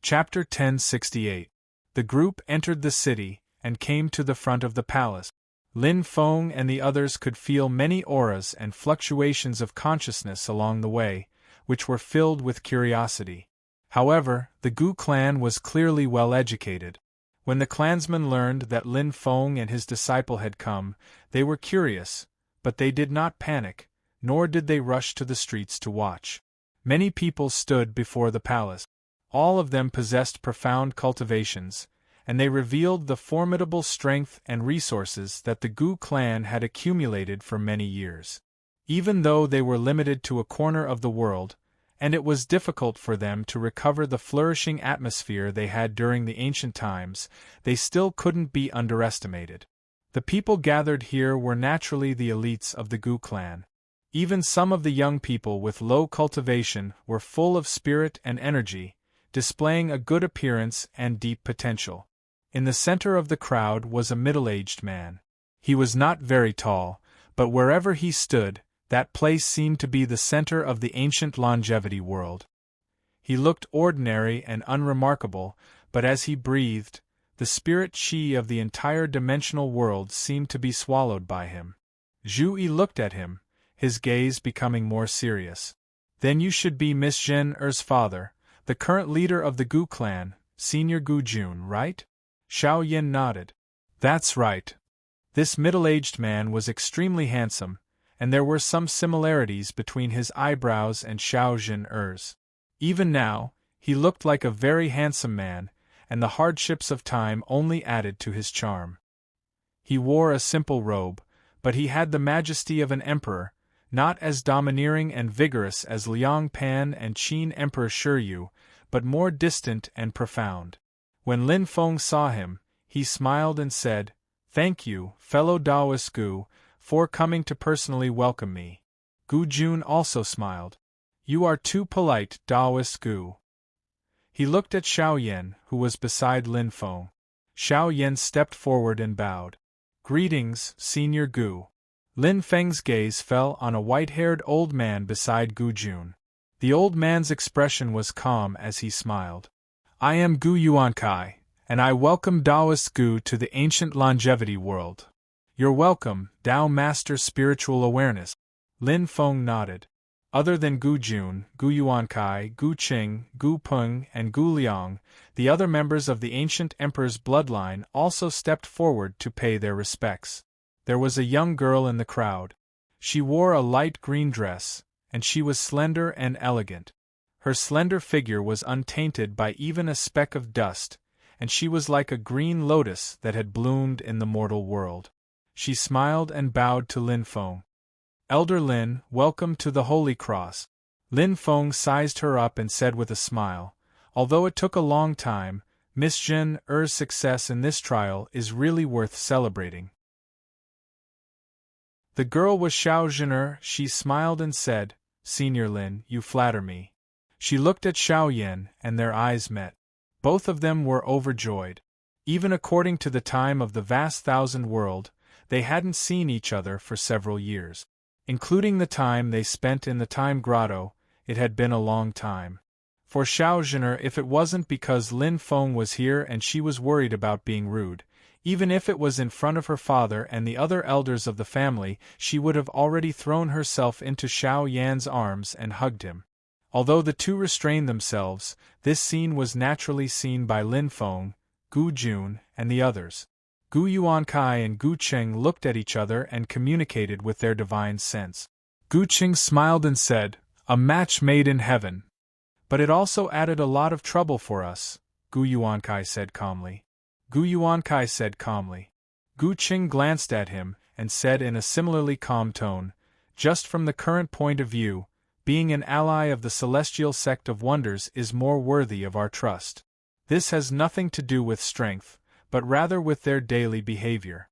Chapter 1068. The group entered the city, and came to the front of the palace. Lin Feng and the others could feel many auras and fluctuations of consciousness along the way, which were filled with curiosity. However, the Gu clan was clearly well educated. When the clansmen learned that Lin Feng and his disciple had come, they were curious, but they did not panic, nor did they rush to the streets to watch. Many people stood before the palace. All of them possessed profound cultivations, and they revealed the formidable strength and resources that the Gu clan had accumulated for many years. Even though they were limited to a corner of the world, and it was difficult for them to recover the flourishing atmosphere they had during the ancient times, they still couldn't be underestimated. The people gathered here were naturally the elites of the Gu clan. Even some of the young people with low cultivation were full of spirit and energy, displaying a good appearance and deep potential. In the center of the crowd was a middle-aged man. He was not very tall, but wherever he stood, that place seemed to be the center of the ancient longevity world. He looked ordinary and unremarkable, but as he breathed, the spirit qi of the entire dimensional world seemed to be swallowed by him. Zhu Yi looked at him, his gaze becoming more serious. Then you should be Miss Zhen Er's father, the current leader of the Gu clan, Senior Gu Jun, right? Xiao Yin nodded. That's right. This middle-aged man was extremely handsome, and there were some similarities between his eyebrows and Xiao Jin Er's. Even now, he looked like a very handsome man, and the hardships of time only added to his charm. He wore a simple robe, but he had the majesty of an emperor, not as domineering and vigorous as Liang Pan and Qin Emperor Shiryu, but more distant and profound. When Lin Feng saw him, he smiled and said, "Thank you, fellow Taoist Gu, for coming to personally welcome me." Gu Jun also smiled. "You are too polite, Taoist Gu." He looked at Xiao Yan, who was beside Lin Feng. Xiao Yan stepped forward and bowed. "Greetings, Senior Gu." Lin Feng's gaze fell on a white-haired old man beside Gu Jun. The old man's expression was calm as he smiled. "I am Gu Yuankai, and I welcome Taoist Gu to the ancient longevity world." "You're welcome, Tao Master Spiritual Awareness." Lin Feng nodded. Other than Gu Jun, Gu Yuankai, Gu Qing, Gu Peng, and Gu Liang, the other members of the ancient emperor's bloodline also stepped forward to pay their respects. There was a young girl in the crowd. She wore a light green dress, and she was slender and elegant. Her slender figure was untainted by even a speck of dust, and she was like a green lotus that had bloomed in the mortal world. She smiled and bowed to Lin Feng. "Elder Lin, welcome to the Holy Cross." Lin Feng sized her up and said with a smile, "Although it took a long time, Miss Zhen Er's success in this trial is really worth celebrating." The girl was Xiao Zhener. She smiled and said, "Senior Lin, you flatter me." She looked at Xiao Yan, and their eyes met. Both of them were overjoyed. Even according to the time of the vast thousand world, they hadn't seen each other for several years. Including the time they spent in the Time Grotto, it had been a long time. For Xiao Zhener, if it wasn't because Lin Feng was here and she was worried about being rude, even if it was in front of her father and the other elders of the family, she would have already thrown herself into Xiao Yan's arms and hugged him. Although the two restrained themselves, this scene was naturally seen by Lin Feng, Gu Jun, and the others. Gu Yuankai and Gu Cheng looked at each other and communicated with their divine sense. Gu Cheng smiled and said, "A match made in heaven." "But it also added a lot of trouble for us," Gu Yuankai said calmly. Gu Cheng glanced at him and said in a similarly calm tone, "Just from the current point of view, being an ally of the celestial sect of wonders is more worthy of our trust. This has nothing to do with strength, but rather with their daily behavior.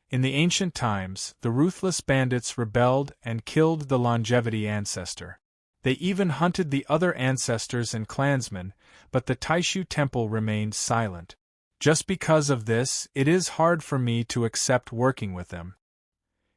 In the ancient times, the ruthless bandits rebelled and killed the longevity ancestor. They even hunted the other ancestors and clansmen, but the Taishu temple remained silent. Just because of this, it is hard for me to accept working with them."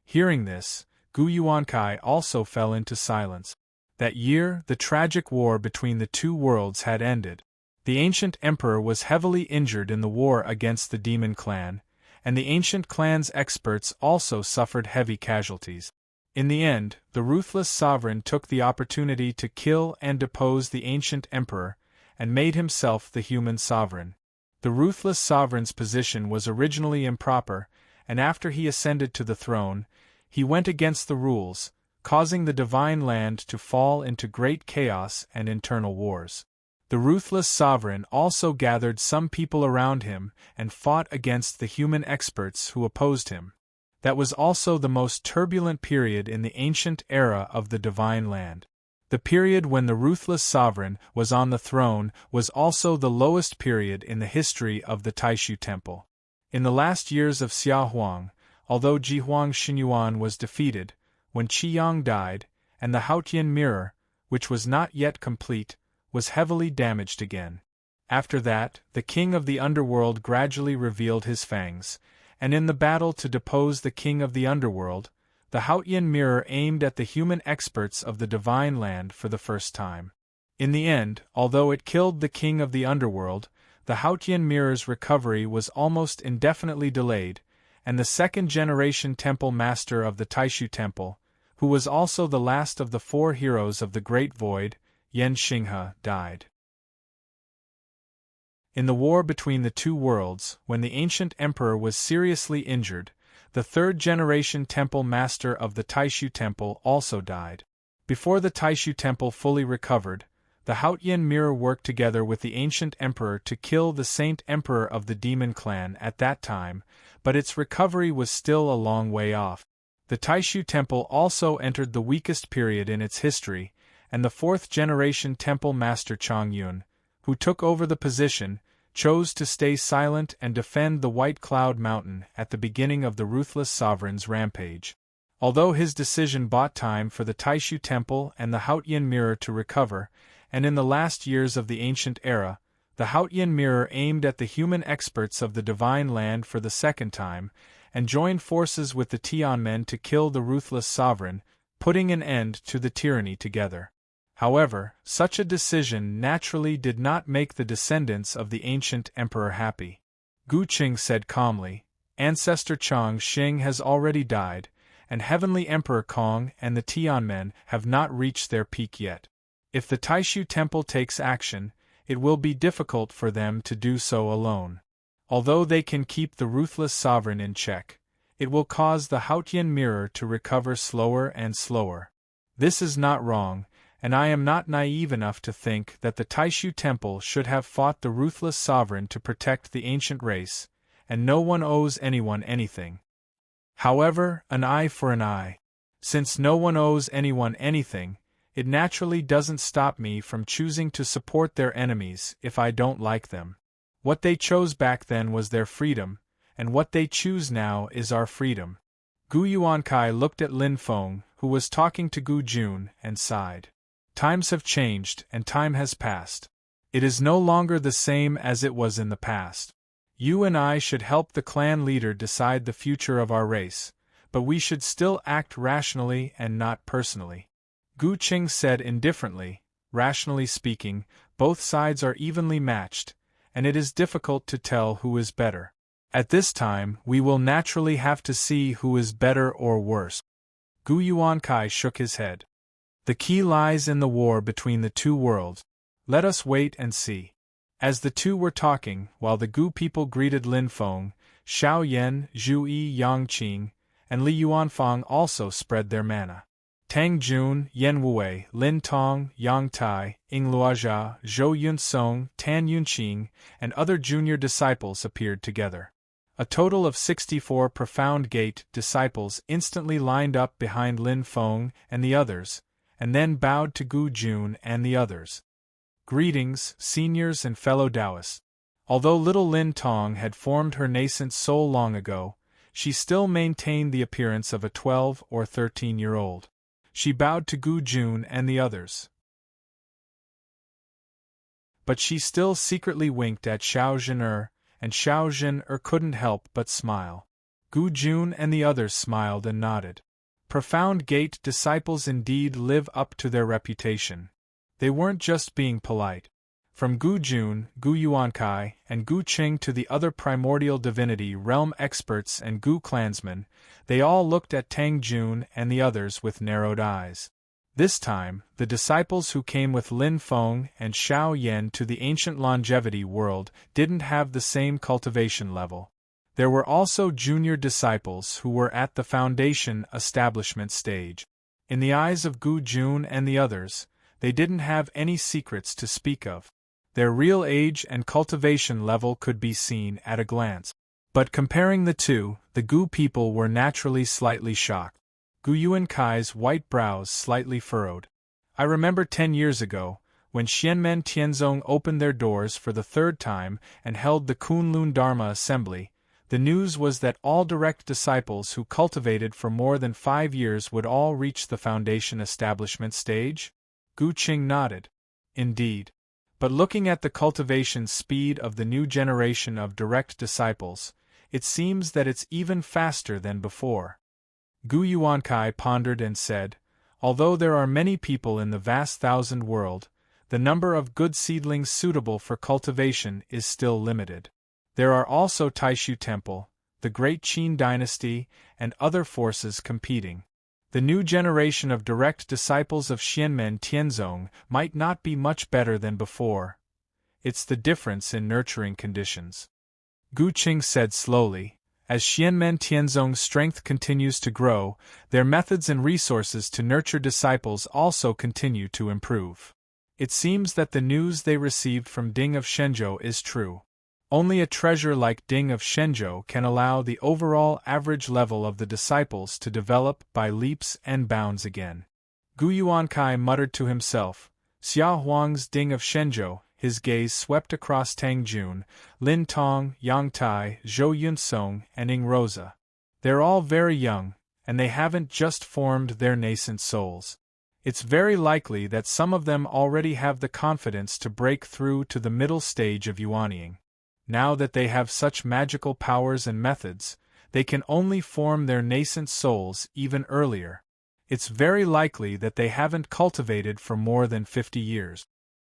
Hearing this, Gu Yuankai also fell into silence. That year, the tragic war between the two worlds had ended. The ancient emperor was heavily injured in the war against the demon clan, and the ancient clan's experts also suffered heavy casualties. In the end, the ruthless sovereign took the opportunity to kill and depose the ancient emperor, and made himself the human sovereign. The ruthless sovereign's position was originally improper, and after he ascended to the throne, he went against the rules, causing the divine land to fall into great chaos and internal wars. The ruthless sovereign also gathered some people around him and fought against the human experts who opposed him. That was also the most turbulent period in the ancient era of the divine land. The period when the ruthless sovereign was on the throne was also the lowest period in the history of the Taishu temple. In the last years of Xia Huang, although Jihuang Xinyuan was defeated, when Qi Yang died, and the Haotian mirror, which was not yet complete, was heavily damaged again. After that, the king of the underworld gradually revealed his fangs, and in the battle to depose the king of the underworld, the Haotian mirror aimed at the human experts of the divine land for the first time. In the end, although it killed the king of the underworld, the Haotian mirror's recovery was almost indefinitely delayed, and the second-generation temple master of the Taishu temple, who was also the last of the four heroes of the Great Void, Yan Xinghe, died. In the war between the two worlds, when the ancient emperor was seriously injured, the third-generation temple master of the Taishu temple also died. Before the Taishu temple fully recovered, the Haotian mirror worked together with the ancient emperor to kill the saint emperor of the demon clan at that time, but its recovery was still a long way off. The Taishu temple also entered the weakest period in its history, and the fourth-generation temple master Chang Yun, who took over the position, chose to stay silent and defend the White Cloud Mountain at the beginning of the ruthless sovereign's rampage. Although his decision bought time for the Taishu temple and the Haotian mirror to recover, and in the last years of the ancient era, the Haotian mirror aimed at the human experts of the divine land for the second time, and joined forces with the Tianmen to kill the ruthless sovereign, putting an end to the tyranny together. However, such a decision naturally did not make the descendants of the ancient emperor happy. Gu Qing said calmly, "Ancestor Chang Xing has already died, and Heavenly Emperor Kong and the Tianmen have not reached their peak yet. If the Taishu temple takes action, it will be difficult for them to do so alone. Although they can keep the ruthless sovereign in check, it will cause the Haotian mirror to recover slower and slower. This is not wrong, and I am not naive enough to think that the Taishu Temple should have fought the ruthless sovereign to protect the ancient race, and no one owes anyone anything. However, an eye for an eye. Since no one owes anyone anything, it naturally doesn't stop me from choosing to support their enemies if I don't like them. What they chose back then was their freedom, and what they choose now is our freedom. Gu Yuankai looked at Lin Feng, who was talking to Gu Jun, and sighed. Times have changed, and time has passed. It is no longer the same as it was in the past. You and I should help the clan leader decide the future of our race, but we should still act rationally and not personally. Gu Qing said indifferently, rationally speaking, both sides are evenly matched, and it is difficult to tell who is better. At this time, we will naturally have to see who is better or worse. Gu Yuankai shook his head. The key lies in the war between the two worlds. Let us wait and see. As the two were talking, while the Gu people greeted Lin Feng, Xiao Yan, Zhu Yi Yangqing, and Li Yuanfang also spread their manna. Tang Jun, Yan Wei, Lin Tong, Yang Tai, Ing Luojia, Zhou Yunsong, Tan Yunqing, and other junior disciples appeared together. A total of 64 Profound Gate disciples instantly lined up behind Lin Feng and the others, and then bowed to Gu Jun and the others. Greetings, seniors and fellow Taoists. Although little Lin Tong had formed her nascent soul long ago, she still maintained the appearance of a 12 or 13-year-old. She bowed to Gu Jun and the others. But she still secretly winked at Xiao Zhen'er, and Xiao Zhen'er couldn't help but smile. Gu Jun and the others smiled and nodded. Profound Gate disciples indeed live up to their reputation. They weren't just being polite. From Gu Jun, Gu Yuankai, and Gu Qing to the other primordial divinity realm experts and Gu clansmen, they all looked at Tang Jun and the others with narrowed eyes. This time, the disciples who came with Lin Feng and Xiao Yan to the ancient longevity world didn't have the same cultivation level. There were also junior disciples who were at the foundation establishment stage. In the eyes of Gu Jun and the others, they didn't have any secrets to speak of. Their real age and cultivation level could be seen at a glance. But comparing the two, the Gu people were naturally slightly shocked. Gu Yuankai's white brows slightly furrowed. I remember 10 years ago, when Xianmen Tianzong opened their doors for the third time and held the Kunlun Dharma assembly, the news was that all direct disciples who cultivated for more than 5 years would all reach the foundation establishment stage? Gu Qing nodded. Indeed. But looking at the cultivation speed of the new generation of direct disciples, it seems that it's even faster than before. Gu Yuankai pondered and said, although there are many people in the vast thousand world, the number of good seedlings suitable for cultivation is still limited. There are also Taishu Temple, the Great Qin Dynasty, and other forces competing. The new generation of direct disciples of Xianmen Tianzong might not be much better than before. It's the difference in nurturing conditions. Gu Qing said slowly, as Xianmen Tianzong's strength continues to grow, their methods and resources to nurture disciples also continue to improve. It seems that the news they received from Ding of Shenzhou is true. Only a treasure like Ding of Shenzhou can allow the overall average level of the disciples to develop by leaps and bounds again. Gu Yuankai muttered to himself, Xia Huang's Ding of Shenzhou. His gaze swept across Tang Jun, Lin Tong, Yang Tai, Zhou Yunsong, and Ing Rosa. They're all very young, and they haven't just formed their nascent souls. It's very likely that some of them already have the confidence to break through to the middle stage of Yuanying. Now that they have such magical powers and methods, they can only form their nascent souls even earlier. It's very likely that they haven't cultivated for more than 50 years.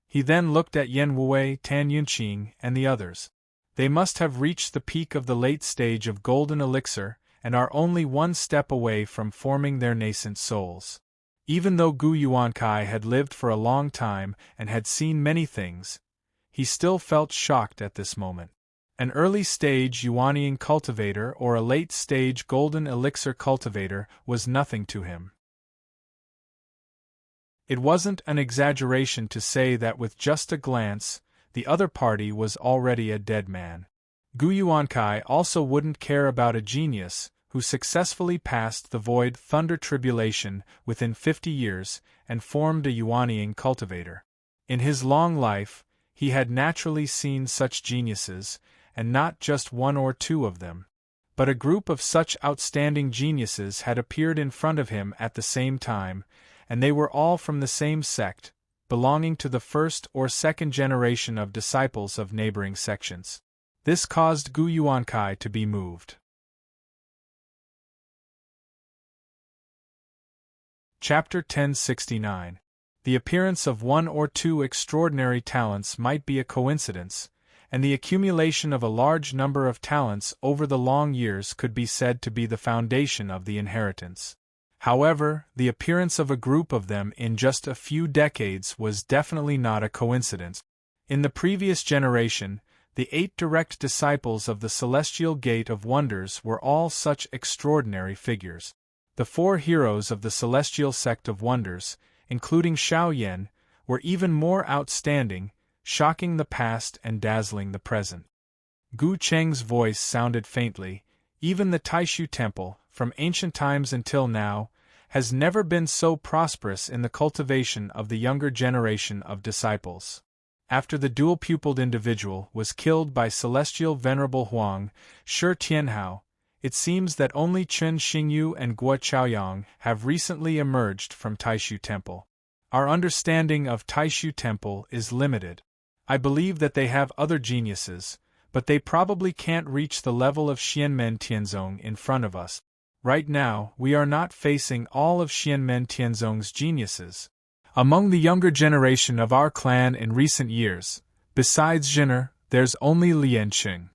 He then looked at Yan Wei, Tan Yunqing, and the others. They must have reached the peak of the late stage of golden elixir and are only one step away from forming their nascent souls. Even though Gu Yuankai had lived for a long time and had seen many things, he still felt shocked at this moment. An early-stage Yuanying cultivator or a late-stage golden elixir cultivator was nothing to him. It wasn't an exaggeration to say that with just a glance, the other party was already a dead man. Gu Yuankai also wouldn't care about a genius who successfully passed the void thunder tribulation within 50 years and formed a Yuanying cultivator. In his long life, he had naturally seen such geniuses, and not just one or two of them. But a group of such outstanding geniuses had appeared in front of him at the same time, and they were all from the same sect, belonging to the first or second generation of disciples of neighboring sections. This caused Gu Yuankai to be moved. Chapter 1069. The appearance of one or two extraordinary talents might be a coincidence, and the accumulation of a large number of talents over the long years could be said to be the foundation of the inheritance. However, the appearance of a group of them in just a few decades was definitely not a coincidence. In the previous generation, the 8 direct disciples of the Celestial Gate of Wonders were all such extraordinary figures. The 4 heroes of the Celestial Sect of Wonders, including Xiao Yan, were even more outstanding, shocking the past and dazzling the present. Gu Cheng's voice sounded faintly. Even the Taishu Temple, from ancient times until now, has never been so prosperous in the cultivation of the younger generation of disciples. After the dual-pupiled individual was killed by Celestial Venerable Huang, Shi Tianhao, it seems that only Chen Xingyu and Guo Chaoyang have recently emerged from Taishu Temple. Our understanding of Taishu Temple is limited. I believe that they have other geniuses, but they probably can't reach the level of Xianmen Tianzong in front of us. Right now, we are not facing all of Xianmen Tianzong's geniuses. Among the younger generation of our clan in recent years, besides Jin'er, there's only Lian Qing.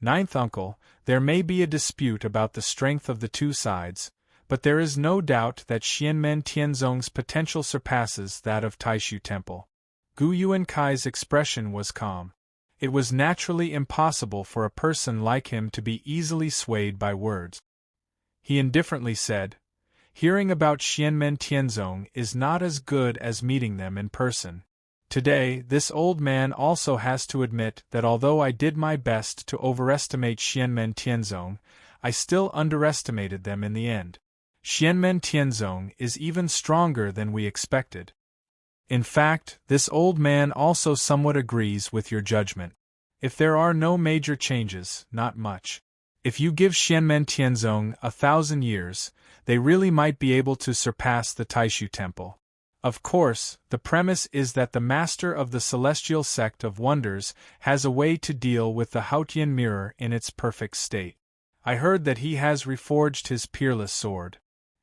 Ninth uncle, there may be a dispute about the strength of the two sides, but there is no doubt that Xianmen Tianzong's potential surpasses that of Taishu Temple. Gu Yuankai's expression was calm. It was naturally impossible for a person like him to be easily swayed by words. He indifferently said, "Hearing about Xianmen Tianzong is not as good as meeting them in person. Today, this old man also has to admit that although I did my best to overestimate Xianmen Tianzong, I still underestimated them in the end. Xianmen Tianzong is even stronger than we expected. In fact, this old man also somewhat agrees with your judgment. If there are no major changes, not much. If you give Xianmen Tianzong 1,000 years, they really might be able to surpass the Taishu Temple. Of course, the premise is that the master of the Celestial Sect of Wonders has a way to deal with the Haotian mirror in its perfect state. I heard that he has reforged his peerless sword.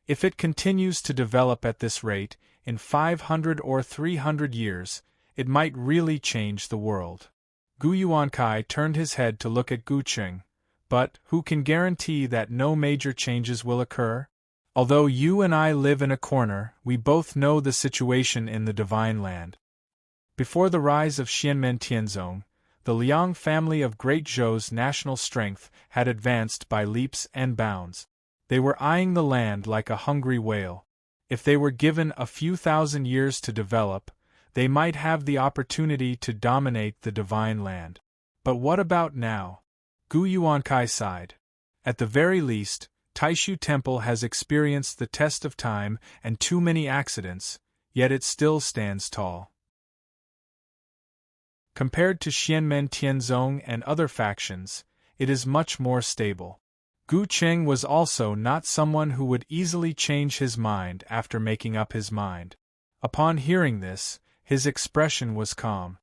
If it continues to develop at this rate, in 500 or 300 years, it might really change the world." Gu Yuankai turned his head to look at Gu Cheng. "But who can guarantee that no major changes will occur? Although you and I live in a corner, we both know the situation in the Divine Land." Before the rise of Xianmen Tianzong, the Liang family of Great Zhou's national strength had advanced by leaps and bounds. They were eyeing the land like a hungry whale. If they were given a few thousand years to develop, they might have the opportunity to dominate the Divine Land. But what about now? Gu Yuankai sighed. At the very least, Taishu Temple has experienced the test of time and too many accidents, yet it still stands tall. Compared to Xianmen Tianzong and other factions, it is much more stable. Gu Cheng was also not someone who would easily change his mind after making up his mind. Upon hearing this, his expression was calm.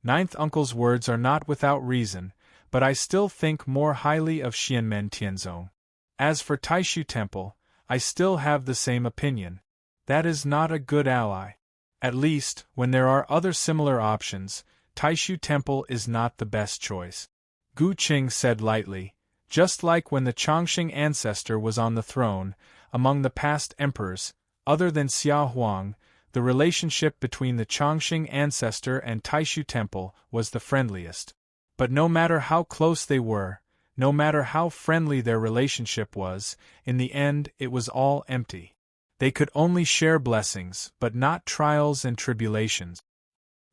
Ninth uncle's words are not without reason, but I still think more highly of Xianmen Tianzong. As for Taishu Temple, I still have the same opinion. That is not a good ally. At least, when there are other similar options, Taishu Temple is not the best choice. Gu Cheng said lightly, "Just like when the Chongqing ancestor was on the throne, among the past emperors, other than Xia Huang, the relationship between the Chongqing ancestor and Taishu Temple was the friendliest. But no matter how close they were, no matter how friendly their relationship was, in the end it was all empty. They could only share blessings, but not trials and tribulations.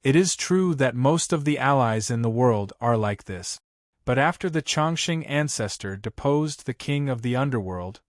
It is true that most of the allies in the world are like this. But after the Chongqing ancestor deposed the king of the underworld,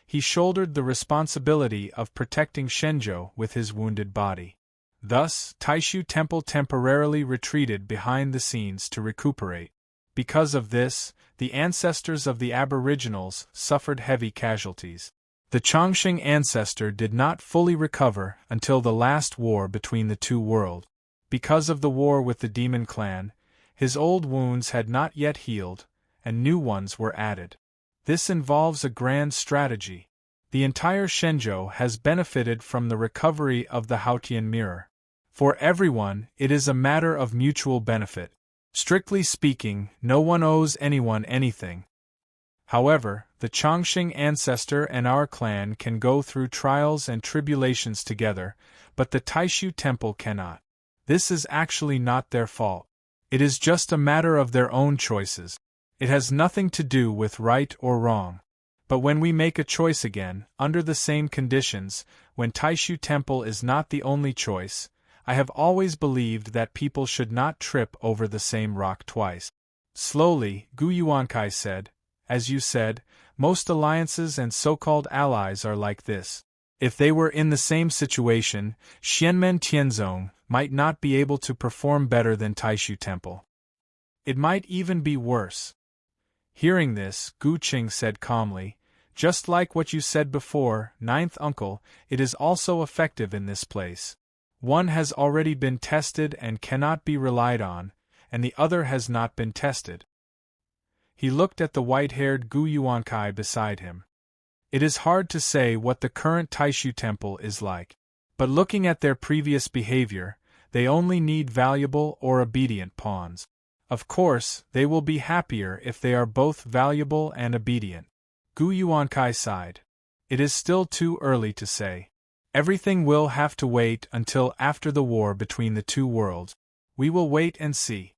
he shouldered the responsibility of protecting Shenzhou with his wounded body. Thus, Taishu Temple temporarily retreated behind the scenes to recuperate. Because of this, the ancestors of the aboriginals suffered heavy casualties. The Chongqing ancestor did not fully recover until the last war between the two worlds. Because of the war with the demon clan, his old wounds had not yet healed, and new ones were added. This involves a grand strategy. The entire Shenzhou has benefited from the recovery of the Haotian mirror. For everyone, it is a matter of mutual benefit. Strictly speaking, no one owes anyone anything. However, the Chongqing ancestor and our clan can go through trials and tribulations together, but the Taishu Temple cannot. This is actually not their fault. It is just a matter of their own choices. It has nothing to do with right or wrong. But when we make a choice again, under the same conditions, when Taishu Temple is not the only choice, I have always believed that people should not trip over the same rock twice. Slowly, Gu Yuankai said, as you said, most alliances and so-called allies are like this. If they were in the same situation, Xianmen Tianzong might not be able to perform better than Taishu Temple. It might even be worse. Hearing this, Gu Qing said calmly, just like what you said before, ninth uncle, it is also effective in this place. One has already been tested and cannot be relied on, and the other has not been tested. He looked at the white-haired Gu Yuankai beside him. It is hard to say what the current Taishu Temple is like. But looking at their previous behavior, they only need valuable or obedient pawns. Of course, they will be happier if they are both valuable and obedient. Gu Yuankai sighed. It is still too early to say. Everything will have to wait until after the war between the two worlds. We will wait and see.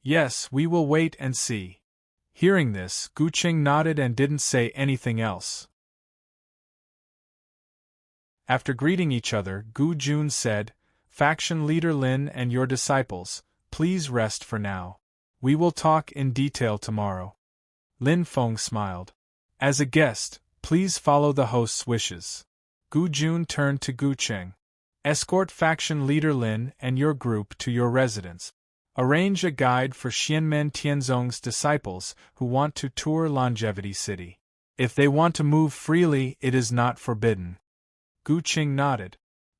Yes, we will wait and see. Hearing this, Gu Qing nodded and didn't say anything else. After greeting each other, Gu Jun said, Faction leader Lin and your disciples, please rest for now. We will talk in detail tomorrow. Lin Feng smiled. As a guest, please follow the host's wishes. Gu Jun turned to Gu Qing. Escort faction leader Lin and your group to your residence. Arrange a guide for Xianmen Tianzong's disciples who want to tour Longevity City. If they want to move freely, it is not forbidden. Gu Qing nodded.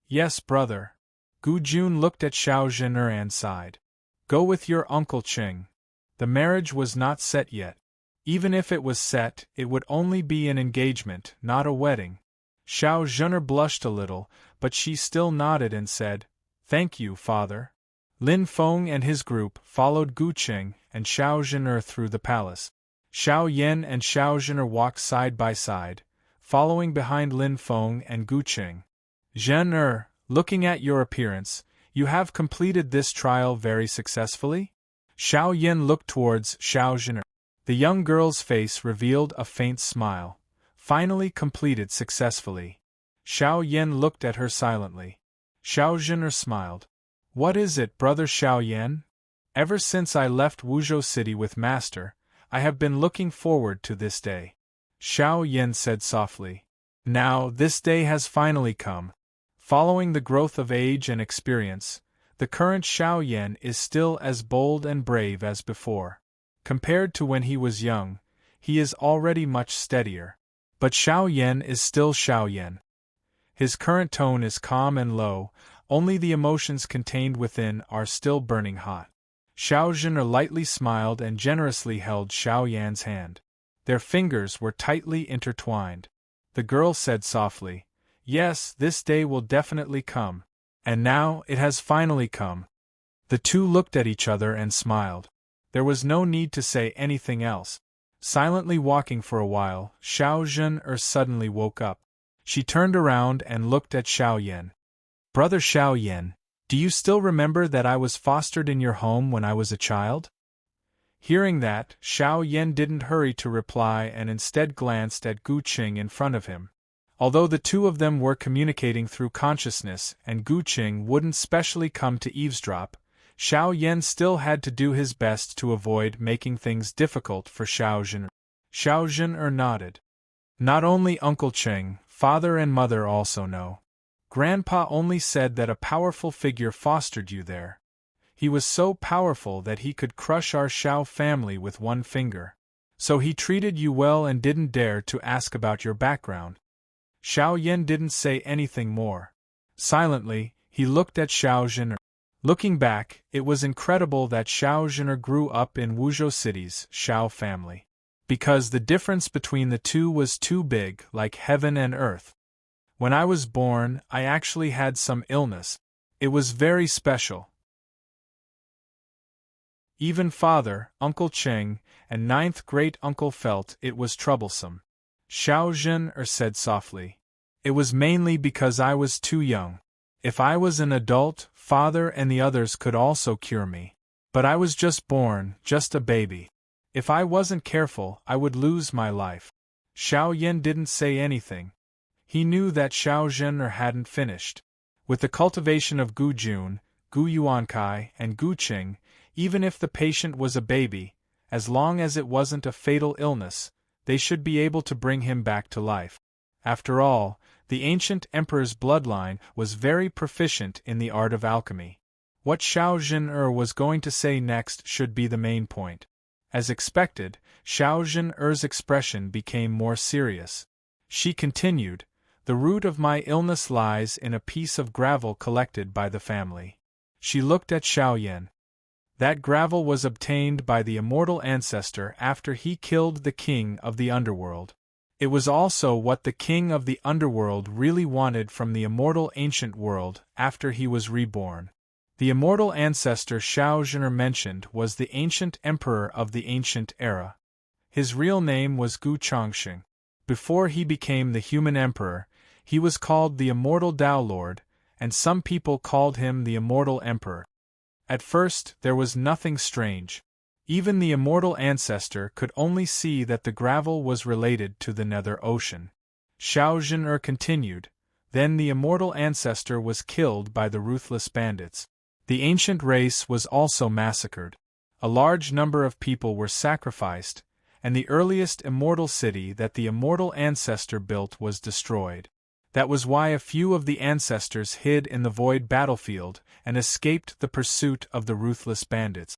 Yes, brother. Gu Jun looked at Xiao Zhen'er and sighed. Go with your uncle Qing. The marriage was not set yet. Even if it was set, it would only be an engagement, not a wedding. Xiao Zhen'er blushed a little, but she still nodded and said, Thank you, father. Lin Feng and his group followed Gu Qing and Xiao Zhen'er through the palace. Xiao Yan and Xiao Zhen'er walked side by side, following behind Lin Feng and Gu Qing. Zhen'er, looking at your appearance, you have completed this trial very successfully? Xiao Yan looked towards Xiao Zhen'er. The young girl's face revealed a faint smile. Finally completed successfully. Xiao Yan looked at her silently. Xiao Zhen'er smiled. What is it, brother Xiao Yan? Ever since I left Wuzhou City with Master, I have been looking forward to this day. Xiao Yan said softly. Now, this day has finally come. Following the growth of age and experience, the current Xiao Yan is still as bold and brave as before. Compared to when he was young, he is already much steadier. But Xiao Yan is still Xiao Yan. His current tone is calm and low, only the emotions contained within are still burning hot. Xiao Zhen'er lightly smiled and generously held Xiao Yan's hand. Their fingers were tightly intertwined. The girl said softly, Yes, this day will definitely come. And now, it has finally come. The two looked at each other and smiled. There was no need to say anything else. Silently walking for a while, Xiao Zhen'er suddenly woke up. She turned around and looked at Xiao Yan. Brother Xiao Yan, do you still remember that I was fostered in your home when I was a child? Hearing that, Xiao Yan didn't hurry to reply and instead glanced at Gu Qing in front of him. Although the two of them were communicating through consciousness and Gu Qing wouldn't specially come to eavesdrop, Xiao Yan still had to do his best to avoid making things difficult for Xiao Zhen'er. Xiao Zhen'er nodded. Not only Uncle Qing, father and mother also know. Grandpa only said that a powerful figure fostered you there. He was so powerful that he could crush our Xiao family with one finger. So he treated you well and didn't dare to ask about your background. Xiao Yan didn't say anything more. Silently, he looked at Xiao Zhen'er. Looking back, it was incredible that Xiao Zhen'er grew up in Wuzhou City's Xiao family. Because the difference between the two was too big, like heaven and earth. When I was born, I actually had some illness. It was very special. Even father, Uncle Qing, and ninth great-uncle felt it was troublesome. Xiao Zhen'er said softly. It was mainly because I was too young. If I was an adult, father and the others could also cure me. But I was just born, just a baby. If I wasn't careful, I would lose my life. Xiao Yan didn't say anything. He knew that Xiao Zhen'er hadn't finished. With the cultivation of Gu Jun, Gu Yuankai, and Gu Qing, even if the patient was a baby, as long as it wasn't a fatal illness, they should be able to bring him back to life. After all, the ancient emperor's bloodline was very proficient in the art of alchemy. What Xiao Zhen'er was going to say next should be the main point. As expected, Xiao Zhen'er's expression became more serious. She continued, "The root of my illness lies in a piece of gravel collected by the family." She looked at Xiao Yan. That gravel was obtained by the immortal ancestor after he killed the king of the underworld. It was also what the king of the underworld really wanted from the immortal ancient world after he was reborn. The immortal ancestor Xiao Zhen'er mentioned was the ancient emperor of the ancient era. His real name was Gu Chongxing. Before he became the human emperor, he was called the immortal Tao Lord, and some people called him the immortal emperor. At first, there was nothing strange. Even the immortal ancestor could only see that the gravel was related to the nether ocean. Xiao Zhen'er continued, "Then the immortal ancestor was killed by the ruthless bandits. The ancient race was also massacred. A large number of people were sacrificed, and the earliest immortal city that the immortal ancestor built was destroyed. That was why a few of the ancestors hid in the void battlefield and escaped the pursuit of the ruthless bandits.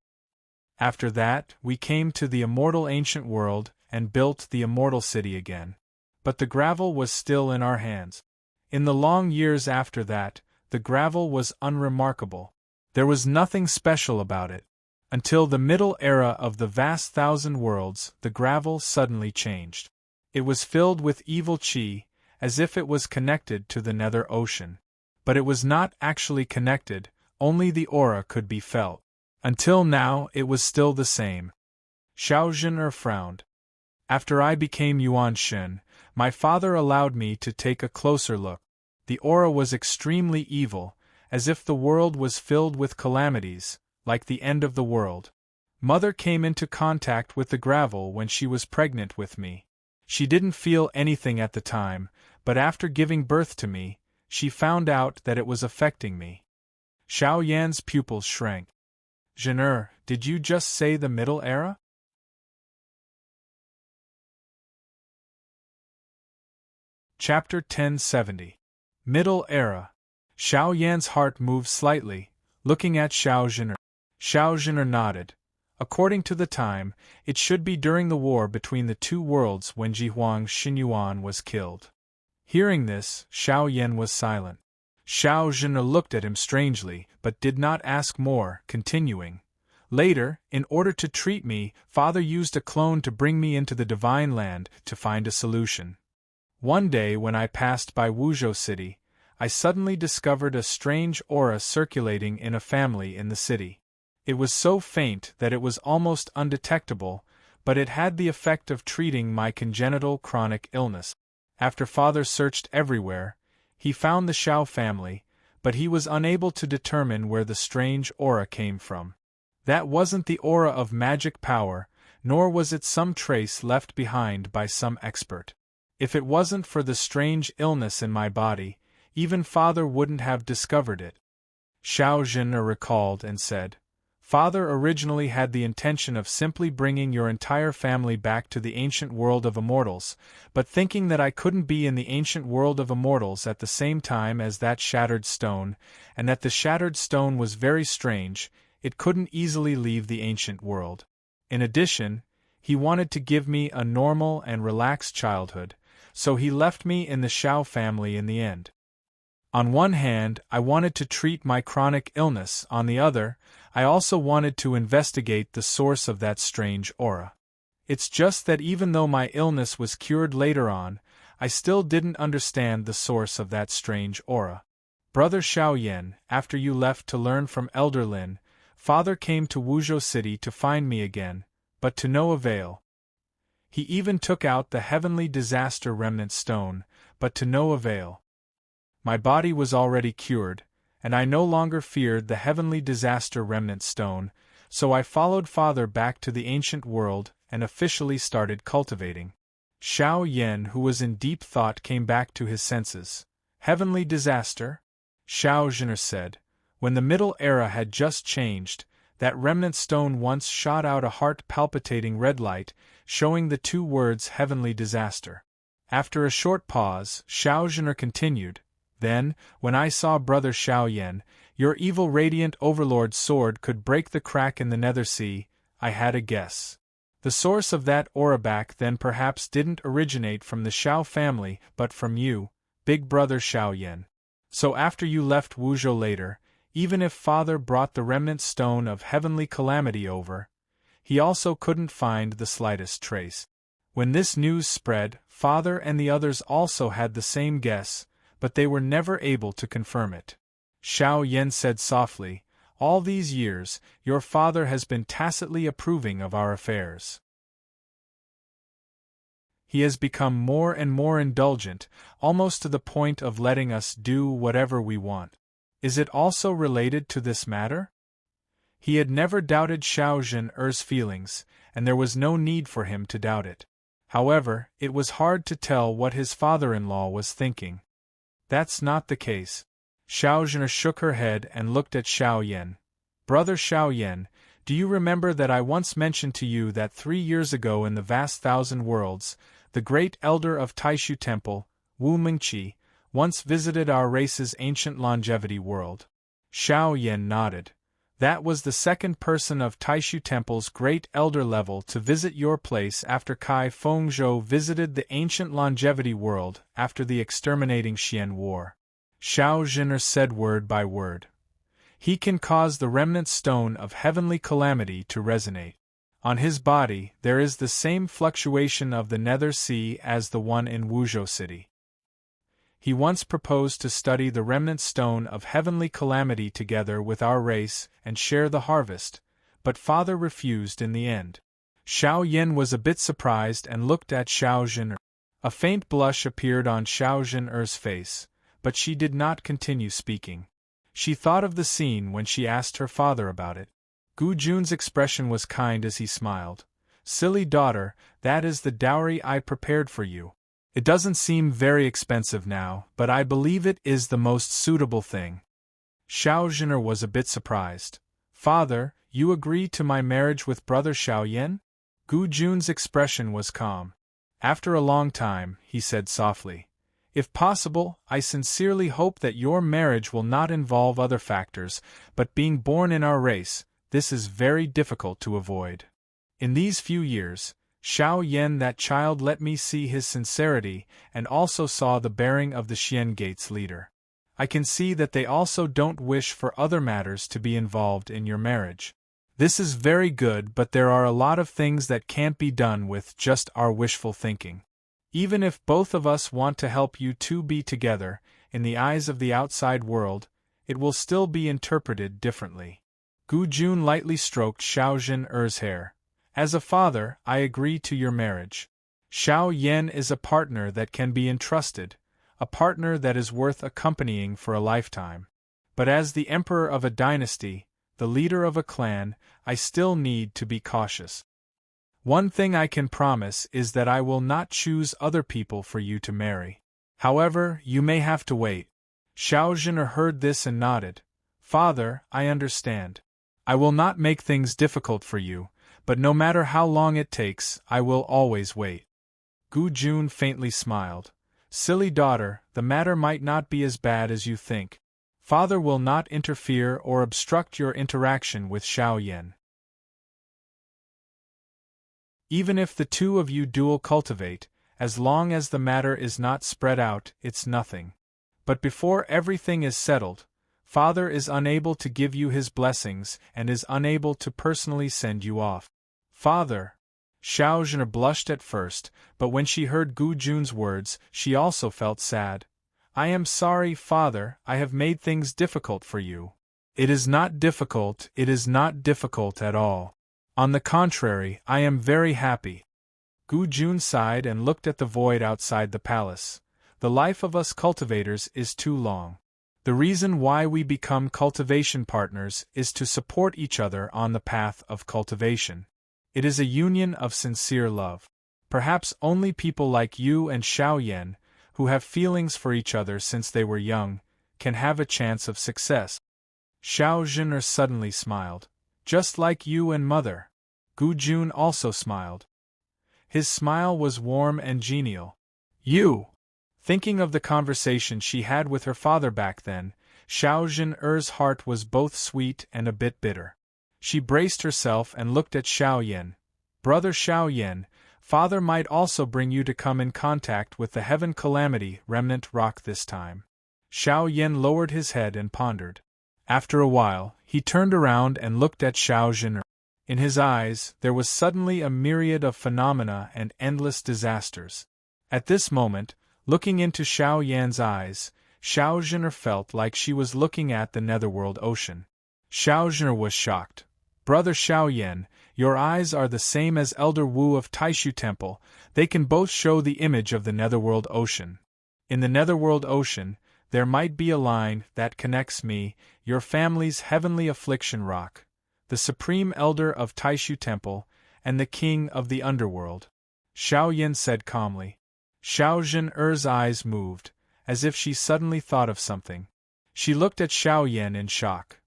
After that, we came to the immortal ancient world and built the immortal city again. But the gravel was still in our hands. In the long years after that, the gravel was unremarkable. There was nothing special about it. Until the middle era of the vast thousand worlds, the gravel suddenly changed. It was filled with evil qi, as if it was connected to the nether ocean. But it was not actually connected, only the aura could be felt. Until now, it was still the same." Xiao Zhen'er frowned. "After I became Yuan Shen, my father allowed me to take a closer look. The aura was extremely evil, as if the world was filled with calamities, like the end of the world. Mother came into contact with the gravel when she was pregnant with me. She didn't feel anything at the time, but after giving birth to me, she found out that it was affecting me." Xiao Yan's pupils shrank. "Zhen'er, did you just say the middle era?" Chapter 1070. Middle Era. Xiao Yan's heart moved slightly, looking at Xiao Zhen'er. Xiao Zhen'er nodded. According to the time, it should be during the war between the two worlds when Jihuang Xinyuan was killed. Hearing this, Xiao Yan was silent. Xiao Zhen'er looked at him strangely, but did not ask more, continuing. "Later, in order to treat me, father used a clone to bring me into the divine land to find a solution. One day when I passed by Wuzhou City, I suddenly discovered a strange aura circulating in a family in the city. It was so faint that it was almost undetectable, but it had the effect of treating my congenital chronic illness. After father searched everywhere, he found the Xiao family, but he was unable to determine where the strange aura came from. That wasn't the aura of magic power, nor was it some trace left behind by some expert. If it wasn't for the strange illness in my body, even Father wouldn't have discovered it. Xiao Zhen'er recalled and said, Father originally had the intention of simply bringing your entire family back to the ancient world of immortals, but thinking that I couldn't be in the ancient world of immortals at the same time as that shattered stone, and that the shattered stone was very strange, it couldn't easily leave the ancient world. In addition, he wanted to give me a normal and relaxed childhood, so he left me in the Xiao family in the end. On one hand, I wanted to treat my chronic illness, on the other, I also wanted to investigate the source of that strange aura. It's just that even though my illness was cured later on, I still didn't understand the source of that strange aura. Brother Xiaoyan, after you left to learn from Elder Lin, Father came to Wuzhou City to find me again, but to no avail. He even took out the heavenly disaster remnant stone, but to no avail. My body was already cured, and I no longer feared the heavenly disaster remnant stone, so I followed Father back to the ancient world and officially started cultivating. Xiao Yan, who was in deep thought, came back to his senses. Heavenly disaster? Xiao Zhen'er said. When the Middle Era had just changed, that remnant stone once shot out a heart-palpitating red light, showing the two words heavenly disaster. After a short pause, Xiao Zhen'er continued, Then, when I saw Brother Xiaoyan, your evil radiant overlord's sword could break the crack in the nether sea, I had a guess. The source of that aura back then perhaps didn't originate from the Xiao family but from you, Big Brother Xiaoyan. So after you left Wuzhou later, even if Father brought the remnant stone of heavenly calamity over, he also couldn't find the slightest trace. When this news spread, Father and the others also had the same guess, but they were never able to confirm it. Xiao Yan said softly, All these years, your father has been tacitly approving of our affairs. He has become more and more indulgent, almost to the point of letting us do whatever we want. Is it also related to this matter? He had never doubted Xiao Zhen'er's feelings, and there was no need for him to doubt it. However, it was hard to tell what his father-in-law was thinking. That's not the case. Xiao Zhen'er shook her head and looked at Xiao Yan. Brother Xiao Yan, do you remember that I once mentioned to you that 3 years ago in the vast thousand worlds, the great elder of Taishu Temple, Wu Mingqi, once visited our race's ancient longevity world? Xiao Yan nodded. That was the second person of Taishu Temple's great elder level to visit your place after Kai Fengzhou visited the ancient longevity world after the exterminating Xian War. Xiao Zhen'er said word by word. He can cause the remnant stone of heavenly calamity to resonate. On his body there is the same fluctuation of the nether sea as the one in Wuzhou City. He once proposed to study the remnant stone of heavenly calamity together with our race and share the harvest, but Father refused in the end. Xiao Yan was a bit surprised and looked at Xiao Zhen'er. A faint blush appeared on Xiao Zhen'er's face, but she did not continue speaking. She thought of the scene when she asked her father about it. Gu Jun's expression was kind as he smiled. Silly daughter, that is the dowry I prepared for you. It doesn't seem very expensive now, but I believe it is the most suitable thing. Xiao Zhen'er was a bit surprised. Father, you agree to my marriage with Brother Xiaoyan? Gu Jun's expression was calm. After a long time, he said softly, If possible, I sincerely hope that your marriage will not involve other factors, but being born in our race, this is very difficult to avoid. In these few years, Xiao Yan, that child, let me see his sincerity and also saw the bearing of the Xian Gate's leader. I can see that they also don't wish for other matters to be involved in your marriage. This is very good, but there are a lot of things that can't be done with just our wishful thinking. Even if both of us want to help you two be together, in the eyes of the outside world, it will still be interpreted differently. Gu Jun lightly stroked Xiao Zhen'er's hair. As a father, I agree to your marriage. Xiao Yan is a partner that can be entrusted, a partner that is worth accompanying for a lifetime. But as the emperor of a dynasty, the leader of a clan, I still need to be cautious. One thing I can promise is that I will not choose other people for you to marry. However, you may have to wait. Xiao Zhener heard this and nodded. Father, I understand. I will not make things difficult for you, but no matter how long it takes, I will always wait. Gu Jun faintly smiled. Silly daughter, the matter might not be as bad as you think. Father will not interfere or obstruct your interaction with Xiao Yan. Even if the two of you dual cultivate, as long as the matter is not spread out, it's nothing. But before everything is settled, Father is unable to give you his blessings and is unable to personally send you off. Father! Xiao Zhener blushed at first, but when she heard Gu Jun's words, she also felt sad. I am sorry, Father, I have made things difficult for you. It is not difficult at all. On the contrary, I am very happy. Gu Jun sighed and looked at the void outside the palace. The life of us cultivators is too long. The reason why we become cultivation partners is to support each other on the path of cultivation. It is a union of sincere love. Perhaps only people like you and Xiao Yan, who have feelings for each other since they were young, can have a chance of success. Xiao Zhener suddenly smiled. Just like you and Mother. Gu Jun also smiled. His smile was warm and genial. You! Thinking of the conversation she had with her father back then, Xiao Zhener's heart was both sweet and a bit bitter. She braced herself and looked at Xiao Yan. Brother Xiao Yan, Father might also bring you to come in contact with the Heaven Calamity Remnant Rock this time. Xiao Yan lowered his head and pondered. After a while, he turned around and looked at Xiao Zhener. In his eyes, there was suddenly a myriad of phenomena and endless disasters. At this moment, looking into Xiao Yan's eyes, Xiao Zhener felt like she was looking at the netherworld ocean. Xiao Zhener was shocked. Brother Xiao Yan, your eyes are the same as Elder Wu of Taishu Temple, they can both show the image of the netherworld ocean. In the netherworld ocean, there might be a line that connects me, your family's heavenly affliction rock, the supreme elder of Taishu Temple, and the king of the underworld. Xiao Yan said calmly. Xiao Zhener's eyes moved, as if she suddenly thought of something. She looked at Xiao Yan in shock.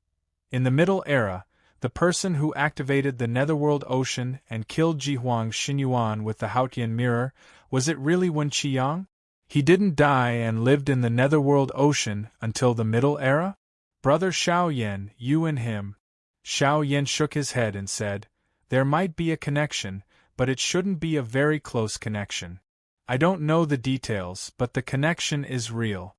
In the Middle Era, the person who activated the netherworld ocean and killed Jihuang Xinyuan with the Haotian mirror, was it really Wen Qiyang? He didn't die and lived in the netherworld ocean until the Middle Era? Brother Xiao Yan, you and him. Xiao Yan shook his head and said, there might be a connection, but it shouldn't be a very close connection. I don't know the details, but the connection is real.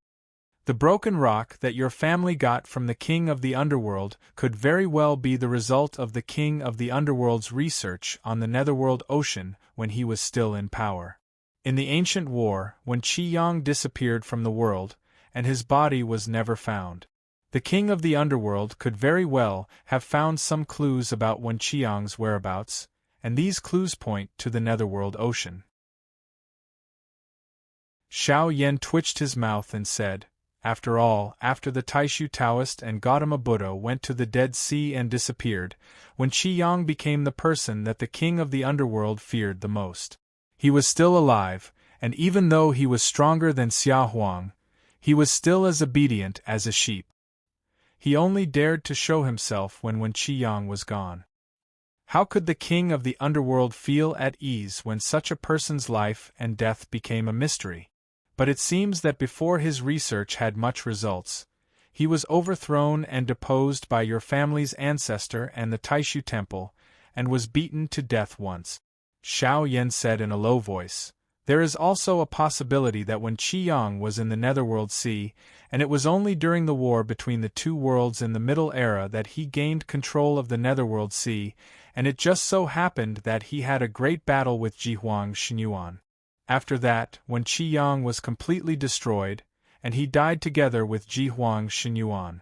The broken rock that your family got from the King of the Underworld could very well be the result of the King of the Underworld's research on the netherworld ocean when he was still in power. In the ancient war, when Qi Yang disappeared from the world, and his body was never found, the King of the Underworld could very well have found some clues about Wen Qiang's whereabouts, and these clues point to the netherworld ocean. Xiao Yan twitched his mouth and said, after all, after the Taishu Taoist and Gautama Buddha went to the Dead Sea and disappeared, Wen Qiyang became the person that the king of the underworld feared the most. He was still alive, and even though he was stronger than Xia Huang, he was still as obedient as a sheep. He only dared to show himself when Wen Qiyang was gone. How could the king of the underworld feel at ease when such a person's life and death became a mystery? But it seems that before his research had much results, he was overthrown and deposed by your family's ancestor and the Taishu Temple, and was beaten to death once. Xiao Yan said in a low voice, there is also a possibility that when Qiyang was in the Netherworld Sea, and it was only during the war between the two worlds in the Middle Era that he gained control of the Netherworld Sea, and it just so happened that he had a great battle with Jihuang Xinyuan. After that, when Qiyang was completely destroyed, and he died together with Jihuang Xinyuan.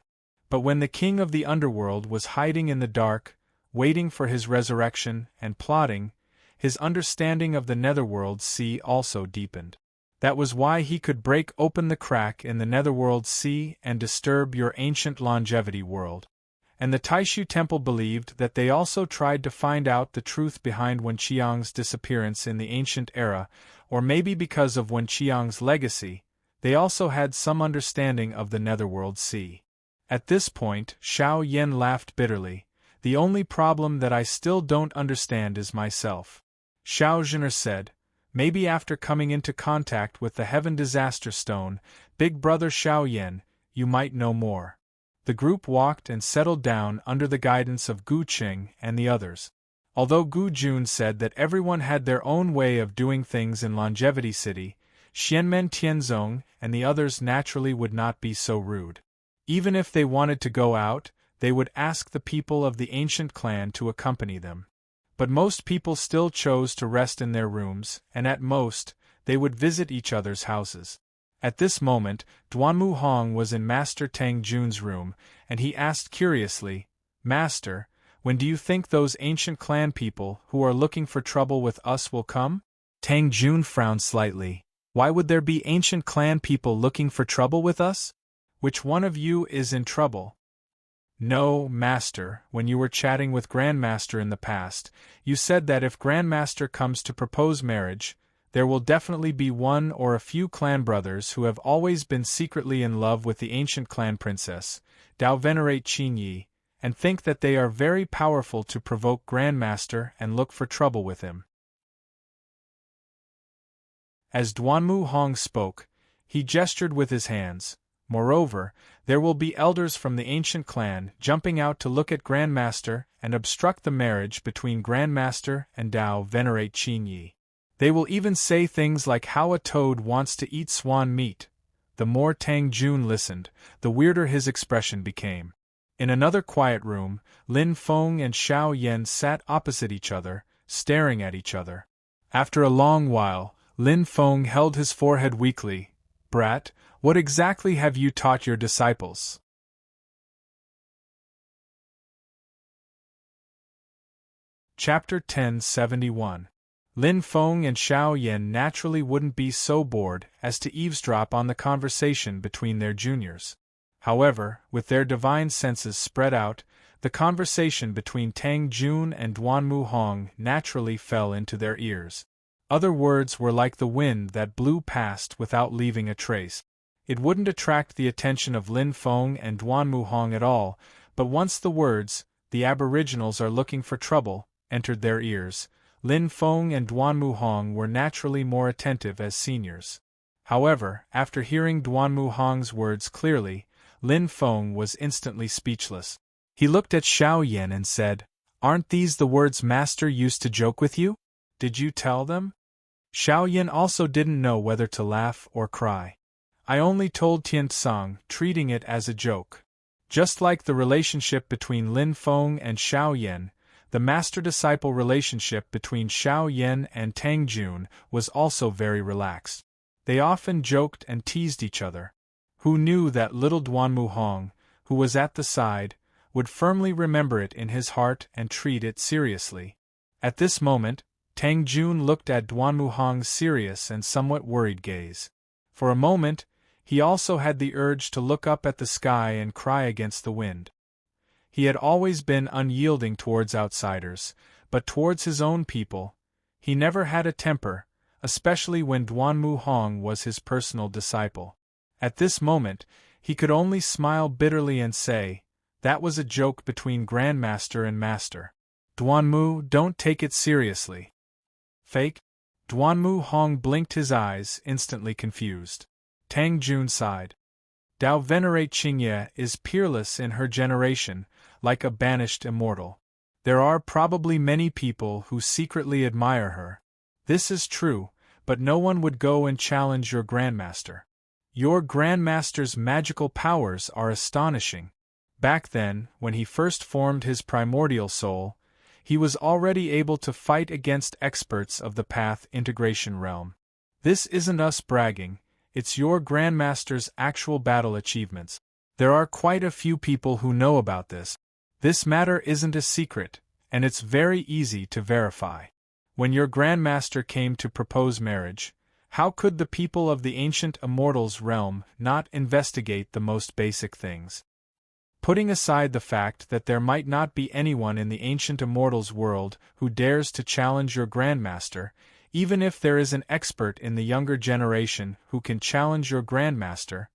But when the king of the underworld was hiding in the dark, waiting for his resurrection and plotting, his understanding of the Netherworld Sea also deepened. That was why he could break open the crack in the Netherworld Sea and disturb your ancient longevity world. And the Taishu Temple believed that they also tried to find out the truth behind Wen Qiang's disappearance in the ancient era, or maybe because of Wen Qiang's legacy, they also had some understanding of the Netherworld Sea. At this point, Xiao Yan laughed bitterly. The only problem that I still don't understand is myself. Xiao Zhener said, maybe after coming into contact with the Heaven Disaster Stone, Big Brother Xiao Yan, you might know more. The group walked and settled down under the guidance of Gu Qing and the others. Although Gu Jun said that everyone had their own way of doing things in Longevity City, Xianmen Tianzong and the others naturally would not be so rude. Even if they wanted to go out, they would ask the people of the ancient clan to accompany them. But most people still chose to rest in their rooms, and at most, they would visit each other's houses. At this moment, Duanmu Hong was in Master Tang Jun's room, and he asked curiously, Master, when do you think those ancient clan people who are looking for trouble with us will come? Tang Jun frowned slightly. Why would there be ancient clan people looking for trouble with us? Which one of you is in trouble? No, Master, when you were chatting with Grandmaster in the past, you said that if Grandmaster comes to propose marriage, there will definitely be one or a few clan brothers who have always been secretly in love with the ancient clan princess, Dao venerate Qingyi, and think that they are very powerful to provoke Grandmaster and look for trouble with him. As Duanmu Hong spoke, he gestured with his hands. Moreover, there will be elders from the ancient clan jumping out to look at Grandmaster and obstruct the marriage between Grandmaster and Dao venerate Qingyi. They will even say things like how a toad wants to eat swan meat. The more Tang Jun listened, the weirder his expression became. In another quiet room, Lin Feng and Xiao Yan sat opposite each other, staring at each other. After a long while, Lin Feng held his forehead weakly. Brat, what exactly have you taught your disciples? Chapter 1071. Lin Feng and Xiao Yan naturally wouldn't be so bored as to eavesdrop on the conversation between their juniors. However, with their divine senses spread out, the conversation between Tang Jun and Duanmu Hong naturally fell into their ears. Other words were like the wind that blew past without leaving a trace. It wouldn't attract the attention of Lin Feng and Duanmu Hong at all, but once the words, "the aboriginals are looking for trouble," entered their ears, Lin Feng and Duanmu Hong were naturally more attentive as seniors. However, after hearing Duanmu Hong's words clearly, Lin Feng was instantly speechless. He looked at Xiao Yan and said, "Aren't these the words Master used to joke with you? Did you tell them?" Xiao Yan also didn't know whether to laugh or cry. "I only told Tiantsang, treating it as a joke." Just like the relationship between Lin Feng and Xiao Yan, the master-disciple relationship between Xiao Yan and Tang Jun was also very relaxed. They often joked and teased each other. Who knew that little Duanmu Hong, who was at the side, would firmly remember it in his heart and treat it seriously? At this moment, Tang Jun looked at Duanmu Hong's serious and somewhat worried gaze. For a moment, he also had the urge to look up at the sky and cry against the wind. He had always been unyielding towards outsiders, but towards his own people, he never had a temper, especially when Duanmu Hong was his personal disciple. At this moment, he could only smile bitterly and say, "That was a joke between Grandmaster and Master. Duanmu, don't take it seriously." Fake? Duanmu Hong blinked his eyes, instantly confused. Tang Jun sighed. Dao venerate Qingye is peerless in her generation, like a banished immortal. There are probably many people who secretly admire her. This is true, but no one would go and challenge your Grandmaster. Your Grandmaster's magical powers are astonishing. Back then, when he first formed his primordial soul, he was already able to fight against experts of the Path Integration realm. This isn't us bragging, it's your Grandmaster's actual battle achievements. There are quite a few people who know about this. This matter isn't a secret, and it's very easy to verify. When your Grandmaster came to propose marriage, how could the people of the ancient immortals realm not investigate the most basic things? Putting aside the fact that there might not be anyone in the ancient immortals world who dares to challenge your Grandmaster, even if there is an expert in the younger generation who can challenge your Grandmaster,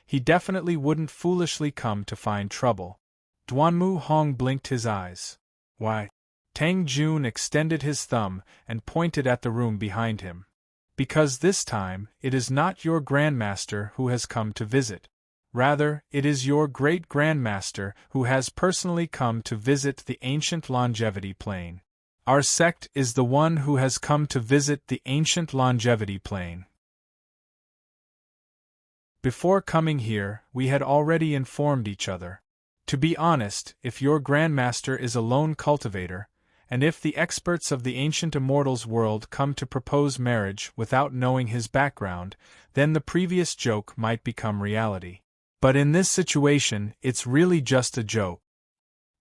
he definitely wouldn't foolishly come to find trouble. Duanmu Hong blinked his eyes. Why? Tang Jun extended his thumb and pointed at the room behind him. Because this time, it is not your Grandmaster who has come to visit. Rather, it is your great-grandmaster who has personally come to visit the ancient longevity plane. Our sect is the one who has come to visit the ancient longevity plane. Before coming here, we had already informed each other. To be honest, if your Grandmaster is a lone cultivator, and if the experts of the ancient immortals world come to propose marriage without knowing his background, then the previous joke might become reality. But in this situation, it's really just a joke.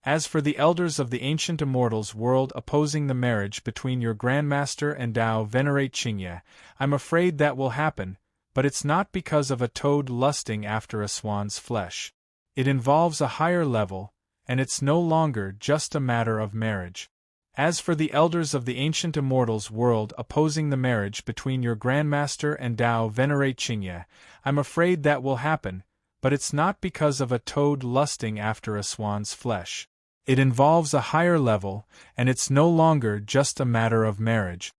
As for the elders of the ancient immortals world opposing the marriage between your Grandmaster and Dao Venerate Qingye, I'm afraid that will happen, but it's not because of a toad lusting after a swan's flesh. It involves a higher level, and it's no longer just a matter of marriage. As for the elders of the ancient immortals world opposing the marriage between your Grandmaster and Dao Venerate Qingye, I'm afraid that will happen, but it's not because of a toad lusting after a swan's flesh. It involves a higher level, and it's no longer just a matter of marriage.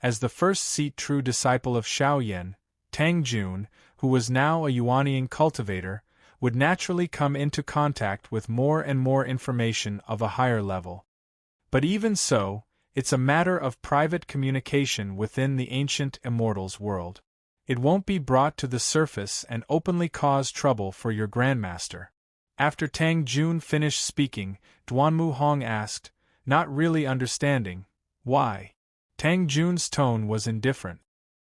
As the first seat true disciple of Shaoyan, Tang Jun, who was now a Yuanian cultivator, would naturally come into contact with more and more information of a higher level. But even so, it's a matter of private communication within the ancient immortals world. It won't be brought to the surface and openly cause trouble for your Grandmaster. After Tang Jun finished speaking, Duanmu Hong asked, not really understanding, why? Tang Jun's tone was indifferent.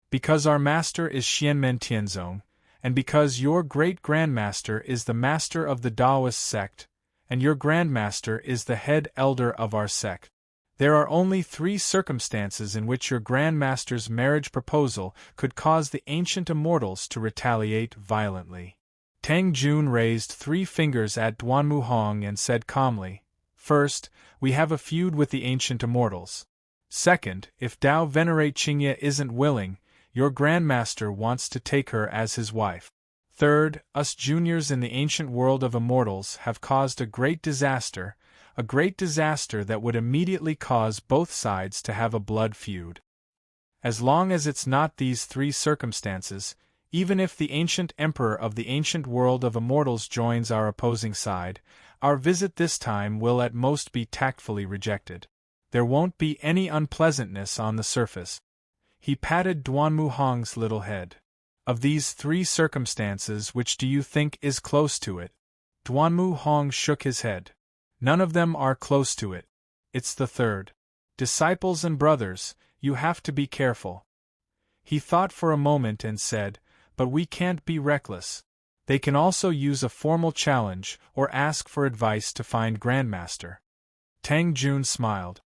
Because our master is Xianmen Tianzong, and because your great-grandmaster is the master of the Taoist sect, and your Grandmaster is the head elder of our sect. There are only 3 circumstances in which your Grandmaster's marriage proposal could cause the ancient immortals to retaliate violently. Tang Jun raised 3 fingers at Duanmu Hong and said calmly, First, we have a feud with the ancient immortals. Second, if Dao Venerate Qingye isn't willing, your Grandmaster wants to take her as his wife. Third, us juniors in the ancient world of immortals have caused a great disaster that would immediately cause both sides to have a blood feud. As long as it's not these 3 circumstances, even if the ancient emperor of the ancient world of immortals joins our opposing side, our visit this time will at most be tactfully rejected. There won't be any unpleasantness on the surface. He patted Duanmu Hong's little head. Of these 3 circumstances, which do you think is close to it? Duanmu Hong shook his head. None of them are close to it. It's the third. Disciples and brothers, you have to be careful. He thought for a moment and said, but we can't be reckless. They can also use a formal challenge or ask for advice to find Grandmaster. Tang Jun smiled.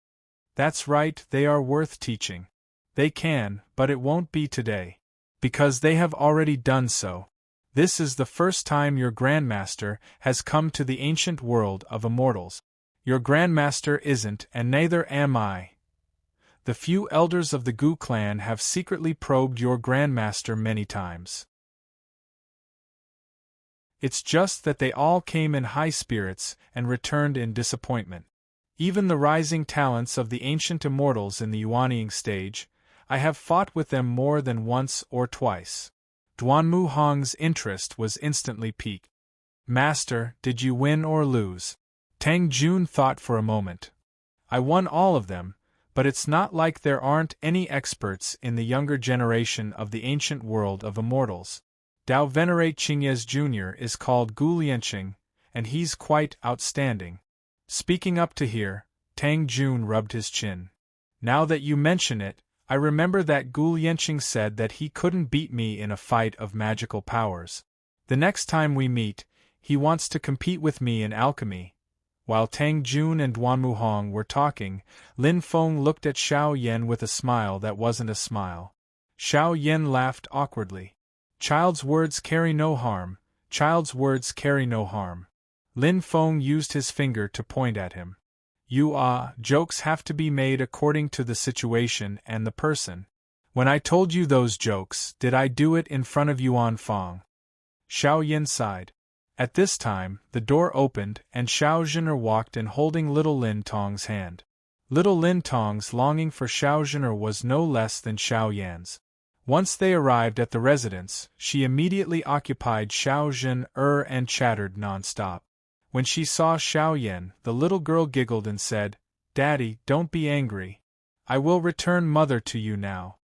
That's right, they are worth teaching. They can, but it won't be today. Because they have already done so. This is the first time your Grandmaster has come to the ancient world of immortals. Your Grandmaster isn't, and neither am I. The few elders of the Gu clan have secretly probed your Grandmaster many times. It's just that they all came in high spirits and returned in disappointment. Even the rising talents of the ancient immortals in the Yuanian stage, I have fought with them more than once or twice. Duanmu Hong's interest was instantly piqued. Master, did you win or lose? Tang Jun thought for a moment. I won all of them, but it's not like there aren't any experts in the younger generation of the ancient world of immortals. Dao Venerate Qingye's Jr. is called Gu Lianqing, and he's quite outstanding. Speaking up to here, Tang Jun rubbed his chin. Now that you mention it, I remember that Gu Lianqing said that he couldn't beat me in a fight of magical powers. The next time we meet, he wants to compete with me in alchemy. While Tang Jun and Duanmu Hong were talking, Lin Feng looked at Xiao Yan with a smile that wasn't a smile. Xiao Yan laughed awkwardly. Child's words carry no harm, child's words carry no harm. Lin Feng used his finger to point at him. Jokes have to be made according to the situation and the person. When I told you those jokes, did I do it in front of Yuan Feng? Xiao Yin sighed. At this time, the door opened and Xiao Zhener walked in holding little Lin Tong's hand. Little Lin Tong's longing for Xiao Zhener was no less than Xiao Yan's. Once they arrived at the residence, she immediately occupied Xiao Zhener and chattered non-stop. When she saw Xiao Yan, the little girl giggled and said, "Daddy, don't be angry. I will return mother to you now."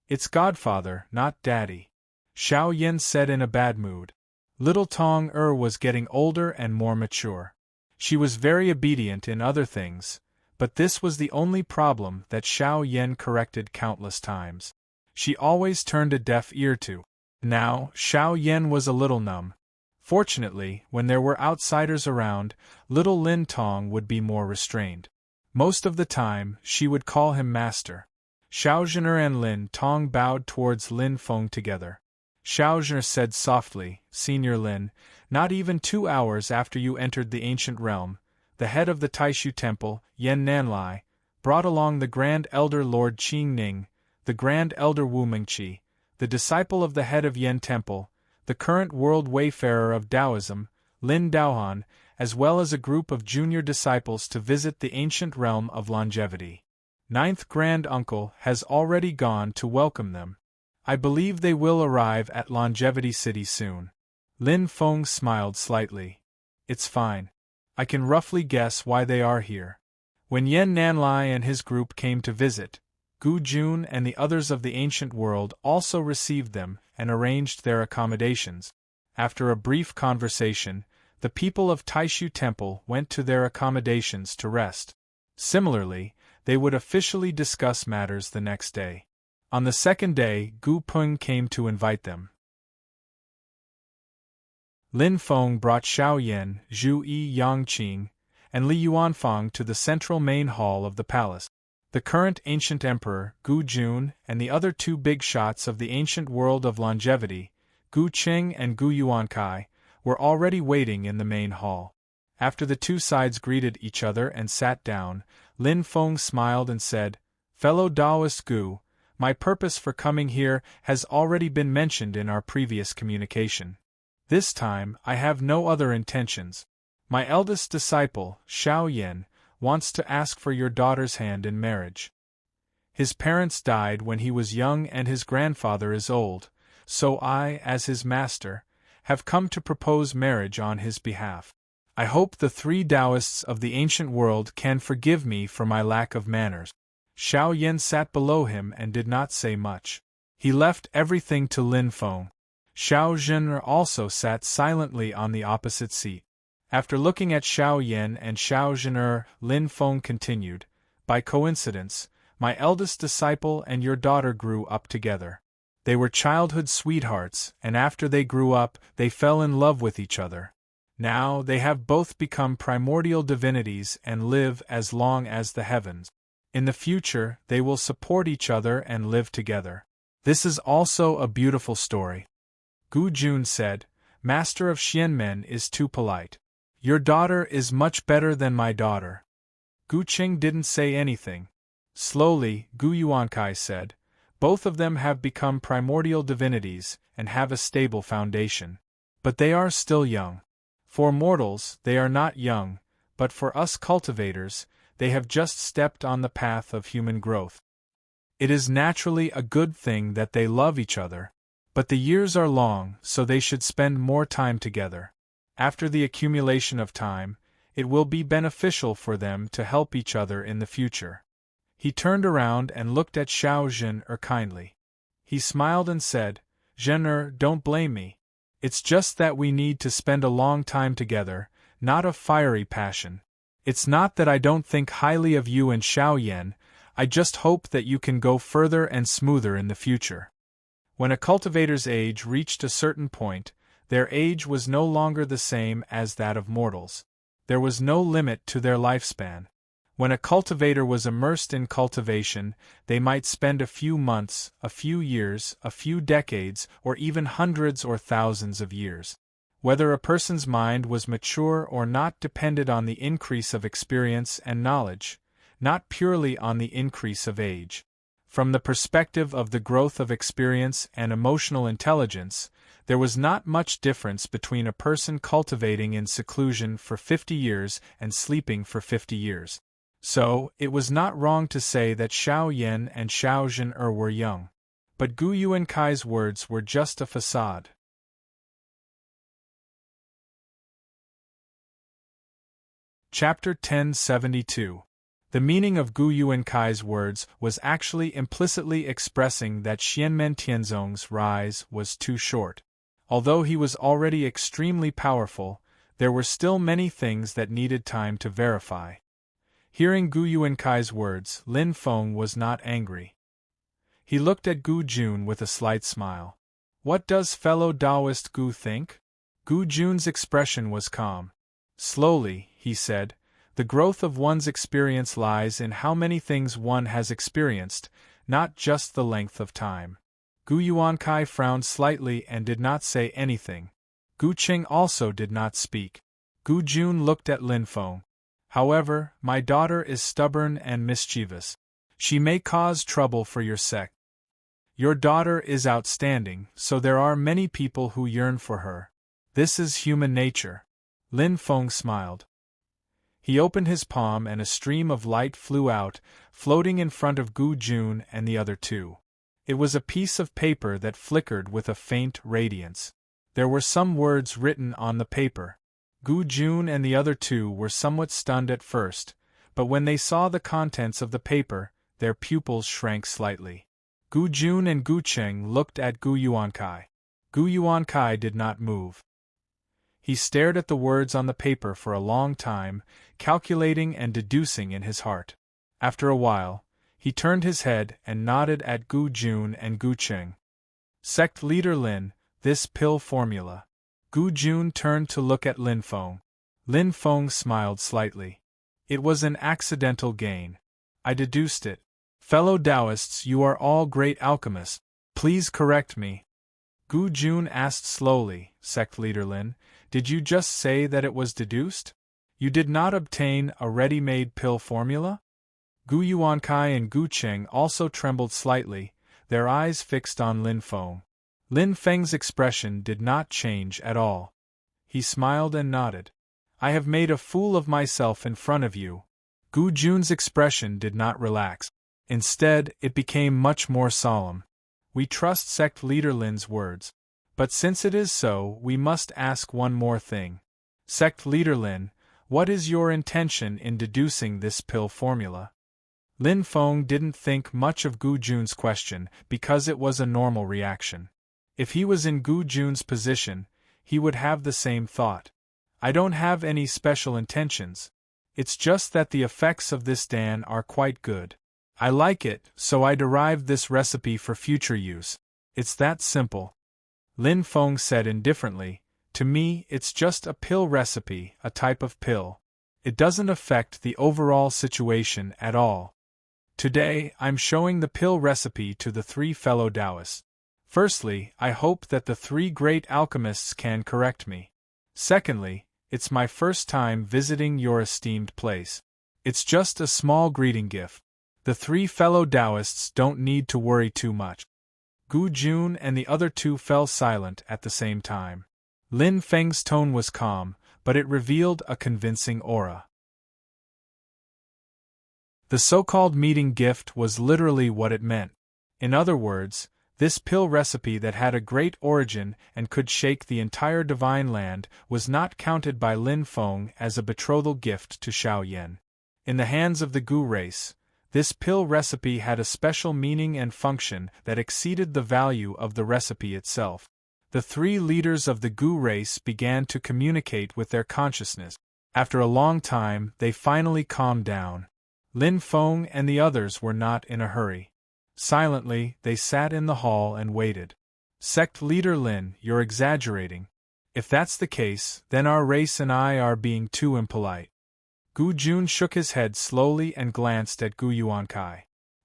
"It's godfather, not daddy," Xiao Yan said in a bad mood. Little Tong was getting older and more mature. She was very obedient in other things, but this was the only problem that Xiao Yan corrected countless times. She always turned a deaf ear to. Now, Xiao Yan was a little numb. Fortunately, when there were outsiders around, little Lin Tong would be more restrained. Most of the time, she would call him master. Xiao Zhener and Lin Tong bowed towards Lin Feng together. Xiao Zhener said softly, "Senior Lin, not even 2 hours after you entered the ancient realm, the head of the Taishu Temple, Yan Nanlai, brought along the Grand Elder Lord Qing Ning, the Grand Elder Wu Mingqi, the disciple of the head of Yan Temple, the current world wayfarer of Taoism, Lin Daohan, as well as a group of junior disciples to visit the ancient realm of longevity. Ninth Grand Uncle has already gone to welcome them. I believe they will arrive at Longevity City soon." Lin Feng smiled slightly. "It's fine. I can roughly guess why they are here." When Yan Nanlai and his group came to visit, Gu Jun and the others of the ancient world also received them and arranged their accommodations. After a brief conversation, the people of Taishu Temple went to their accommodations to rest. Similarly, they would officially discuss matters the next day. On the second day, Gu Peng came to invite them. Lin Feng brought Xiao Yan, Zhu Yi Yangqing, and Li Yuanfang to the central main hall of the palace. The current ancient emperor, Gu Jun, and the other 2 big shots of the ancient world of longevity, Gu Qing and Gu Yuankai, were already waiting in the main hall. After the 2 sides greeted each other and sat down, Lin Feng smiled and said, "Fellow Taoist Gu, my purpose for coming here has already been mentioned in our previous communication. This time, I have no other intentions. My eldest disciple, Xiao Yan, wants to ask for your daughter's hand in marriage. His parents died when he was young and his grandfather is old, so I, as his master, have come to propose marriage on his behalf. I hope the 3 Taoists of the ancient world can forgive me for my lack of manners." Xiao Yan sat below him and did not say much. He left everything to Lin Feng. Xiao Zhener also sat silently on the opposite seat. After looking at Xiao Yan and Xiao Zhener, Lin Feng continued, "By coincidence, my eldest disciple and your daughter grew up together. They were childhood sweethearts, and after they grew up, they fell in love with each other. Now they have both become primordial divinities and live as long as the heavens. In the future, they will support each other and live together. This is also a beautiful story." Gu Jun said, "Master of Xianmen is too polite. Your daughter is much better than my daughter." Gu Qing didn't say anything. Slowly, Gu Yuankai said, "Both of them have become primordial divinities and have a stable foundation. But they are still young. For mortals, they are not young, but for us cultivators, they have just stepped on the path of human growth. It is naturally a good thing that they love each other, but the years are long, so they should spend more time together. After the accumulation of time, it will be beneficial for them to help each other in the future." He turned around and looked at Xiao Zhener kindly. He smiled and said, "Zhener, don't blame me. It's just that we need to spend a long time together, not a fiery passion. It's not that I don't think highly of you and Xiao Yan, I just hope that you can go further and smoother in the future." When a cultivator's age reached a certain point, their age was no longer the same as that of mortals. There was no limit to their lifespan. When a cultivator was immersed in cultivation, they might spend a few months, a few years, a few decades, or even hundreds or thousands of years. Whether a person's mind was mature or not depended on the increase of experience and knowledge, not purely on the increase of age. From the perspective of the growth of experience and emotional intelligence, there was not much difference between a person cultivating in seclusion for 50 years and sleeping for 50 years. So, it was not wrong to say that Xiao Yan and Xiao Zhen'er were young. But Gu Yuankai's words were just a facade. Chapter 1072. The meaning of Gu Yuankai's words was actually implicitly expressing that Xianmen Tianzong's rise was too short. Although he was already extremely powerful, there were still many things that needed time to verify. Hearing Gu Yuankai's words, Lin Feng was not angry. He looked at Gu Jun with a slight smile. What does fellow Taoist Gu think? Gu Jun's expression was calm. Slowly, he said, the growth of one's experience lies in how many things one has experienced, not just the length of time. Gu Yuankai frowned slightly and did not say anything. Gu Qing also did not speak. Gu Jun looked at Lin Feng. However, my daughter is stubborn and mischievous. She may cause trouble for your sect. Your daughter is outstanding, so there are many people who yearn for her. This is human nature. Lin Feng smiled. He opened his palm and a stream of light flew out, floating in front of Gu Jun and the other two. It was a piece of paper that flickered with a faint radiance. There were some words written on the paper. Gu Jun and the other two were somewhat stunned at first, but when they saw the contents of the paper, their pupils shrank slightly. Gu Jun and Gu Cheng looked at Gu Yuankai. Gu Yuankai did not move. He stared at the words on the paper for a long time, calculating and deducing in his heart. After a while, he turned his head and nodded at Gu Jun and Gu Cheng. Sect leader Lin, this pill formula. Gu Jun turned to look at Lin Feng. Lin Feng smiled slightly. It was an accidental gain. I deduced it. Fellow Taoists, you are all great alchemists. Please correct me. Gu Jun asked slowly, Sect leader Lin, did you just say that it was deduced? You did not obtain a ready-made pill formula? Gu Yuankai and Gu Cheng also trembled slightly, their eyes fixed on Lin Feng. Lin Feng's expression did not change at all. He smiled and nodded. I have made a fool of myself in front of you. Gu Jun's expression did not relax. Instead, it became much more solemn. We trust sect leader Lin's words. But since it is so, we must ask one more thing. Sect leader Lin, what is your intention in deducing this pill formula? Lin Feng didn't think much of Gu Jun's question because it was a normal reaction. If he was in Gu Jun's position, he would have the same thought. I don't have any special intentions. It's just that the effects of this Dan are quite good. I like it, so I derived this recipe for future use. It's that simple. Lin Feng said indifferently, to me, it's just a pill recipe, a type of pill. It doesn't affect the overall situation at all. Today, I'm showing the pill recipe to the three fellow Taoists. Firstly, I hope that the three great alchemists can correct me. Secondly, it's my first time visiting your esteemed place. It's just a small greeting gift. The three fellow Taoists don't need to worry too much. Gu Jun and the other two fell silent at the same time. Lin Feng's tone was calm, but it revealed a convincing aura. The so-called meeting gift was literally what it meant. In other words, this pill recipe that had a great origin and could shake the entire divine land was not counted by Lin Feng as a betrothal gift to Xiao Yan. In the hands of the Gu race, this pill recipe had a special meaning and function that exceeded the value of the recipe itself. The three leaders of the Gu race began to communicate with their consciousness. After a long time, they finally calmed down. Lin Feng and the others were not in a hurry. Silently, they sat in the hall and waited. Sect leader Lin, you're exaggerating. If that's the case, then our race and I are being too impolite. Gu Jun shook his head slowly and glanced at Gu Yuankai.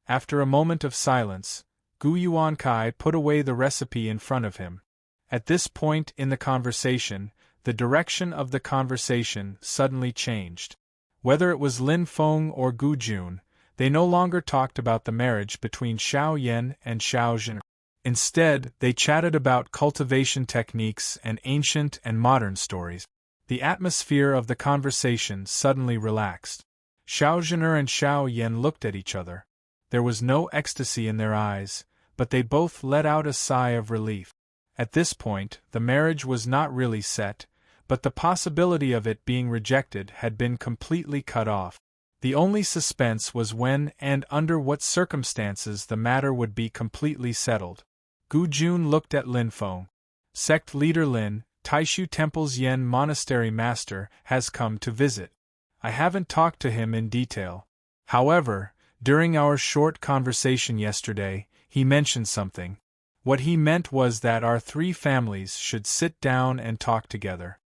After a moment of silence, Gu Yuankai put away the recipe in front of him. At this point in the conversation, the direction of the conversation suddenly changed. Whether it was Lin Feng or Gu Jun, they no longer talked about the marriage between Xiao Yan and Xiao Zhen. Instead, they chatted about cultivation techniques and ancient and modern stories. The atmosphere of the conversation suddenly relaxed. Xiao Zhen'er and Xiao Yan looked at each other. There was no ecstasy in their eyes, but they both let out a sigh of relief. At this point, the marriage was not really set, but the possibility of it being rejected had been completely cut off. The only suspense was when and under what circumstances the matter would be completely settled. Gu Jun looked at Lin Feng. Sect leader Lin, Taishu Temple's Yen monastery master, has come to visit. I haven't talked to him in detail. However, during our short conversation yesterday, he mentioned something. What he meant was that our three families should sit down and talk together.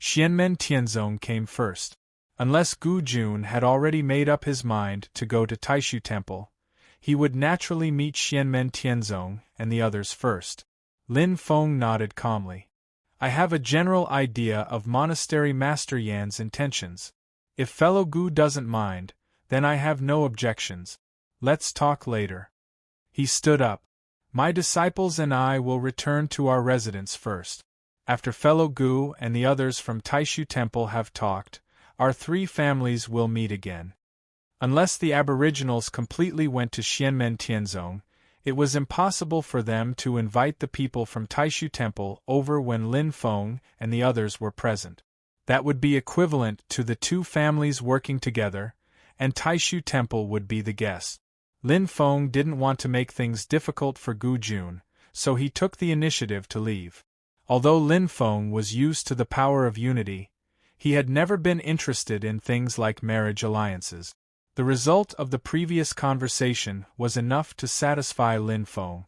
Xianmen Tianzong came first. Unless Gu Jun had already made up his mind to go to Taishu Temple, he would naturally meet Xianmen Tianzong and the others first. Lin Feng nodded calmly. I have a general idea of Monastery Master Yan's intentions. If fellow Gu doesn't mind, then I have no objections. Let's talk later. He stood up. My disciples and I will return to our residence first. After fellow Gu and the others from Taishu Temple have talked, our three families will meet again. Unless the aboriginals completely went to Xianmen Tianzong, it was impossible for them to invite the people from Taishu Temple over when Lin Feng and the others were present. That would be equivalent to the two families working together, and Taishu Temple would be the guest. Lin Feng didn't want to make things difficult for Gu Jun, so he took the initiative to leave. Although Lin Feng was used to the power of unity, he had never been interested in things like marriage alliances. The result of the previous conversation was enough to satisfy Lin Feng.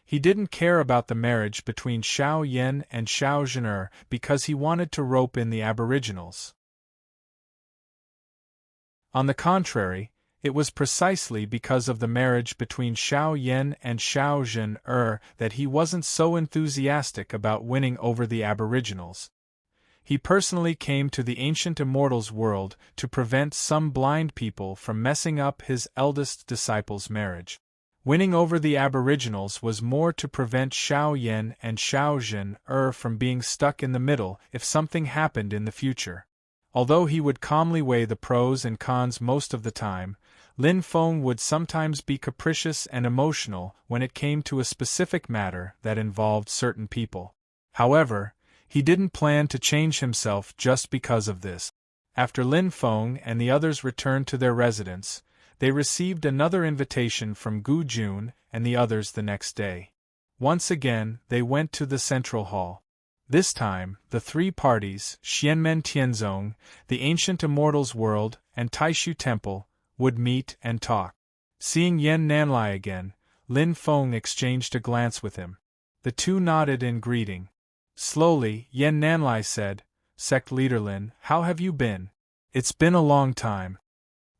He didn't care about the marriage between Xiao Yan and Xiao Zhen'er because he wanted to rope in the aboriginals. On the contrary, it was precisely because of the marriage between Xiao Yan and Xiao Zhen'er that he wasn't so enthusiastic about winning over the aboriginals. He personally came to the ancient immortals world to prevent some blind people from messing up his eldest disciple's marriage. Winning over the aboriginals was more to prevent Xiao Yan and Xiao Zhen'er from being stuck in the middle if something happened in the future. Although he would calmly weigh the pros and cons most of the time, Lin Feng would sometimes be capricious and emotional when it came to a specific matter that involved certain people. However, he didn't plan to change himself just because of this. After Lin Feng and the others returned to their residence, they received another invitation from Gu Jun and the others the next day. Once again, they went to the central hall. This time, the three parties, Xianmen Tianzong, the ancient immortals world, and Taishu Temple, would meet and talk. Seeing Yan Nanlai again, Lin Feng exchanged a glance with him. The two nodded in greeting. Slowly, Yan Nanlai said, Sect leader Lin, how have you been? It's been a long time.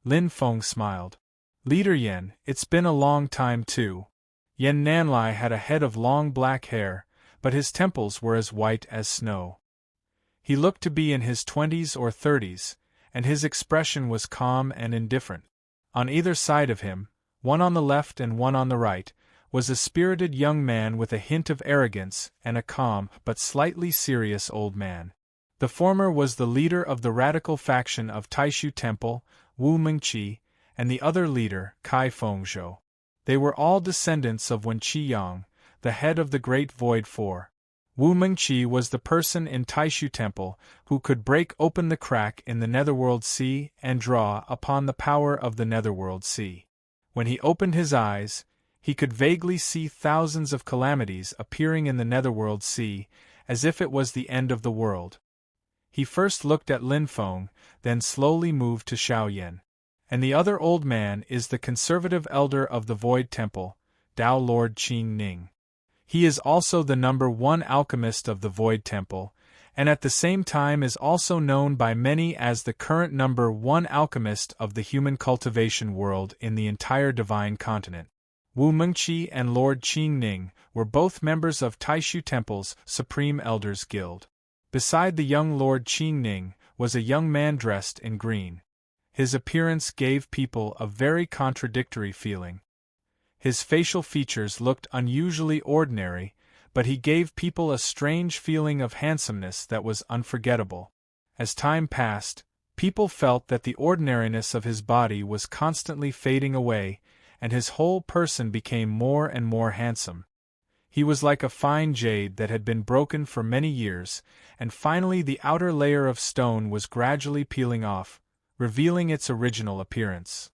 Lin Feng smiled. Leader Yan, it's been a long time too. Yan Nanlai had a head of long black hair, but his temples were as white as snow. He looked to be in his 20s or 30s, and his expression was calm and indifferent. On either side of him, one on the left and one on the right, was a spirited young man with a hint of arrogance and a calm but slightly serious old man. The former was the leader of the radical faction of Taishu Temple, Wu Mengqi, and the other leader, Kai Fengzhou. They were all descendants of Wen Qiyang, the head of the Great Void Four. Wu Mengqi was the person in Taishu Temple who could break open the crack in the Netherworld Sea and draw upon the power of the Netherworld Sea. When he opened his eyes, he could vaguely see thousands of calamities appearing in the Netherworld Sea, as if it was the end of the world. He first looked at Lin Feng, then slowly moved to Xiao Yan. And the other old man is the conservative elder of the Void Temple, Tao Lord Qing Ning. He is also the #1 alchemist of the Void Temple, and at the same time is also known by many as the current #1 alchemist of the human cultivation world in the entire Divine Continent. Wu Mengqi and Lord Qing Ning were both members of Taishu Temple's Supreme Elders Guild. Beside the young Lord Qing Ning was a young man dressed in green. His appearance gave people a very contradictory feeling. His facial features looked unusually ordinary, but he gave people a strange feeling of handsomeness that was unforgettable. As time passed, people felt that the ordinariness of his body was constantly fading away, and his whole person became more and more handsome. He was like a fine jade that had been broken for many years, and finally the outer layer of stone was gradually peeling off, revealing its original appearance.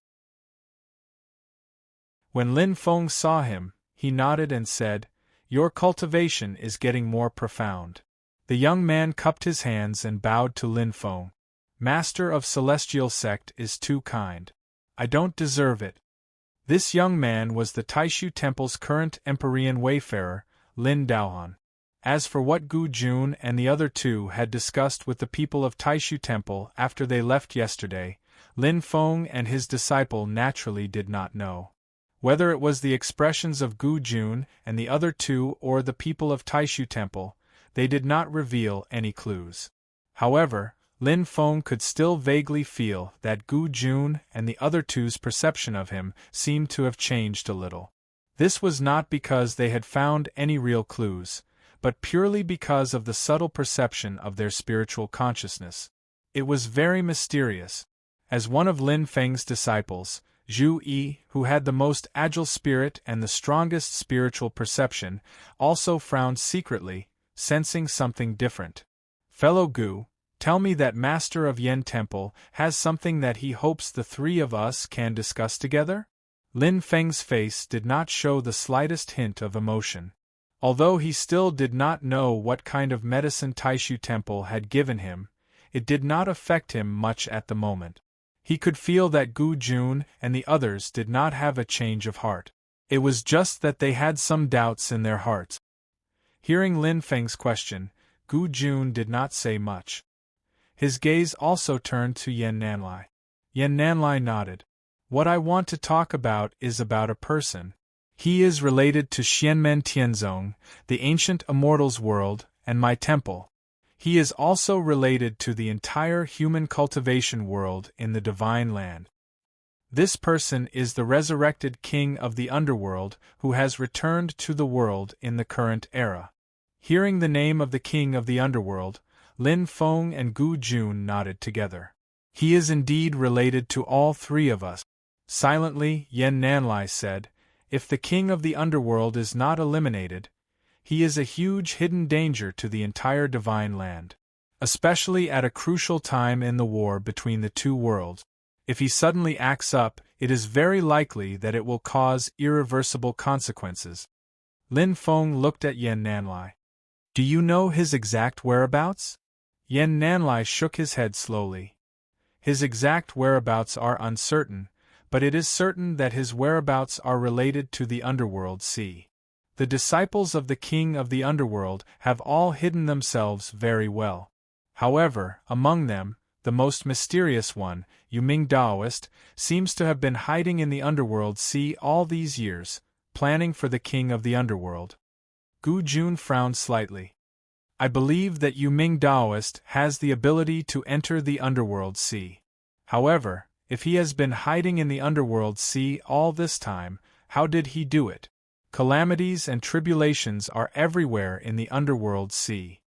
When Lin Feng saw him, he nodded and said, "Your cultivation is getting more profound." The young man cupped his hands and bowed to Lin Feng. "Master of Celestial Sect is too kind. I don't deserve it." This young man was the Taishu Temple's current Empyrean wayfarer, Lin Daohan. As for what Gu Jun and the other two had discussed with the people of Taishu Temple after they left yesterday, Lin Feng and his disciple naturally did not know. Whether it was the expressions of Gu Jun and the other two or the people of Taishu Temple, they did not reveal any clues. However, Lin Feng could still vaguely feel that Gu Jun and the other two's perception of him seemed to have changed a little. This was not because they had found any real clues, but purely because of the subtle perception of their spiritual consciousness. It was very mysterious. As one of Lin Feng's disciples, Zhu Yi, who had the most agile spirit and the strongest spiritual perception, also frowned secretly, sensing something different. "Fellow Gu, tell me that Master of Yen Temple has something that he hopes the three of us can discuss together?" Lin Feng's face did not show the slightest hint of emotion. Although he still did not know what kind of medicine Taishu Temple had given him, it did not affect him much at the moment. He could feel that Gu Jun and the others did not have a change of heart. It was just that they had some doubts in their hearts. Hearing Lin Feng's question, Gu Jun did not say much. His gaze also turned to Yan Nanlai. Yan Nanlai nodded. "What I want to talk about is about a person. He is related to Xianmen Tianzong, the ancient immortals world, and my temple. He is also related to the entire human cultivation world in the Divine Land. This person is the resurrected king of the underworld who has returned to the world in the current era." Hearing the name of the king of the underworld, Lin Feng and Gu Jun nodded together. "He is indeed related to all three of us." Silently, Yan Nanlai said, "If the king of the underworld is not eliminated, he is a huge hidden danger to the entire Divine Land. Especially at a crucial time in the war between the two worlds. If he suddenly acts up, it is very likely that it will cause irreversible consequences." Lin Feng looked at Yan Nanlai. "Do you know his exact whereabouts?" Yan Nanlai shook his head slowly. "His exact whereabouts are uncertain, but it is certain that his whereabouts are related to the underworld sea. The disciples of the king of the underworld have all hidden themselves very well. However, among them, the most mysterious one, Yuming Daoist, seems to have been hiding in the underworld sea all these years, planning for the king of the underworld." Gu Jun frowned slightly. "I believe that Yuming Daoist has the ability to enter the underworld sea. However, if he has been hiding in the underworld sea all this time, how did he do it? Calamities and tribulations are everywhere in the underworld sea.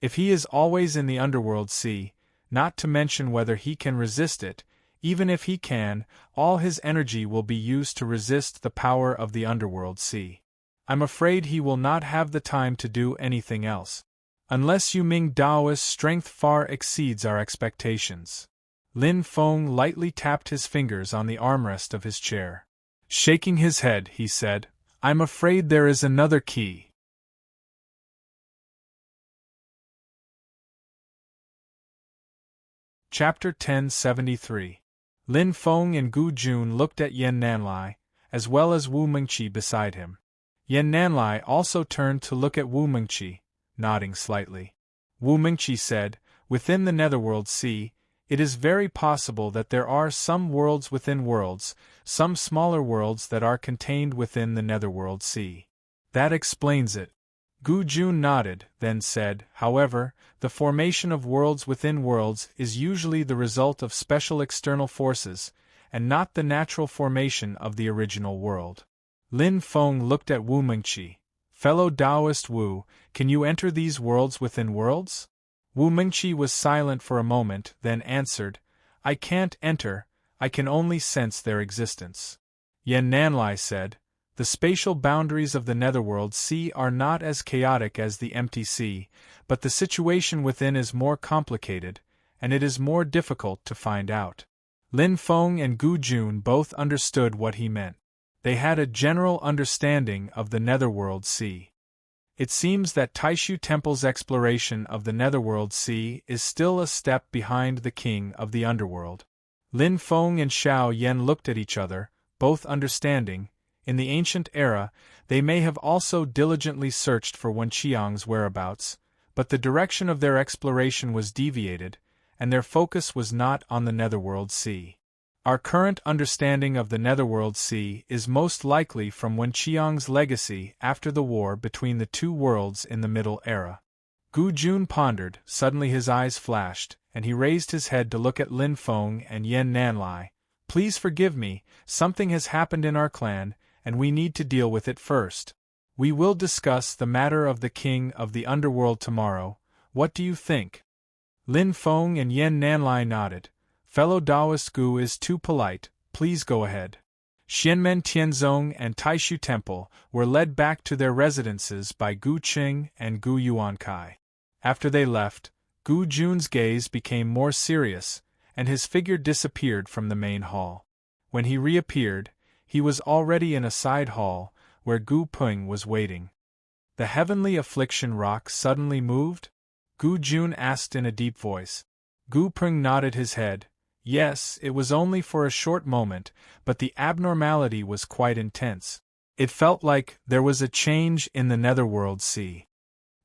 If he is always in the underworld sea, not to mention whether he can resist it, even if he can, all his energy will be used to resist the power of the underworld sea. I'm afraid he will not have the time to do anything else. Unless Yuming Daoist's strength far exceeds our expectations." Lin Feng lightly tapped his fingers on the armrest of his chair. Shaking his head, he said, "I'm afraid there is another key." Chapter 1073. Lin Feng and Gu Jun looked at Yan Nanlai, as well as Wu Mengqi beside him. Yan Nanlai also turned to look at Wu Mengqi, nodding slightly. Wu Mengqi said, "Within the Netherworld Sea, it is very possible that there are some worlds within worlds, some smaller worlds that are contained within the Netherworld Sea. That explains it." Gu Jun nodded, then said, however, the formation of worlds within worlds is usually the result of special external forces, and not the natural formation of the original world. Lin Feng looked at Wu Mengqi. Fellow Taoist Wu, can you enter these worlds within worlds? Wu Mengqi was silent for a moment, then answered, I can't enter, I can only sense their existence. Yan Nanlai said, the spatial boundaries of the netherworld sea are not as chaotic as the empty sea, but the situation within is more complicated, and it is more difficult to find out. Lin Feng and Gu Jun both understood what he meant. They had a general understanding of the netherworld sea. It seems that Taishu Temple's exploration of the netherworld sea is still a step behind the king of the underworld. Lin Feng and Xiao Yan looked at each other, both understanding. In the ancient era, they may have also diligently searched for Wen Qiang's whereabouts, but the direction of their exploration was deviated, and their focus was not on the netherworld sea. Our current understanding of the netherworld sea is most likely from Wen Qiang's legacy after the war between the two worlds in the Middle Era. Gu Jun pondered, suddenly his eyes flashed, and he raised his head to look at Lin Feng and Yan Nanlai. Please forgive me, something has happened in our clan, and we need to deal with it first. We will discuss the matter of the king of the underworld tomorrow. What do you think? Lin Feng and Yan Nanlai nodded. Fellow Taoist Gu is too polite, please go ahead. Xianmen Tianzong and Taishu Temple were led back to their residences by Gu Qing and Gu Yuankai. After they left, Gu Jun's gaze became more serious, and his figure disappeared from the main hall. When he reappeared, he was already in a side hall, where Gu Peng was waiting. The heavenly affliction rock suddenly moved? Gu Jun asked in a deep voice. Gu Peng nodded his head. Yes, it was only for a short moment, but the abnormality was quite intense. It felt like there was a change in the netherworld sea.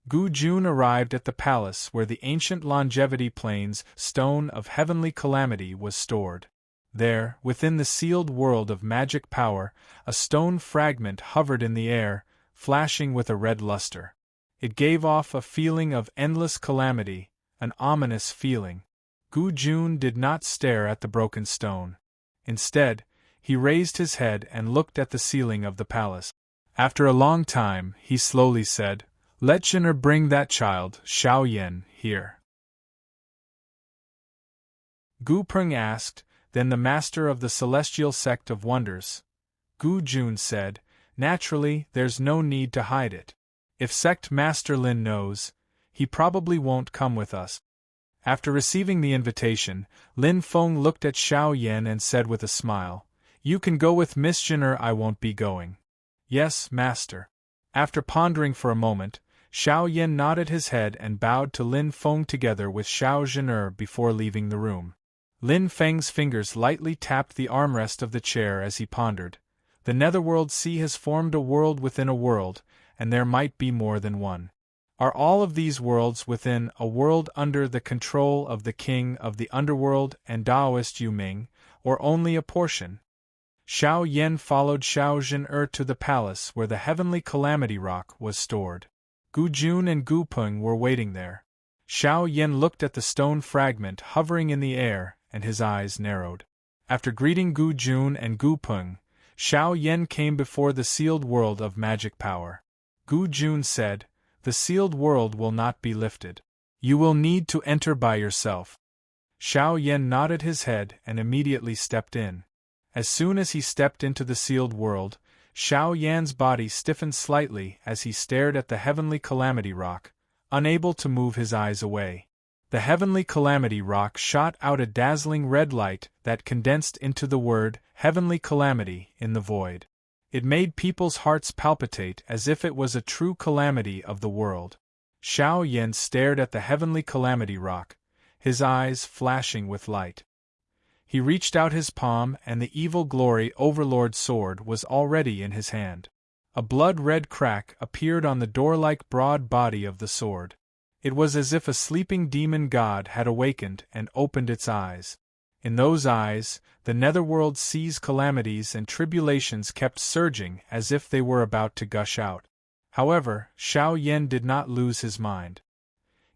Gu Jun arrived at the palace where the ancient longevity plane's stone of heavenly calamity was stored. There, within the sealed world of magic power, a stone fragment hovered in the air, flashing with a red luster. It gave off a feeling of endless calamity, an ominous feeling. Gu Jun did not stare at the broken stone. Instead, he raised his head and looked at the ceiling of the palace. After a long time, he slowly said, Let Zhener bring that child, Xiao Yan, here. Gu Peng asked, then the master of the celestial sect of wonders. Gu Jun said, Naturally, there's no need to hide it. If sect master Lin knows, he probably won't come with us. After receiving the invitation, Lin Feng looked at Xiao Yan and said with a smile, You can go with Miss Zhener, I won't be going. Yes, master. After pondering for a moment, Xiao Yan nodded his head and bowed to Lin Feng together with Xiao Zhener before leaving the room. Lin Feng's fingers lightly tapped the armrest of the chair as he pondered. The netherworld sea has formed a world within a world, and there might be more than one. Are all of these worlds within a world under the control of the king of the underworld and Taoist Yu Ming, or only a portion? Xiao Yan followed Xiao Zhener to the palace where the heavenly calamity rock was stored. Gu Jun and Gu Peng were waiting there. Xiao Yan looked at the stone fragment hovering in the air, and his eyes narrowed. After greeting Gu Jun and Gu Peng, Xiao Yan came before the sealed world of magic power. Gu Jun said, The sealed world will not be lifted. You will need to enter by yourself. Xiao Yan nodded his head and immediately stepped in. As soon as he stepped into the sealed world, Xiao Yan's body stiffened slightly as he stared at the heavenly calamity rock, unable to move his eyes away. The heavenly calamity rock shot out a dazzling red light that condensed into the word heavenly calamity in the void. It made people's hearts palpitate as if it was a true calamity of the world. Xiao Yan stared at the heavenly calamity rock, his eyes flashing with light. He reached out his palm and the evil glory overlord sword was already in his hand. A blood-red crack appeared on the door-like broad body of the sword. It was as if a sleeping demon god had awakened and opened its eyes. In those eyes, the netherworld sea's calamities and tribulations kept surging as if they were about to gush out. However, Xiao Yan did not lose his mind.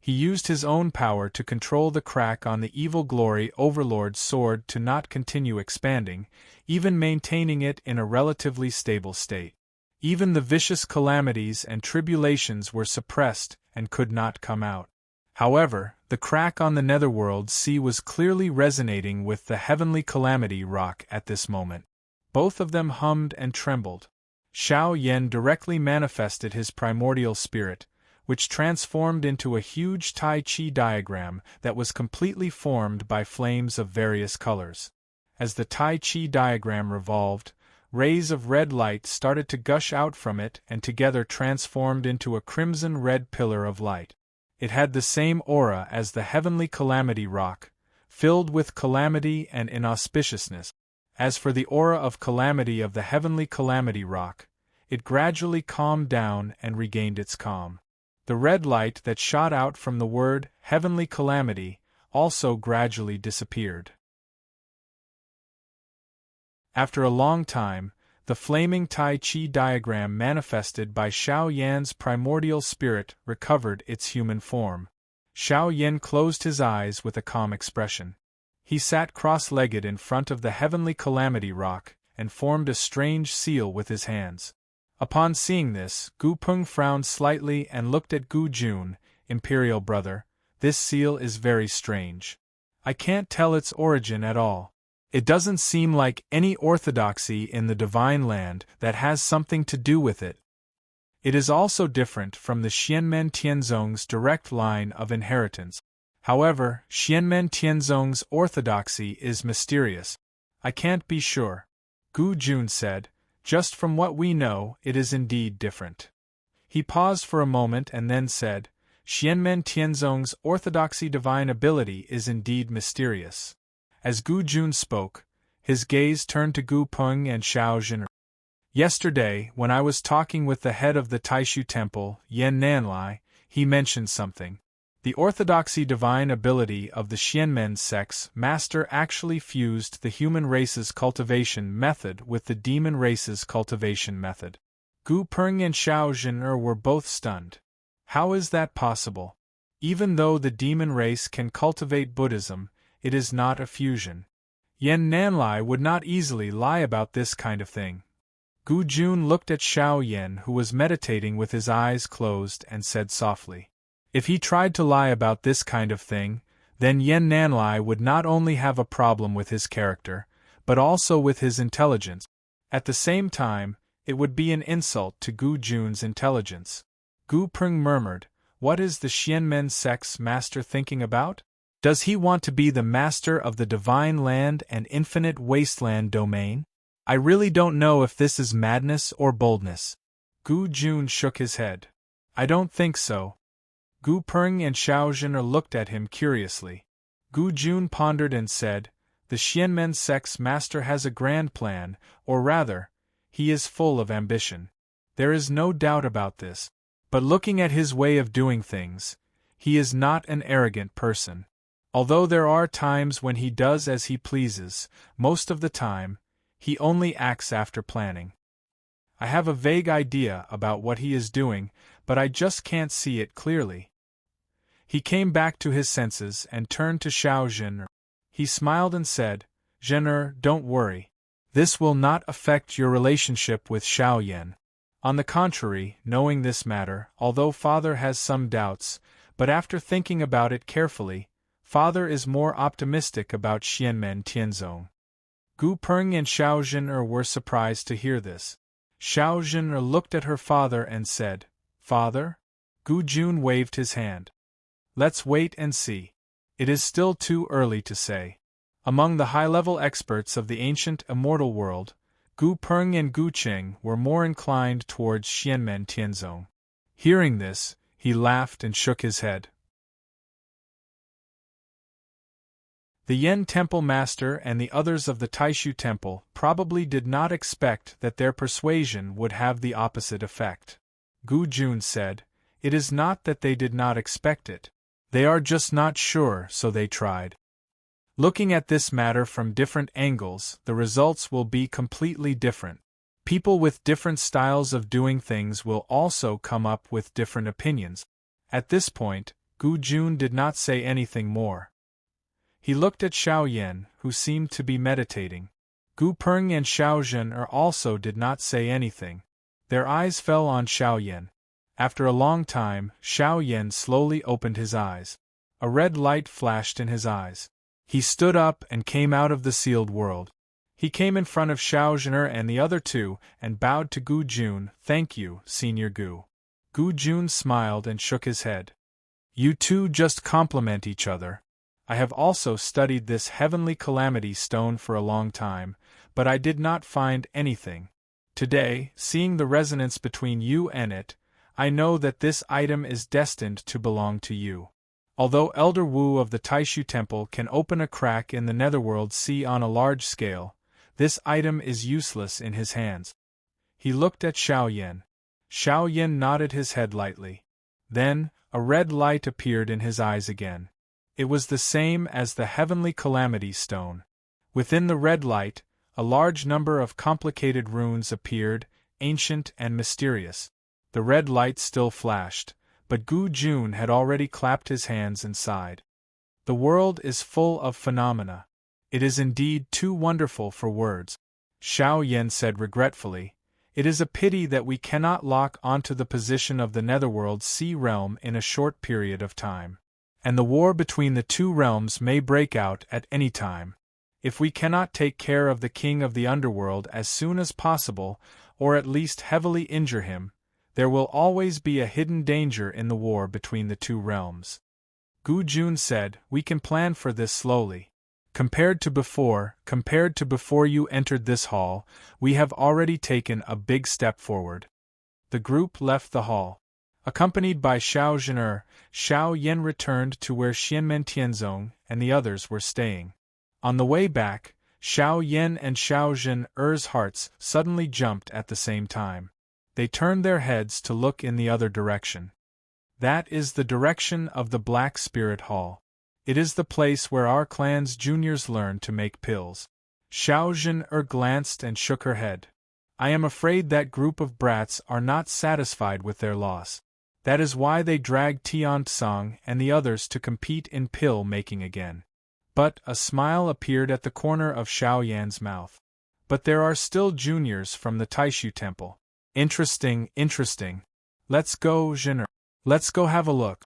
He used his own power to control the crack on the evil glory overlord's sword to not continue expanding, even maintaining it in a relatively stable state. Even the vicious calamities and tribulations were suppressed and could not come out. However, the crack on the netherworld sea was clearly resonating with the heavenly calamity rock at this moment. Both of them hummed and trembled. Xiao Yan directly manifested his primordial spirit, which transformed into a huge Tai Chi diagram that was completely formed by flames of various colors. As the Tai Chi diagram revolved, rays of red light started to gush out from it and together transformed into a crimson-red pillar of light. It had the same aura as the heavenly calamity rock, filled with calamity and inauspiciousness. As for the aura of calamity of the heavenly calamity rock, it gradually calmed down and regained its calm. The red light that shot out from the word heavenly calamity also gradually disappeared. After a long time, the flaming Tai Chi diagram manifested by Xiao Yan's primordial spirit recovered its human form. Xiao Yan closed his eyes with a calm expression. He sat cross-legged in front of the heavenly calamity rock and formed a strange seal with his hands. Upon seeing this, Gu Peng frowned slightly and looked at Gu Jun. Imperial brother, this seal is very strange. I can't tell its origin at all. It doesn't seem like any orthodoxy in the divine land that has something to do with it. It is also different from the Xianmen Tianzong's direct line of inheritance. However, Xianmen Tianzong's orthodoxy is mysterious. I can't be sure. Gu Jun said, just from what we know, it is indeed different. He paused for a moment and then said, Xianmen Tianzong's orthodoxy divine ability is indeed mysterious. As Gu Jun spoke, his gaze turned to Gu Peng and Xiao Zhen. Yesterday, when I was talking with the head of the Taishu Temple, Yan Nanlai, he mentioned something. The orthodoxy divine ability of the Xianmen sect's master actually fused the human race's cultivation method with the demon race's cultivation method. Gu Peng and Xiao Zhen were both stunned. How is that possible? Even though the demon race can cultivate Buddhism, it is not a fusion. Yan Nanlai would not easily lie about this kind of thing. Gu Jun looked at Xiao Yan, who was meditating with his eyes closed, and said softly, if he tried to lie about this kind of thing, then Yan Nanlai would not only have a problem with his character, but also with his intelligence. At the same time, it would be an insult to Gu Jun's intelligence. Gu Peng murmured, what is the Xianmen sect's master thinking about? Does he want to be the master of the divine land and infinite wasteland domain? I really don't know if this is madness or boldness. Gu Jun shook his head. I don't think so. Gu Peng and Xiao Zhen looked at him curiously. Gu Jun pondered and said, the Xianmen sect's master has a grand plan, or rather, he is full of ambition. There is no doubt about this. But looking at his way of doing things, he is not an arrogant person. Although there are times when he does as he pleases, most of the time, he only acts after planning. I have a vague idea about what he is doing, but I just can't see it clearly. He came back to his senses and turned to Xiao Zhen. He smiled and said, Zhen, don't worry. This will not affect your relationship with Xiao Yan. On the contrary, knowing this matter, although Father has some doubts, but after thinking about it carefully, Father is more optimistic about Xianmen Tianzong. Gu Peng and Xiao Zhen were surprised to hear this. Xiao Zhen looked at her father and said, Father? Gu Jun waved his hand. Let's wait and see. It is still too early to say. Among the high-level experts of the ancient immortal world, Gu Peng and Gu Qing were more inclined towards Xianmen Tianzong. Hearing this, he laughed and shook his head. The Yen Temple Master and the others of the Taishu Temple probably did not expect that their persuasion would have the opposite effect. Gu Jun said, It is not that they did not expect it. They are just not sure, so they tried. Looking at this matter from different angles, the results will be completely different. People with different styles of doing things will also come up with different opinions. At this point, Gu Jun did not say anything more. He looked at Xiao Yan, who seemed to be meditating. Gu Peng and Xiao Zhen also did not say anything. Their eyes fell on Xiao Yan. After a long time, Xiao Yan slowly opened his eyes. A red light flashed in his eyes. He stood up and came out of the sealed world. He came in front of Xiao Zhen and the other two and bowed to Gu Jun. "Thank you, Senior Gu." Gu Jun smiled and shook his head. "You two just complement each other. I have also studied this heavenly calamity stone for a long time, but I did not find anything. Today, seeing the resonance between you and it, I know that this item is destined to belong to you. Although Elder Wu of the Taishu Temple can open a crack in the netherworld sea on a large scale, this item is useless in his hands." He looked at Xiao Yan. Xiao Yan nodded his head lightly. Then, a red light appeared in his eyes again. It was the same as the heavenly calamity stone. Within the red light, a large number of complicated runes appeared, ancient and mysterious. The red light still flashed, but Gu Jun had already clapped his hands and sighed. The world is full of phenomena. It is indeed too wonderful for words. Xiao Yan said regretfully, "It is a pity that we cannot lock onto the position of the netherworld sea realm in a short period of time. And the war between the two realms may break out at any time. If we cannot take care of the king of the underworld as soon as possible, or at least heavily injure him, there will always be a hidden danger in the war between the two realms." Gu Jun said, "We can plan for this slowly. Compared to before you entered this hall, we have already taken a big step forward." The group left the hall. Accompanied by Xiao Zhen, Xiao Yan returned to where Xianmen Tianzong and the others were staying. On the way back, Xiao Yan and Xiao Zhen's hearts suddenly jumped at the same time. They turned their heads to look in the other direction. That is the direction of the Black Spirit Hall. It is the place where our clan's juniors learn to make pills. Xiao Zhen glanced and shook her head. "I am afraid that group of brats are not satisfied with their loss. That is why they dragged Tian Tsang and the others to compete in pill making again." But a smile appeared at the corner of Xiao Yan's mouth. "But there are still juniors from the Taishu Temple. Interesting. Let's go, Zhen. Let's go have a look."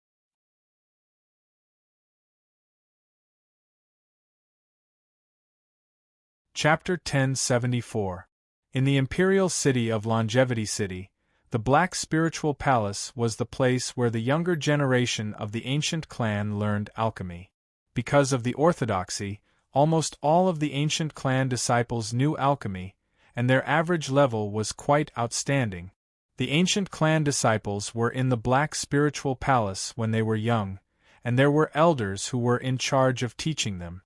Chapter 1074. In the imperial city of Longevity City, the Black Spiritual Palace was the place where the younger generation of the ancient clan learned alchemy. Because of the orthodoxy, almost all of the ancient clan disciples knew alchemy, and their average level was quite outstanding. The ancient clan disciples were in the Black Spiritual Palace when they were young, and there were elders who were in charge of teaching them.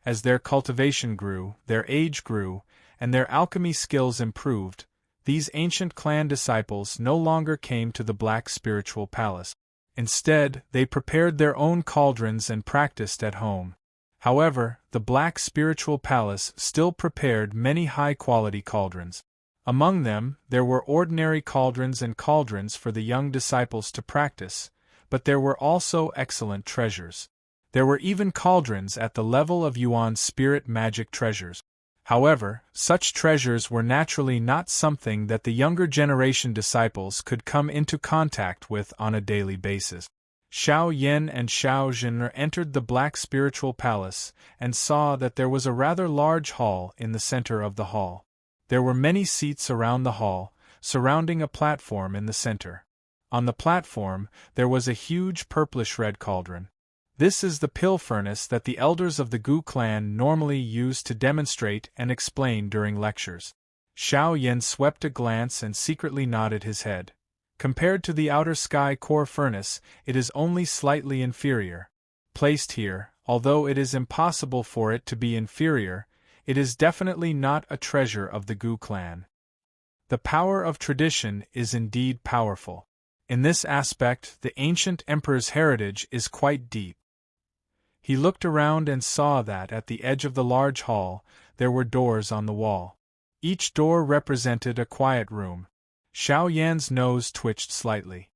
As their cultivation grew, their age grew, and their alchemy skills improved, these ancient clan disciples no longer came to the Black Spiritual Palace. Instead, they prepared their own cauldrons and practiced at home. However, the Black Spiritual Palace still prepared many high-quality cauldrons. Among them, there were ordinary cauldrons and cauldrons for the young disciples to practice, but there were also excellent treasures. There were even cauldrons at the level of Yuan's spirit magic treasures. However, such treasures were naturally not something that the younger generation disciples could come into contact with on a daily basis. Xiao Yan and Xiao Zhen entered the Black Spiritual Palace and saw that there was a rather large hall in the center of the hall. There were many seats around the hall, surrounding a platform in the center. On the platform, there was a huge purplish-red cauldron. This is the pill furnace that the elders of the Gu clan normally use to demonstrate and explain during lectures. Xiao Yan swept a glance and secretly nodded his head. Compared to the outer sky core furnace, it is only slightly inferior. Placed here, although it is impossible for it to be inferior, it is definitely not a treasure of the Gu clan. The power of tradition is indeed powerful. In this aspect, the ancient emperor's heritage is quite deep. He looked around and saw that at the edge of the large hall, there were doors on the wall. Each door represented a quiet room. Xiao Yan's nose twitched slightly.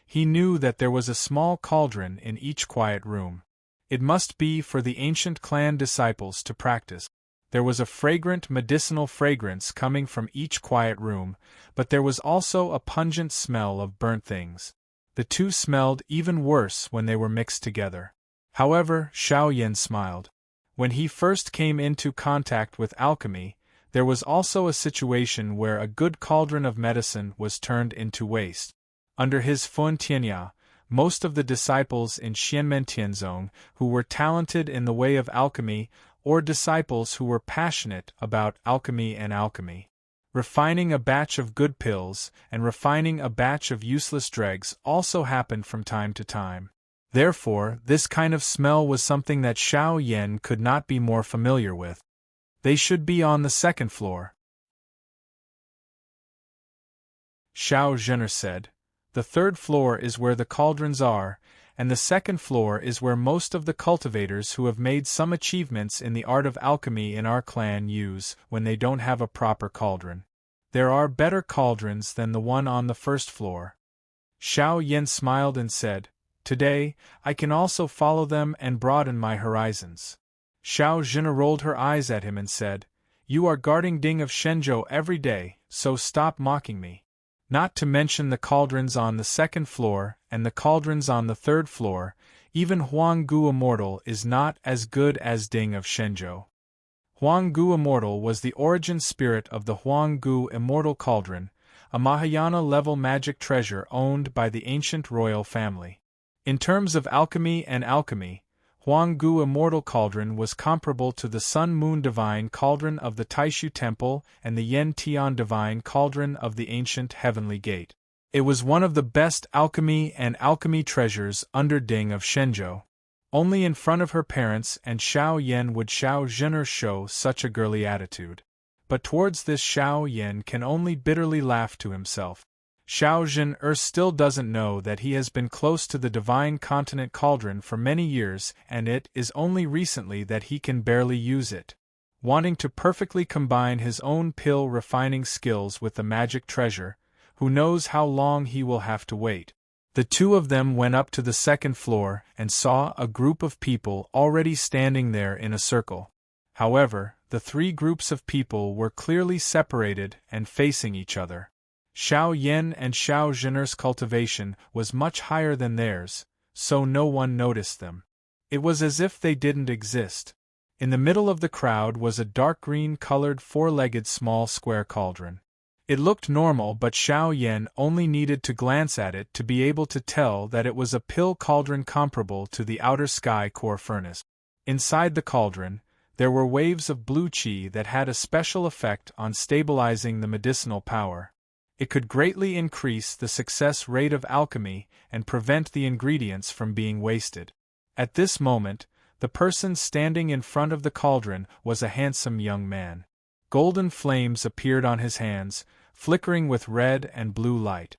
He knew that there was a small cauldron in each quiet room. It must be for the ancient clan disciples to practice. There was a fragrant medicinal fragrance coming from each quiet room, but there was also a pungent smell of burnt things. The two smelled even worse when they were mixed together. However, Xiao Yan smiled. When he first came into contact with alchemy, there was also a situation where a good cauldron of medicine was turned into waste. Under his Fun Tianya, most of the disciples in Xianmen Tianzong who were talented in the way of alchemy, or disciples who were passionate about alchemy, refining a batch of good pills and refining a batch of useless dregs also happened from time to time. Therefore, this kind of smell was something that Xiao Yan could not be more familiar with. They should be on the second floor. Xiao Zhener said. The third floor is where the cauldrons are, and the second floor is where most of the cultivators who have made some achievements in the art of alchemy in our clan use when they don't have a proper cauldron. There are better cauldrons than the one on the first floor. Xiao Yan smiled and said, Today, I can also follow them and broaden my horizons. Xiao Zhener rolled her eyes at him and said, You are guarding Ding of Shenzhou every day, so stop mocking me. Not to mention the cauldrons on the second floor and the cauldrons on the third floor, even Huanggu Immortal is not as good as Ding of Shenzhou. Huanggu Immortal was the origin spirit of the Huanggu Immortal Cauldron, a Mahayana-level magic treasure owned by the ancient royal family. In terms of alchemy, Huanggu Immortal Cauldron was comparable to the Sun-Moon Divine Cauldron of the Taishu Temple and the Yen-Tian Divine Cauldron of the ancient Heavenly Gate. It was one of the best alchemy treasures under Ding of Shenzhou. Only in front of her parents and Xiao Yan would Xiao Zhener show such a girly attitude. But towards this Xiao Yan can only bitterly laugh to himself. Xiao Zhener still doesn't know that he has been close to the Divine Continent Cauldron for many years and it is only recently that he can barely use it. Wanting to perfectly combine his own pill refining skills with the magic treasure, who knows how long he will have to wait. The two of them went up to the second floor and saw a group of people already standing there in a circle. However, the three groups of people were clearly separated and facing each other. Xiao Yan and Xiao Zhener's cultivation was much higher than theirs, so no one noticed them. It was as if they didn't exist. In the middle of the crowd was a dark green-colored four-legged small square cauldron. It looked normal, but Xiao Yan only needed to glance at it to be able to tell that it was a pill cauldron comparable to the outer sky core furnace. Inside the cauldron, there were waves of blue qi that had a special effect on stabilizing the medicinal power. It could greatly increase the success rate of alchemy and prevent the ingredients from being wasted. At this moment, the person standing in front of the cauldron was a handsome young man. Golden flames appeared on his hands, flickering with red and blue light.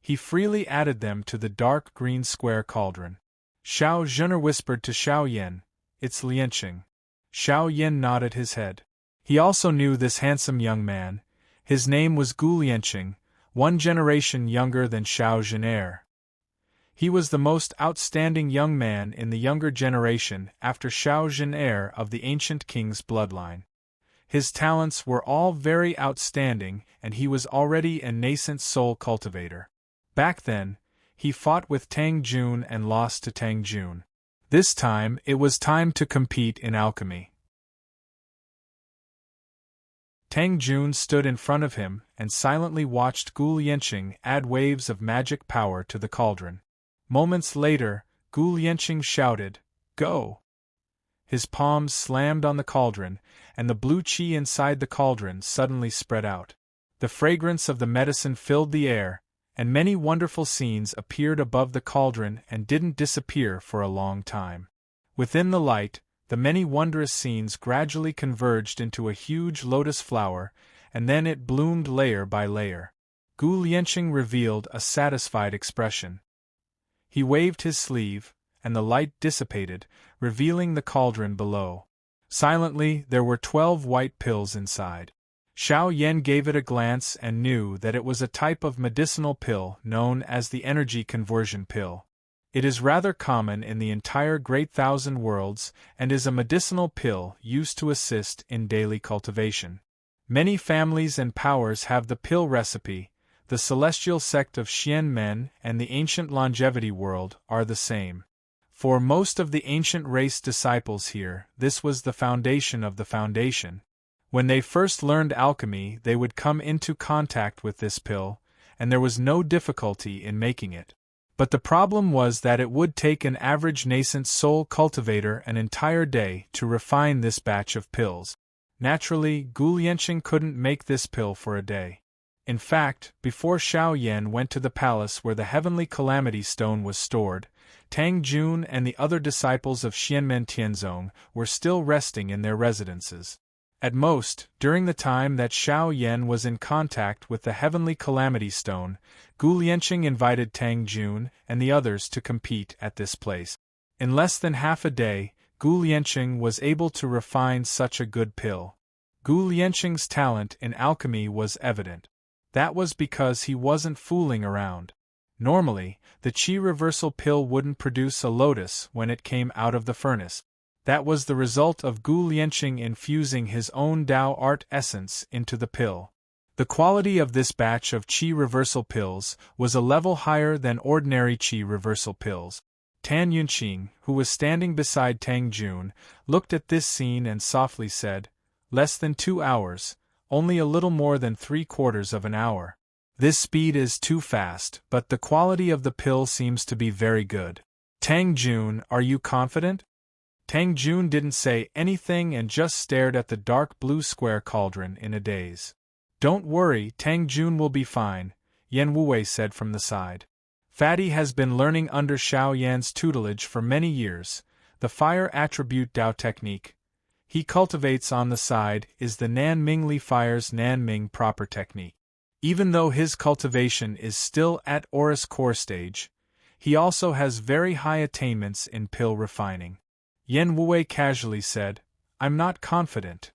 He freely added them to the dark green square cauldron. Xiao Zhener whispered to Xiao Yan, It's Lianqing. Xiao Yan nodded his head. He also knew this handsome young man. His name was Gu Lianqing, 1 generation younger than Xiao Zhener. He was the most outstanding young man in the younger generation after Xiao Zhener of the ancient king's bloodline. His talents were all very outstanding and he was already a nascent soul cultivator. Back then, he fought with Tang Jun and lost to Tang Jun. This time, it was time to compete in alchemy. Tang Jun stood in front of him and silently watched Gu Lianqing add waves of magic power to the cauldron. Moments later, Gu Lianqing shouted, Go! His palms slammed on the cauldron, and the blue qi inside the cauldron suddenly spread out. The fragrance of the medicine filled the air, and many wonderful scenes appeared above the cauldron and didn't disappear for a long time. Within the light, the many wondrous scenes gradually converged into a huge lotus flower, and then it bloomed layer by layer. Gu Lianqing revealed a satisfied expression. He waved his sleeve, and the light dissipated, revealing the cauldron below. Silently, there were 12 white pills inside. Xiao Yan gave it a glance and knew that it was a type of medicinal pill known as the energy conversion pill. It is rather common in the entire Great Thousand Worlds and is a medicinal pill used to assist in daily cultivation. Many families and powers have the pill recipe. The celestial sect of Xian Men and the ancient longevity world are the same. For most of the ancient race disciples here, this was the foundation of the foundation. When they first learned alchemy, they would come into contact with this pill, and there was no difficulty in making it. But the problem was that it would take an average nascent soul cultivator an entire day to refine this batch of pills. Naturally, Gu Lianqing couldn't make this pill for a day. In fact, before Xiao Yan went to the palace where the heavenly calamity stone was stored, Tang Jun and the other disciples of Xianmen Tianzong were still resting in their residences. At most, during the time that Xiao Yan was in contact with the heavenly calamity stone, Gu Lianqing invited Tang Jun and the others to compete at this place. In less than half a day, Gu Lianqing was able to refine such a good pill. Gu Lianqing's talent in alchemy was evident. That was because he wasn't fooling around. Normally, the qi reversal pill wouldn't produce a lotus when it came out of the furnace. That was the result of Gu Lianqing infusing his own Dao art essence into the pill. The quality of this batch of qi reversal pills was a level higher than ordinary qi reversal pills. Tan Yunqing, who was standing beside Tang Jun, looked at this scene and softly said, "Less than 2 hours, only a little more than 3/4 of an hour. This speed is too fast, but the quality of the pill seems to be very good. Tang Jun, are you confident?" Tang Jun didn't say anything and just stared at the dark blue square cauldron in a daze. "Don't worry, Tang Jun will be fine," Yan Wuwei said from the side. "Fatty has been learning under Xiao Yan's tutelage for many years. The fire attribute Dao technique he cultivates on the side is the Nanming Fire's Nanming proper technique. Even though his cultivation is still at Aurus core stage, he also has very high attainments in pill refining." Yan Wuwei casually said, "I'm not confident.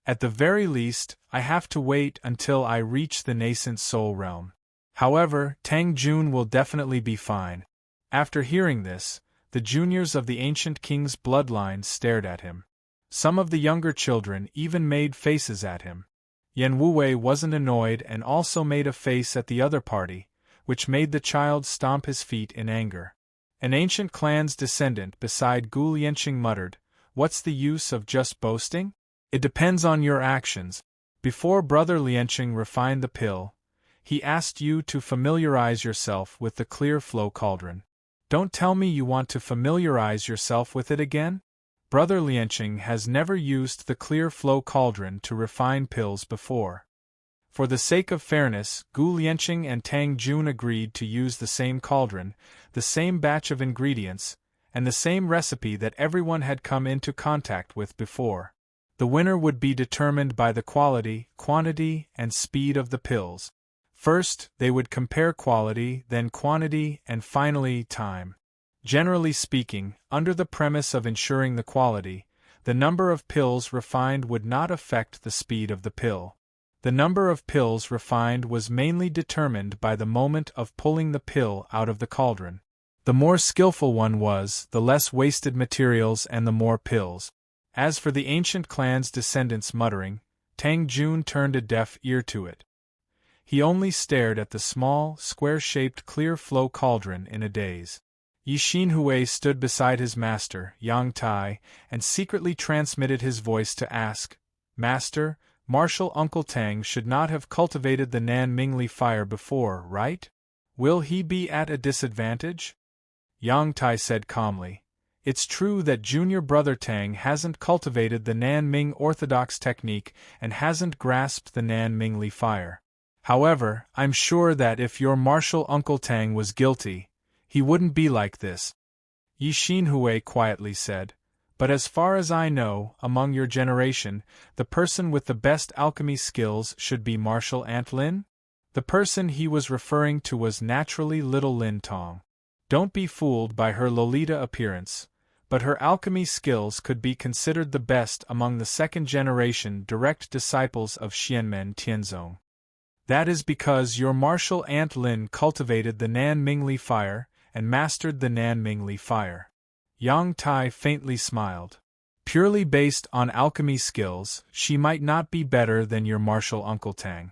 At the very least, I have to wait until I reach the nascent soul realm. However, Tang Jun will definitely be fine." After hearing this, the juniors of the ancient king's bloodline stared at him. Some of the younger children even made faces at him. Yan Wuwei wasn't annoyed and also made a face at the other party, which made the child stomp his feet in anger. An ancient clan's descendant beside Gu Lianqing muttered, "What's the use of just boasting? It depends on your actions." Before Brother Lianqing refined the pill, he asked you to familiarize yourself with the clear flow cauldron. Don't tell me you want to familiarize yourself with it again? Brother Lianqing has never used the clear flow cauldron to refine pills before. For the sake of fairness, Gu Lianqing and Tang Jun agreed to use the same cauldron, the same batch of ingredients, and the same recipe that everyone had come into contact with before. The winner would be determined by the quality, quantity, and speed of the pills. First, they would compare quality, then quantity, and finally time. Generally speaking, under the premise of ensuring the quality, the number of pills refined would not affect the speed of the pill. The number of pills refined was mainly determined by the moment of pulling the pill out of the cauldron. The more skillful one was, the less wasted materials and the more pills. As for the ancient clan's descendants muttering, Tang Jun turned a deaf ear to it. He only stared at the small, square-shaped clear flow cauldron in a daze. Yi Xinhui stood beside his master, Yang Tai, and secretly transmitted his voice to ask, "Master, Martial Uncle Tang should not have cultivated the Nanming fire before, right? Will he be at a disadvantage?" Yang Tai said calmly, "It's true that junior brother Tang hasn't cultivated the Nanming orthodox technique and hasn't grasped the Nanming fire. However, I'm sure that if your martial Uncle Tang was guilty, he wouldn't be like this," Yi Xinhui quietly said. "But as far as I know, among your generation, the person with the best alchemy skills should be Martial Aunt Lin?" The person he was referring to was naturally little Lin Tong. Don't be fooled by her Lolita appearance. but her alchemy skills could be considered the best among the second-generation direct disciples of Xianmen Tianzong. That is because your martial aunt Lin cultivated the Nan Mingli fire and mastered the Nan Mingli fire. Yang Tai faintly smiled. Purely based on alchemy skills, she might not be better than your martial Uncle Tang.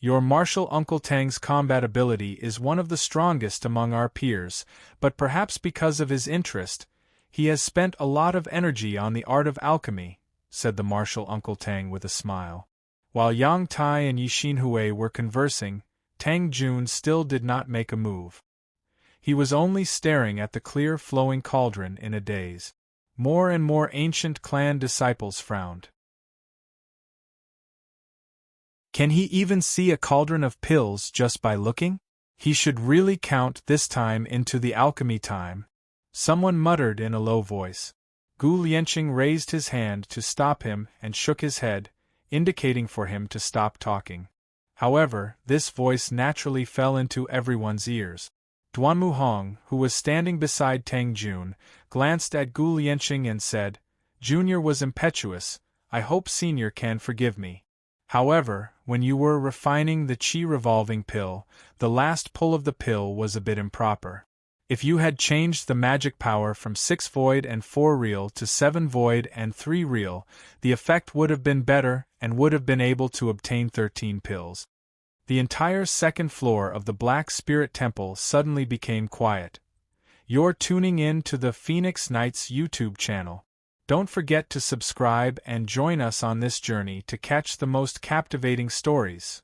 Your martial Uncle Tang's combat ability is one of the strongest among our peers, but perhaps because of his interest, he has spent a lot of energy on the art of alchemy, said the martial Uncle Tang with a smile. While Yang Tai and Yi Xinhui were conversing, Tang Jun still did not make a move. He was only staring at the clear flowing cauldron in a daze. More and more ancient clan disciples frowned. Can he even see a cauldron of pills just by looking? He should really count this time into the alchemy time. Someone muttered in a low voice. Gu Lianqing raised his hand to stop him and shook his head, indicating for him to stop talking. However, this voice naturally fell into everyone's ears. Duanmu Hong, who was standing beside Tang Jun, glanced at Gu Lianqing and said, "Junior was impetuous, I hope Senior can forgive me. However, when you were refining the qi revolving pill, the last pull of the pill was a bit improper. If you had changed the magic power from 6 void and 4 real to 7 void and 3 real, the effect would have been better and would have been able to obtain 13 pills." The entire second floor of the Black Spirit Temple suddenly became quiet. You're tuning in to the Phoenix Knights YouTube channel. Don't forget to subscribe and join us on this journey to catch the most captivating stories.